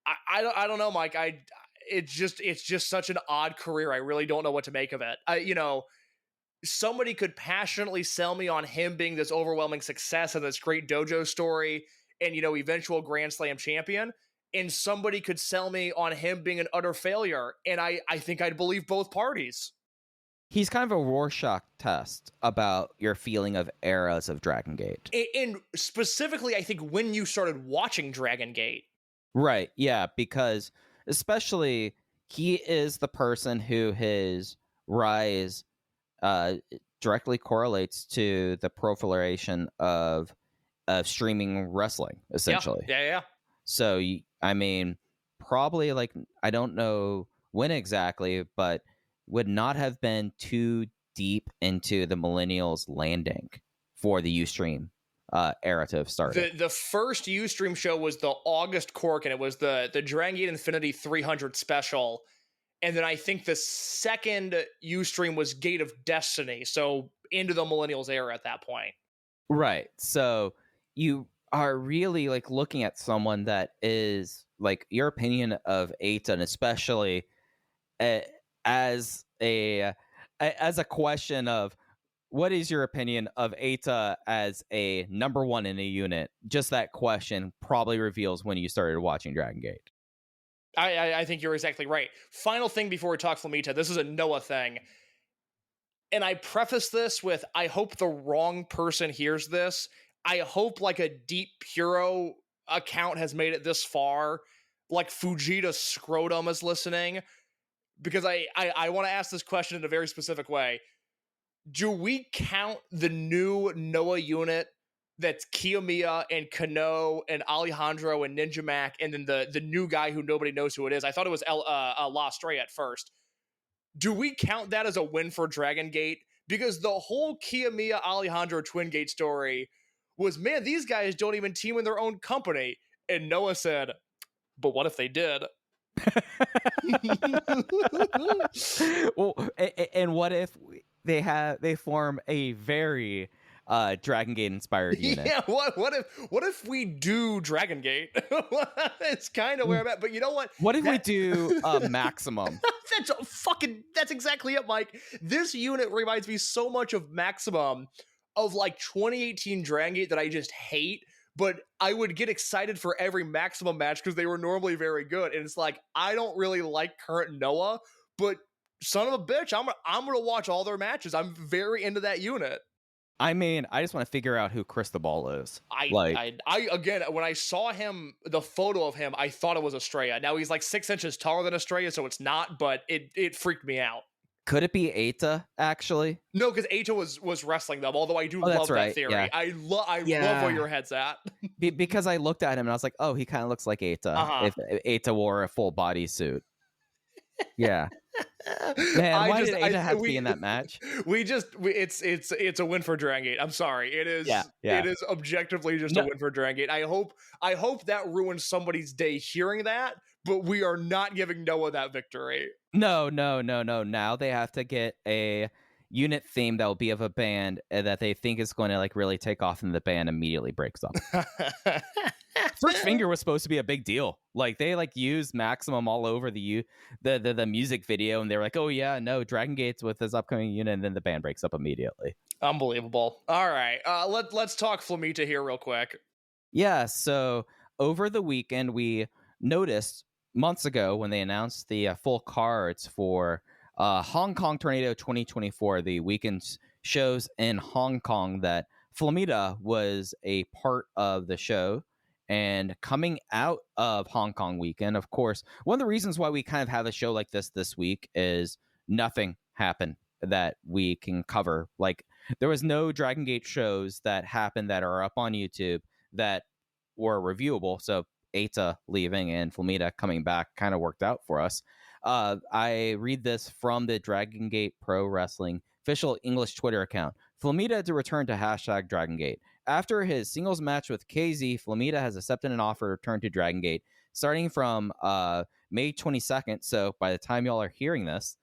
I don't know, Mike. It's just such an odd career. I really don't know what to make of it. Somebody could passionately sell me on him being this overwhelming success and this great dojo story and, eventual Grand Slam champion. And somebody could sell me on him being an utter failure. And I think I'd believe both parties. He's kind of a Rorschach test about your feeling of eras of Dragongate. And specifically, I think when you started watching Dragongate. Right, yeah, because especially he is the person who his rise directly correlates to the proliferation of streaming wrestling, essentially. Yeah. So, I mean, probably, like, I don't know when exactly, but would not have been too deep into the millennials landing for the Ustream era to have started. The first Ustream show was the August Cork, and it was the Dragongate Infinity 300 special. And then I think the second Ustream was Gate of Destiny, so into the millennials era at that point. Right. So you are really like looking at someone that is like your opinion of Eita, and especially as a as a question of what is your opinion of Eita as a number one in a unit? Just that question probably reveals when you started watching Dragon Gate. I think you're exactly right. Final thing before we talk Flamita, this is a Noah thing. And I preface this with, I hope the wrong person hears this. I hope like a Deep Puro account has made it this far. Like Fujita Scrotum is listening. Because I want to ask this question in a very specific way. Do we count the new Noah unit that's Kiyomiya and Kano and Alejandro and Ninja Mac and then the new guy who nobody knows who it is? I thought it was La Stray at first. Do we count that as a win for Dragon Gate? Because the whole Kiyomiya Alejandro Twin Gate story was, man, these guys don't even team in their own company. And Noah said, but what if they did? Well, and what if they form a very Dragon Gate inspired unit? Yeah, what if we do Dragon Gate? It's kind of where I'm at, but you know what? What if we do Maximum? That's exactly it, Mike. This unit reminds me so much of Maximum of like 2018 Dragon Gate that I just hate. But I would get excited for every Maximum match because they were normally very good. And it's like, I don't really like current Noah, but son of a bitch, I'm gonna watch all their matches. I'm very into that unit. I mean, I just want to figure out who Chris the Ball is. I again, when I saw him, the photo of him, I thought it was Estrella. Now he's like 6 inches taller than Estrella, so it's not, but it freaked me out. Could it be Eita, actually? No, because Eita was wrestling them, although I do love that theory. Yeah. I love where your head's at. Because I looked at him and I was like, oh, he kind of looks like Eita if Eita wore a full bodysuit. Yeah. Man, why did Eita have to be in that match? It's a win for Dragon Gate. I'm sorry. It is it is objectively just a win for Dragon Gate. I hope that ruins somebody's day hearing that, but we are not giving Noah that victory. No. Now they have to get a unit theme that will be of a band that they think is going to like really take off, and the band immediately breaks up. First Finger was supposed to be a big deal. Like they like used Maximum all over the music video, and they were like, oh yeah, no, Dragon Gate's with this upcoming unit, and then the band breaks up immediately. Unbelievable. All right, let's talk Flamita here real quick. Yeah, so over the weekend we noticed months ago when they announced the full cards for Hong Kong Tornado 2024, the weekend shows in Hong Kong, that Flamita was a part of the show. And coming out of Hong Kong weekend, of course, one of the reasons why we kind of have a show like this week is nothing happened that we can cover. Like there was no Dragon Gate shows that happened that are up on YouTube that were reviewable. So Eita leaving and Flamita coming back kind of worked out for us. I read this from the Dragon Gate Pro Wrestling official English Twitter account. Flamita to return to #DragonGate. After his singles match with KZ, Flamita has accepted an offer to return to Dragon Gate starting from May 22nd. So by the time y'all are hearing this,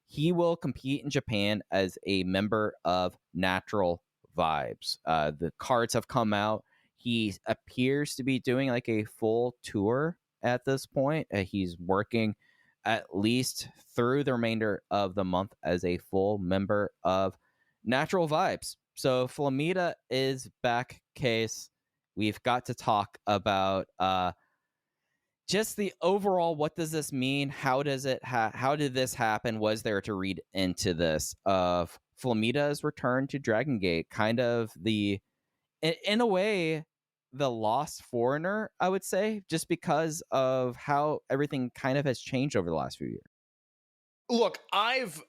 he will compete in Japan as a member of Natural Vibes. The cards have come out. He appears to be doing like a full tour at this point. He's working at least through the remainder of the month as a full member of Natural Vibes. So Flamita is back, case. We've got to talk about just the overall, what does this mean? How does it how did this happen? Was there to read into this of Flamita's return to Dragon Gate? Kind of in a way, the lost foreigner, I would say, just because of how everything kind of has changed over the last few years. Look, I've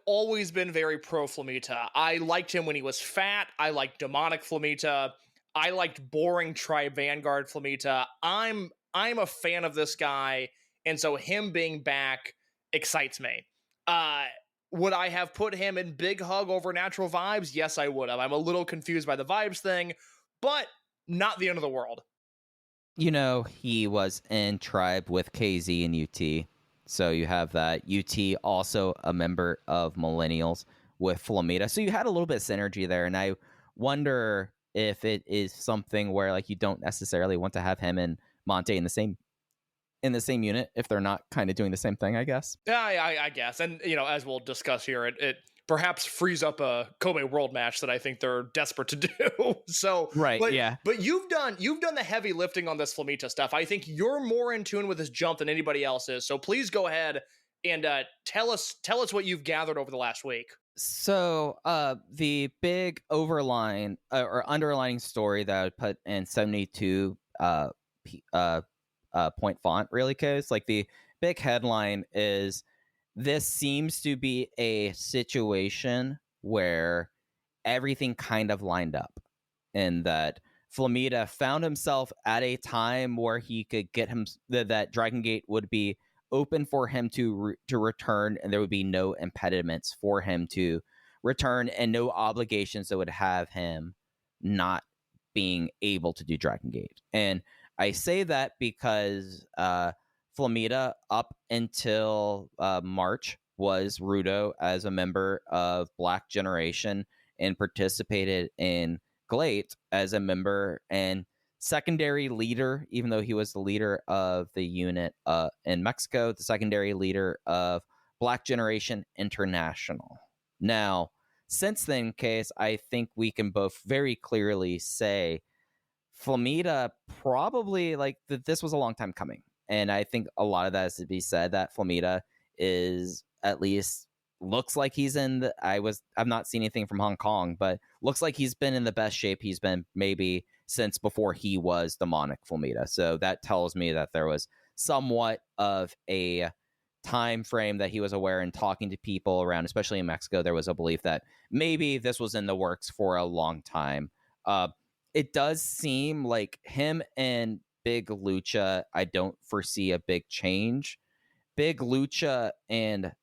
always been very pro Flamita. I liked him when he was fat. I liked demonic Flamita. I liked boring Tribe Vanguard Flamita. I'm a fan of this guy, and so him being back excites me. Would I have put him in Big Hug over Natural Vibes? Yes, I would have. I'm a little confused by the Vibes thing, but not the end of the world. You know, he was in Tribe with KZ and UT. So you have that. UT also a member of Millennials with Flamita. So you had a little bit of synergy there. And I wonder if it is something where like you don't necessarily want to have him and Monte in the in the same unit if they're not kind of doing the same thing, I guess. Yeah, I guess. And, as we'll discuss here, it perhaps frees up a Kobe World match that I think they're desperate to do. So, Right, but, yeah. But you've done the heavy lifting on this Flamita stuff. I think you're more in tune with this jump than anybody else is. So please go ahead and tell us what you've gathered over the last week. So the big overline or underlining story that I would put in 72 point font really goes, like, the big headline is, this seems to be a situation where everything kind of lined up, and that Flamita found himself at a time where he could get him that Dragongate would be open for him to return, and there would be no impediments for him to return, and no obligations that would have him not being able to do Dragongate. And I say that because Flamita, up until March, was Rudo as a member of Black Generation and participated in Glate as a member and secondary leader, even though he was the leader of the unit in Mexico, the secondary leader of Black Generation International. Now, since then, Case, I think we can both very clearly say Flamita probably, like, this was a long time coming. And I think a lot of that is to be said, that Flamita is, at least looks like he's in I've not seen anything from Hong Kong, but looks like he's been in the best shape he's been maybe since before he was demonic Flamita. So that tells me that there was somewhat of a time frame that he was aware and talking to people around, especially in Mexico. There was a belief that maybe this was in the works for a long time. It does seem like him and Big Lucha, I don't foresee a big change. Big Lucha and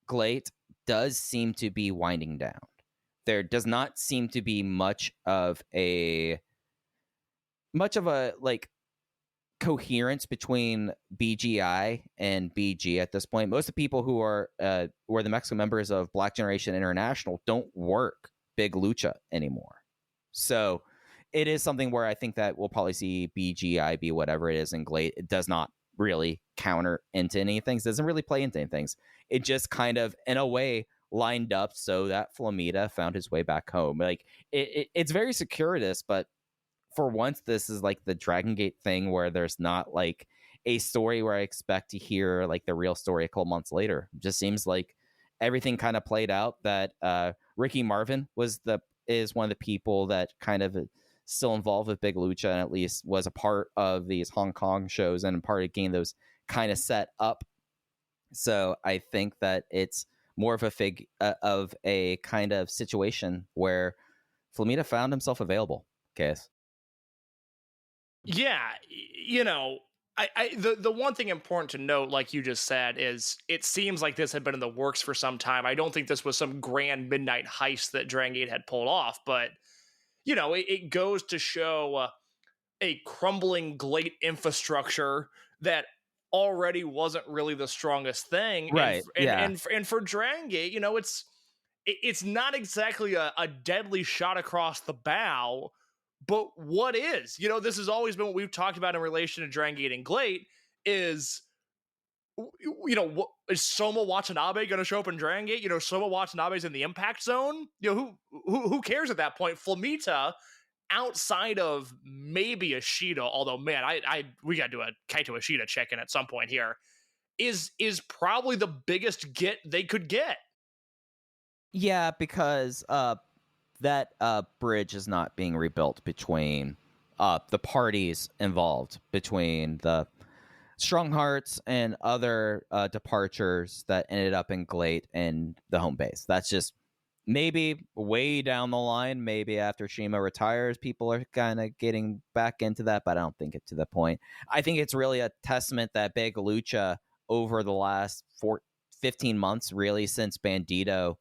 Glate does seem to be winding down. There does not seem to be much of a like coherence between BGI and BG at this point. Most of the people who are the Mexican members of Black Generation International don't work Big Lucha anymore. So it is something where I think that we'll probably see BGI be whatever it is in Glade. It does not really counter into any things. It doesn't really play into any things. It just kind of, in a way, lined up so that Flamita found his way back home. Like, it's very circuitous, but for once, this is like the Dragongate thing where there's not like a story where I expect to hear like the real story a couple months later. It just seems like everything kind of played out, that Ricky Marvin is one of the people that kind of still involved with Big Lucha, and at least was a part of these Hong Kong shows and part of getting those kind of set up. So I think that it's more of a kind of situation where Flamita found himself available. Case. Yeah, the one thing important to note, like you just said, is it seems like this had been in the works for some time. I don't think this was some grand midnight heist that Dragongate had pulled off, but it goes to show a crumbling Glate infrastructure that already wasn't really the strongest thing, right? And for Dragongate, it's not exactly a deadly shot across the bow. But what is? This has always been what we've talked about in relation to Dragongate and Glate is, is Soma Watanabe going to show up in Dragongate? Soma Watanabe's in the impact zone. Who cares at that point? Flamita, outside of maybe Ashita, although, man, we got to do a Kaito Ashita check-in at some point here, is probably the biggest get they could get. Yeah, because that bridge is not being rebuilt between the parties involved, between the Strong Hearts and other departures that ended up in Glate and the home base. That's just maybe way down the line. Maybe after Shima retires, people are kind of getting back into that, but I don't think it's to the point. I think it's really a testament that Big Lucha over the last 15 months, really since Bandito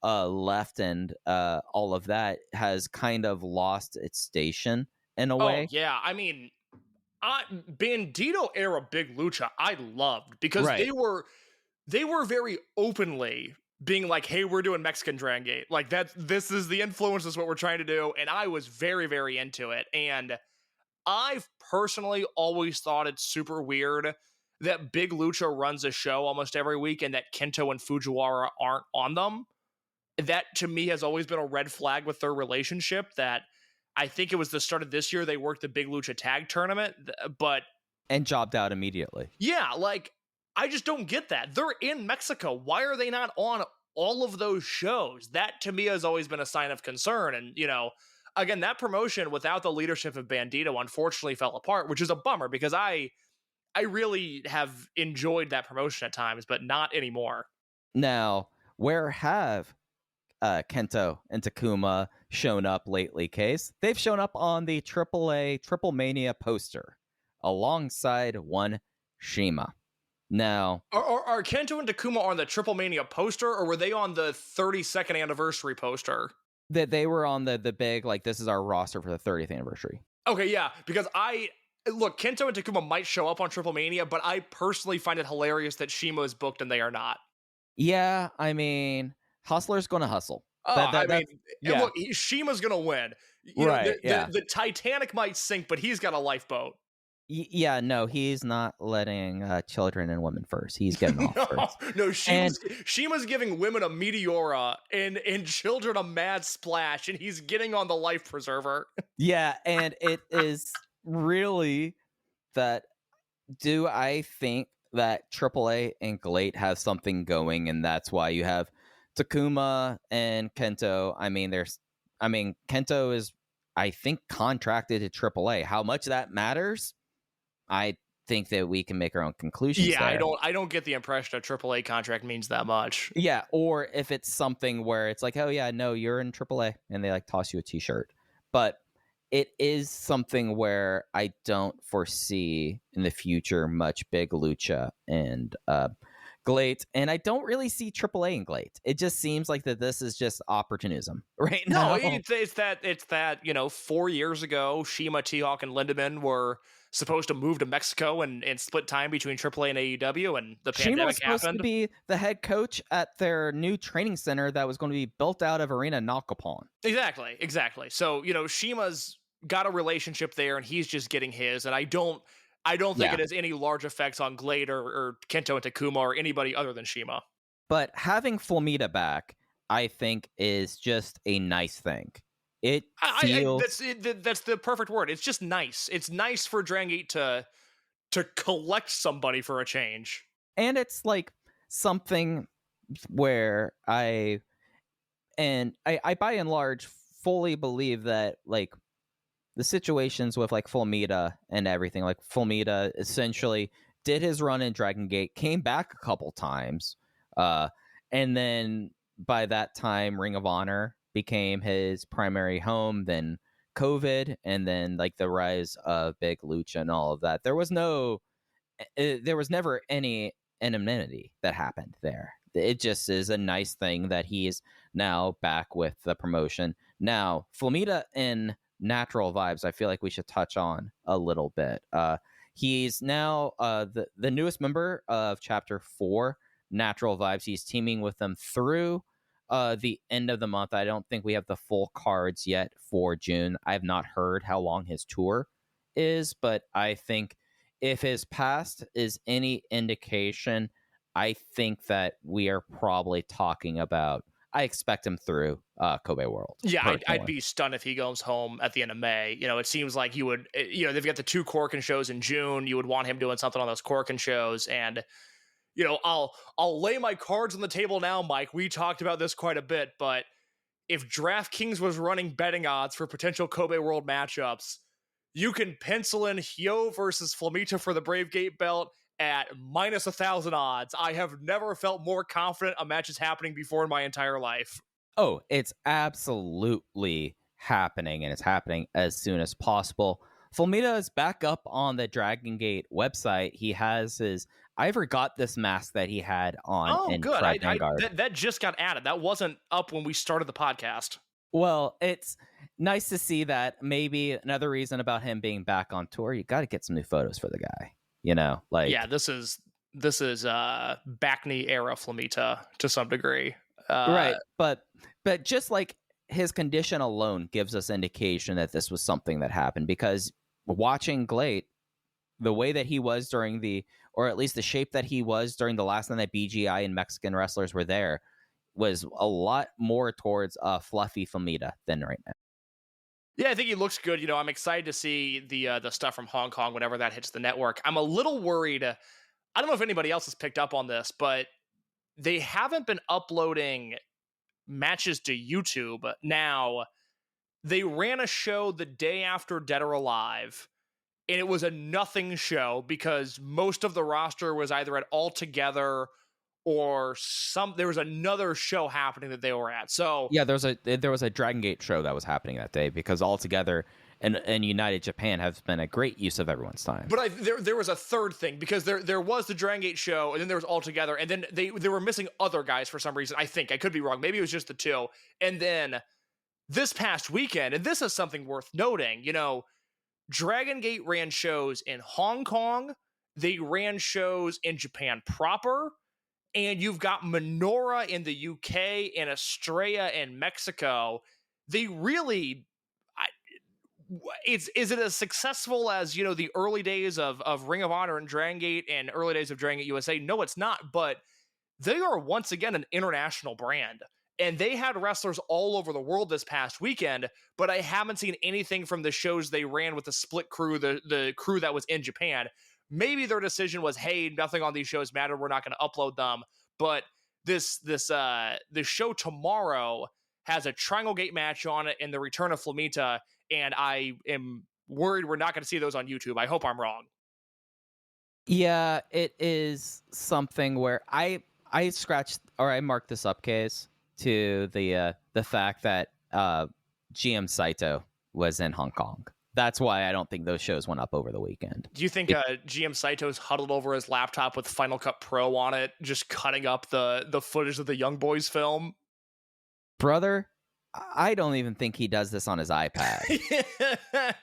left and all of that, has kind of lost its station in a way. Yeah, I mean, Bandito era Big Lucha I loved because right. they were very openly being like, hey, we're doing Mexican Dragongate. Like, this is the influence, is what we're trying to do. And I was very, very into it. And I've personally always thought it's super weird that Big Lucha runs a show almost every week and that Kento and Fujiwara aren't on them, that to me has always been a red flag with their relationship. That I think it was the start of this year they worked the Big Lucha tag tournament, but and jobbed out immediately. yeah, like I just don't get that. They're in Mexico. Why are they not on all of those shows? That to me has always been a sign of concern. And, you know, again, that promotion without the leadership of Bandito unfortunately fell apart, which is a bummer because I really have enjoyed that promotion at times, but not anymore. Now, where have Kento and Takuma shown up lately, Case? They've shown up on the AAA Triple Mania poster alongside one Shima. Now, are Kento and Takuma on the Triple Mania poster, or were they on the 32nd anniversary poster? that they were on the big, like, this is our roster for the 30th anniversary. Okay, yeah, because look, Kento and Takuma might show up on Triple Mania, but I personally find it hilarious that Shima is booked and they are not. Yeah, I mean, Hustler's gonna hustle. Yeah. Look, Shima's gonna win. You know, Right, yeah. The Titanic might sink, but he's got a lifeboat. Yeah, no, he's not letting children and women first. He's getting off first. No, Shima's giving women a meteora and children a mad splash, and he's getting on the life preserver. Yeah, and it is really that. Do I think that AAA and Glate have something going, and that's why you have Takuma and Kento? I mean, Kento is, I think, contracted to AAA. How much that matters, I think that we can make our own conclusions. Yeah, there. I don't get the impression a AAA contract means that much. Yeah, or if it's something where it's like, oh yeah, no, you're in AAA, and they like toss you a T-shirt. But it is something where I don't foresee in the future much Big Lucha and Glate, and I don't really see AAA in Glate. It just seems like that this is just opportunism right now. No, it's that 4 years ago, Shima, T-Hawk, and Lindemann were supposed to move to Mexico and split time between AAA and AEW, and the Shima was pandemic supposed happened. to be the head coach at their new training center that was going to be built out of Arena Nakapon. Exactly. So, Shima's got a relationship there, and he's just getting his, and I don't think it has any large effects on Glade or Kento and Takuma or anybody other than Shima. But having Flamita back, I think, is just a nice thing. It feels... That's the perfect word. It's just nice. It's nice for Dragongate to collect somebody for a change. And it's like something where I by and large fully believe that, like, the situations with like Flamita and everything, like Flamita essentially did his run in Dragongate, came back a couple times, and then by that time Ring of Honor became his primary home, then COVID, and then like the rise of Big Lucha and all of that. There was never any anonymity that happened there. It just is a nice thing that he is now back with the promotion. Now, Flamita in Natural Vibes, I feel like we should touch on a little bit. He's now the newest member of Chapter 4, Natural Vibes. He's teaming with them through the end of the month. I don't think we have the full cards yet for June. I have not heard how long his tour is, but I think if his past is any indication, I think that we are probably talking about, I expect him through Kobe World. Yeah, I'd be stunned if he goes home at the end of May. It seems like you would, they've got the 2 Corkin shows in June. You would want him doing something on those Corkin shows. And, I'll lay my cards on the table now, Mike. We talked about this quite a bit, but if DraftKings was running betting odds for potential Kobe World matchups, you can pencil in Hyo versus Flamita for the Brave Gate belt at minus 1,000 odds. I have never felt more confident a match is happening before in my entire life. Oh, it's absolutely happening, and it's happening as soon as possible. Flamita is back up on the Dragongate website. He has his... I forgot this mask that he had on. Oh, in good. Vanguard. That just got added. That wasn't up when we started the podcast. Well, it's nice to see that. Maybe another reason about him being back on tour, you got to get some new photos for the guy. Yeah, this is Backney era Flamita to some degree. Right, but just like his condition alone gives us indication that this was something that happened, because watching Glade, the way that he was during or at least the shape that he was during the last time that BGI and Mexican wrestlers were there, was a lot more towards fluffy Flamita than right now. Yeah, I think he looks good. I'm excited to see the stuff from Hong Kong whenever that hits the network. I'm a little worried. I don't know if anybody else has picked up on this, but they haven't been uploading matches to YouTube. Now, they ran a show the day after Dead or Alive, and it was a nothing show because most of the roster was either at All Together or there was another show happening that they were at. So yeah, there was a Dragongate show that was happening that day because All Together and United Japan have been a great use of everyone's time. But there was a third thing because there was the Dragongate show and then there was All Together and then they were missing other guys for some reason. I think I could be wrong. Maybe it was just the two. And then this past weekend, and this is something worth noting, Dragongate ran shows in Hong Kong. They ran shows in Japan proper. And you've got Menorah in the UK and Estrella in Mexico. They really, is it as successful as, the early days of Ring of Honor and Dragongate and early days of Dragongate USA? No, it's not. But they are once again an international brand. And they had wrestlers all over the world this past weekend, but I haven't seen anything from the shows they ran with the split crew, the crew that was in Japan. Maybe their decision was, hey, nothing on these shows matter. We're not going to upload them. But this show tomorrow has a Triangle Gate match on it and the return of Flamita. And I am worried we're not going to see those on YouTube. I hope I'm wrong. Yeah, it is something where I marked this up case to the fact that GM Saito was in Hong Kong. That's why I don't think those shows went up over the weekend. Do you think GM Saito's huddled over his laptop with Final Cut Pro on it, just cutting up the footage of the Young Boys film? Brother, I don't even think he does this on his iPad.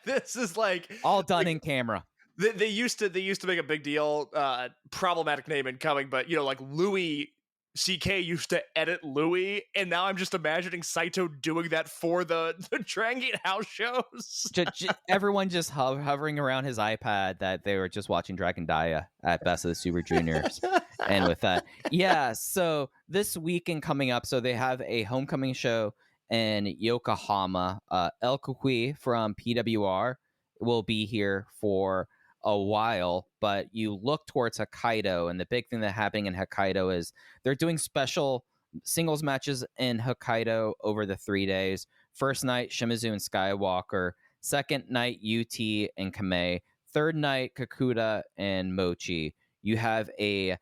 This is like all done in camera. They used to make a big deal, problematic name incoming, but like Louis CK used to edit Louis, and now I'm just imagining Saito doing that for the Dragongate house shows. Everyone just hovering around his iPad that they were just watching Dragon Dia at Best of the Super Juniors. And with that, yeah, so this weekend coming up, so they have a homecoming show in Yokohama. El Kukui from PWR will be here for a while, but you look towards Hokkaido, and the big thing that's happening in Hokkaido is they're doing special singles matches in Hokkaido over the 3 days. First night, Shimizu and Skywalker. Second night, UT and Kamei. Third night, Kakuta and Mochi. You have a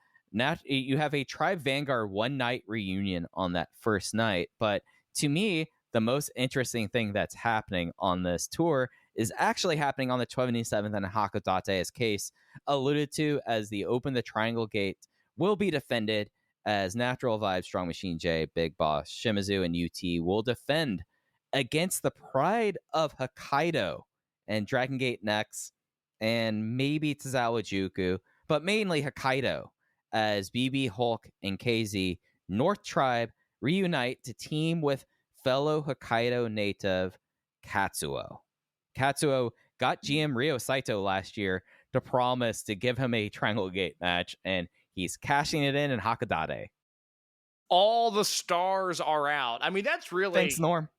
Tribe Vanguard one night reunion on that first night. But to me, the most interesting thing that's happening on this tour is actually happening on the 27th in Hakodate, as Case alluded to, as the Triangle Gate will be defended, as Natural Vibe, Strong Machine J, Big Boss, Shimizu, and UT will defend against the Pride of Hokkaido and Dragongate next, and maybe Tozawa Juku, but mainly Hokkaido, as BB, Hulk, and KZ North Tribe reunite to team with fellow Hokkaido native Katsuo. Katsuo got GM Ryo Saito last year to promise to give him a Triangle Gate match, and he's cashing it in Hakodate. All the stars are out. I mean, that's really... Thanks, Norm.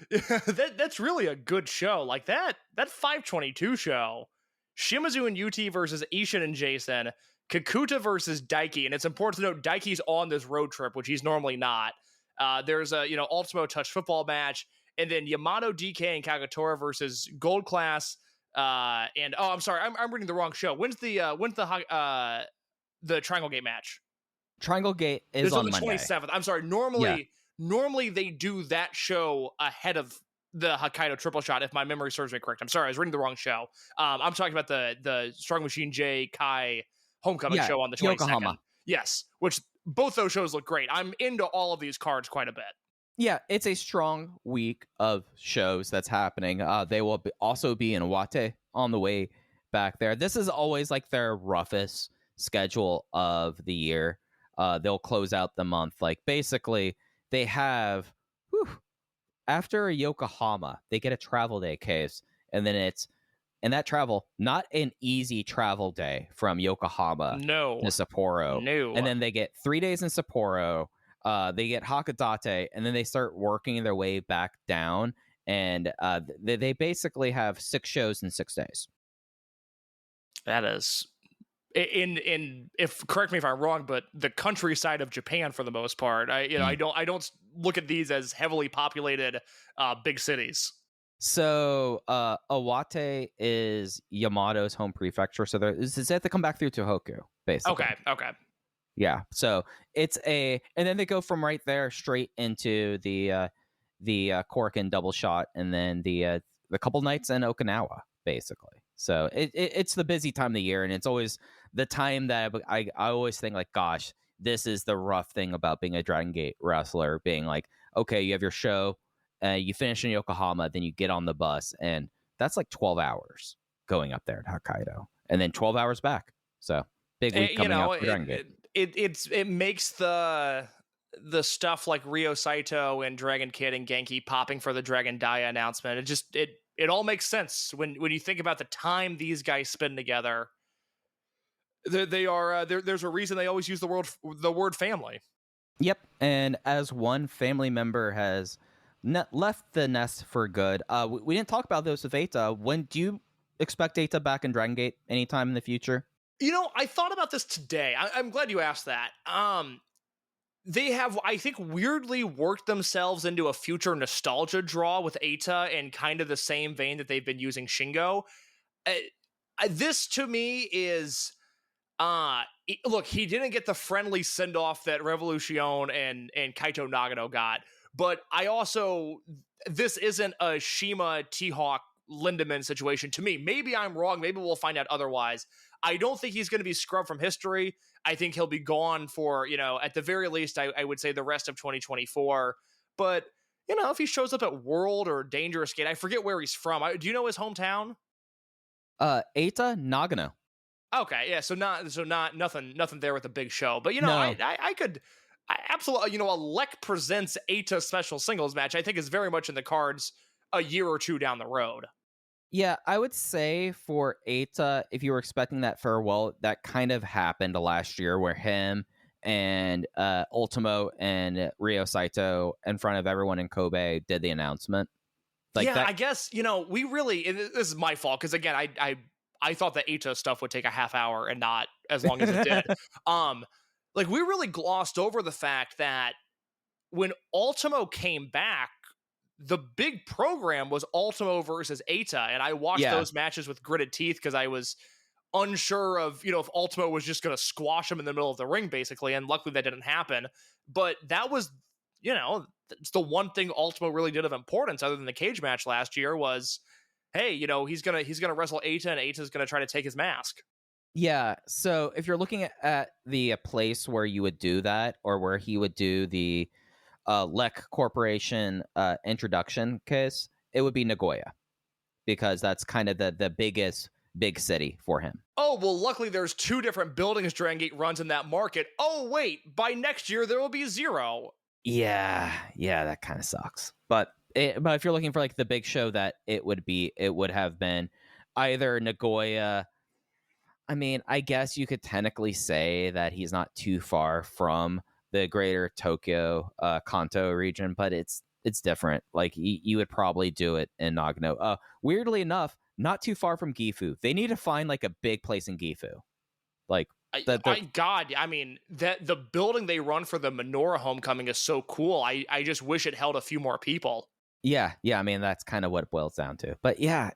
That's really a good show. Like that 522 show, Shimizu and UT versus Ishin and Jason, Kakuta versus Daiki, and it's important to note Daiki's on this road trip, which he's normally not. There's a Ultimo Touch football match, and then Yamato, DK, and Kagetora versus Gold Class. And I'm sorry, I'm reading the wrong show. When's the Triangle Gate match? Triangle Gate is on the Monday. 27th. I'm sorry. Normally they do that show ahead of the Hokkaido Triple Shot, if my memory serves me correct. I'm sorry, I was reading the wrong show. I'm talking about the Strong Machine J Kai homecoming show on the 22nd. Yokohama. Yes, which both those shows look great. I'm into all of these cards quite a bit. Yeah, it's a strong week of shows that's happening. They will also be in Iwate on the way back there. This is always like their roughest schedule of the year. They'll close out the month. Like basically, they have after Yokohama, they get a travel day case, and then it's And that travel, not an easy travel day from Yokohama No. to Sapporo. No. And then they get 3 days in Sapporo. They get Hakodate, and then they start working their way back down. And they basically have 6 shows in 6 days. That is if correct me if I'm wrong, but the countryside of Japan for the most part. I don't look at these as heavily populated big cities. So Iwate is Yamato's home prefecture. So they have to come back through Tohoku, basically. Okay. Yeah. So it's and then they go from right there straight into the Korkan double shot, and then the couple nights in Okinawa, basically. So it's the busy time of the year, and it's always the time that I always think like, gosh, this is the rough thing about being a Dragon Gate wrestler, being like, okay, you have your show, you finish in Yokohama, then you get on the bus, and that's like 12 hours going up there to Hokkaido, and then 12 hours back. So big week coming up for Dragon Gate. It makes the stuff like Ryo Saito and Dragon Kid and Genki popping for the Dragon Dia announcement. It all makes sense when you think about the time these guys spend together. There's a reason they always use the word family. Yep, and as one family member has left the nest for good, we didn't talk about this with Eita. When do you expect Eita back in Dragon Gate? Anytime in the future? I thought about this today. I'm glad you asked that. They have, I think, weirdly worked themselves into a future nostalgia draw with Eita in kind of the same vein that they've been using Shingo. This to me is, look, he didn't get the friendly send-off that Revolution and Kaito Nagano got, but this isn't a Shima T-Hawk Lindemann situation to me. Maybe I'm wrong. Maybe we'll find out otherwise. I don't think he's going to be scrubbed from history. I think he'll be gone for, at the very least, I would say the rest of 2024. But, if he shows up at World or Dangerous Gate, I forget where he's from. Do you know his hometown? Eita, Nagano. Okay, yeah, so nothing there with the big show. But, No. I could absolutely, a Lek Presents Eita special singles match, I think is very much in the cards a year or two down the road. Yeah, I would say for Eita, if you were expecting that farewell, that kind of happened last year where him and Ultimo and Ryo Saito in front of everyone in Kobe did the announcement. I guess, we really, this is my fault, because again, I thought the Eita stuff would take a half hour and not as long as it did. We really glossed over the fact that when Ultimo came back, the big program was Ultimo versus Eita, and I watched those matches with gritted teeth because I was unsure of, if Ultimo was just going to squash him in the middle of the ring, basically, and luckily that didn't happen. But that was, it's the one thing Ultimo really did of importance, other than the cage match last year, was, hey, he's gonna wrestle Eita, and Eita's gonna try to take his mask. Yeah, so if you're looking at the place where you would do that, or where he would do the Lek Corporation introduction case, it would be Nagoya, because that's kind of the biggest big city for him. Oh, well, luckily there's 2 different buildings Dragon Gate runs in that market. Oh, wait, by next year there will be 0. Yeah, that kind of sucks. But if you're looking for like the big show that it would have been either Nagoya. I mean, I guess you could technically say that he's not too far from the greater Tokyo Kanto region, but it's different. Like you would probably do it in Nagano. Weirdly enough, not too far from Gifu. They need to find like a big place in Gifu. Like the building they run for the Minoura homecoming is so cool. I just wish it held a few more people. Yeah. I mean, that's kind of what it boils down to. But yeah,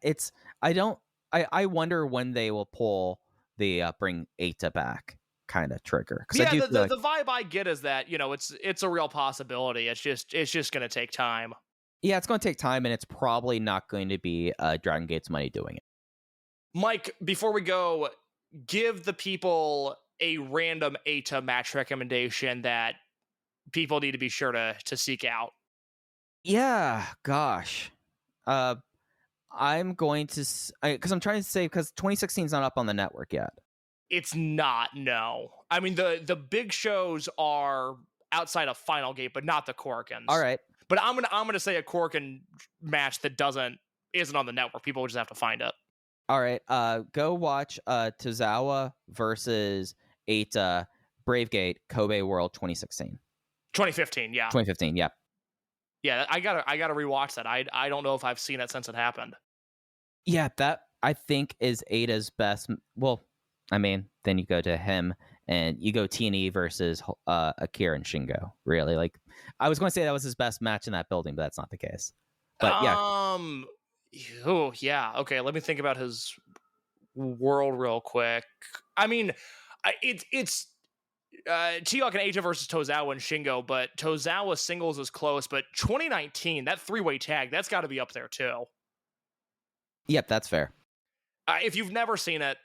I wonder when they will pull the bring Eita back kind of trigger. Yeah, the vibe I get is that, it's a real possibility. It's just going to take time. Yeah, it's going to take time, and it's probably not going to be Dragon Gate's money doing it. Mike, before we go, give the people a random Eita match recommendation that people need to be sure to seek out. Yeah, gosh. I'm going to, because I'm trying to say, because 2016 is not up on the network yet. It's not, no. I mean, the big shows are outside of Final Gate, but not the Korkins. All right. But I'm gonna say a Korkin match that isn't on the network. People will just have to find it. All right, go watch Tozawa versus Eita Bravegate Kobe World 2016. 2015, yeah. 2015, yeah. Yeah, I gotta rewatch that. I don't know if I've seen it since it happened. Yeah, that I think is Ada's best. Well, I mean, then you go to him and you go T&E versus Akira and Shingo. Really, like I was going to say that was his best match in that building, but that's not the case. But yeah, Oh yeah. Okay, let me think about his world real quick. I mean, it's T-Hawk and Eita versus Tozawa and Shingo, but Tozawa singles is close. But 2019, that 3-way tag, that's got to be up there too. yep, that's fair. If you've never seen it,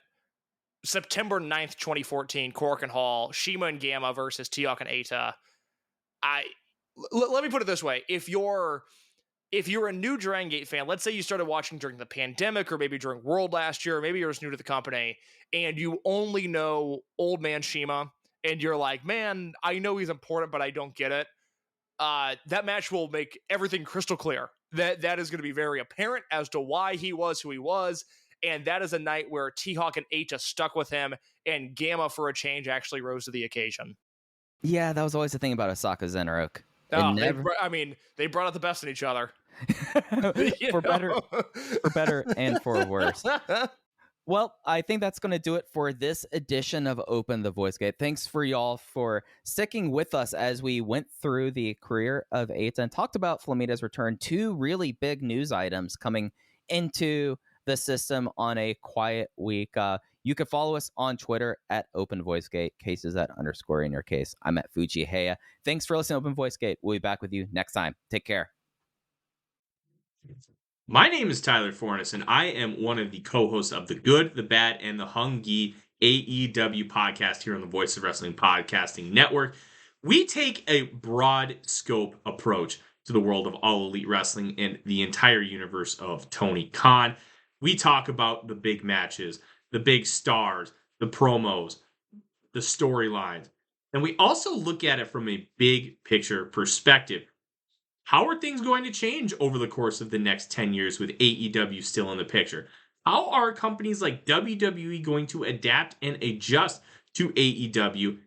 September 9th, 2014, Cork and Hall, Shima and Gamma versus T-Hawk and Eita. Let me put it this way: if you're a new Dragongate fan, let's say you started watching during the pandemic or maybe during World last year, or maybe you're just new to the company and you only know Old Man Shima, and you're like, man, I know he's important, but I don't get it. That match will make everything crystal clear. That is going to be very apparent as to why he was who he was. And that is a night where T-Hawk and Eita stuck with him, and Gamma, for a change, actually rose to the occasion. Yeah, that was always the thing about Osaka Zenroku. They brought out the best in each other. for better and for worse. Well, I think that's going to do it for this edition of Open the Voice Gate. Thanks for y'all for sticking with us as we went through the career of Eita and talked about Flamita's return. 2 really big news items coming into the system on a quiet week. You can follow us on Twitter at Open Voice Gate. Cases at _ in your case. I'm at Fujiheya. Thanks for listening to Open Voice Gate. We'll be back with you next time. Take care. My name is Tyler Fornes, and I am one of the co-hosts of the Good, the Bad, and the Hungy AEW podcast here on the Voice of Wrestling Podcasting Network. We take a broad scope approach to the world of All Elite Wrestling and the entire universe of Tony Khan. We talk about the big matches, the big stars, the promos, the storylines, and we also look at it from a big picture perspective. How are things going to change over the course of the next 10 years with AEW still in the picture? How are companies like WWE going to adapt and adjust to AEW?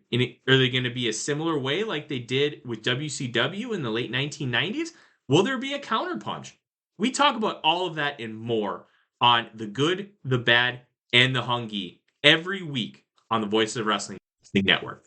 Are they going to be a similar way like they did with WCW in the late 1990s? Will there be a counterpunch? We talk about all of that and more on The Good, the Bad, and the Hungy every week on the Voice of Wrestling Network.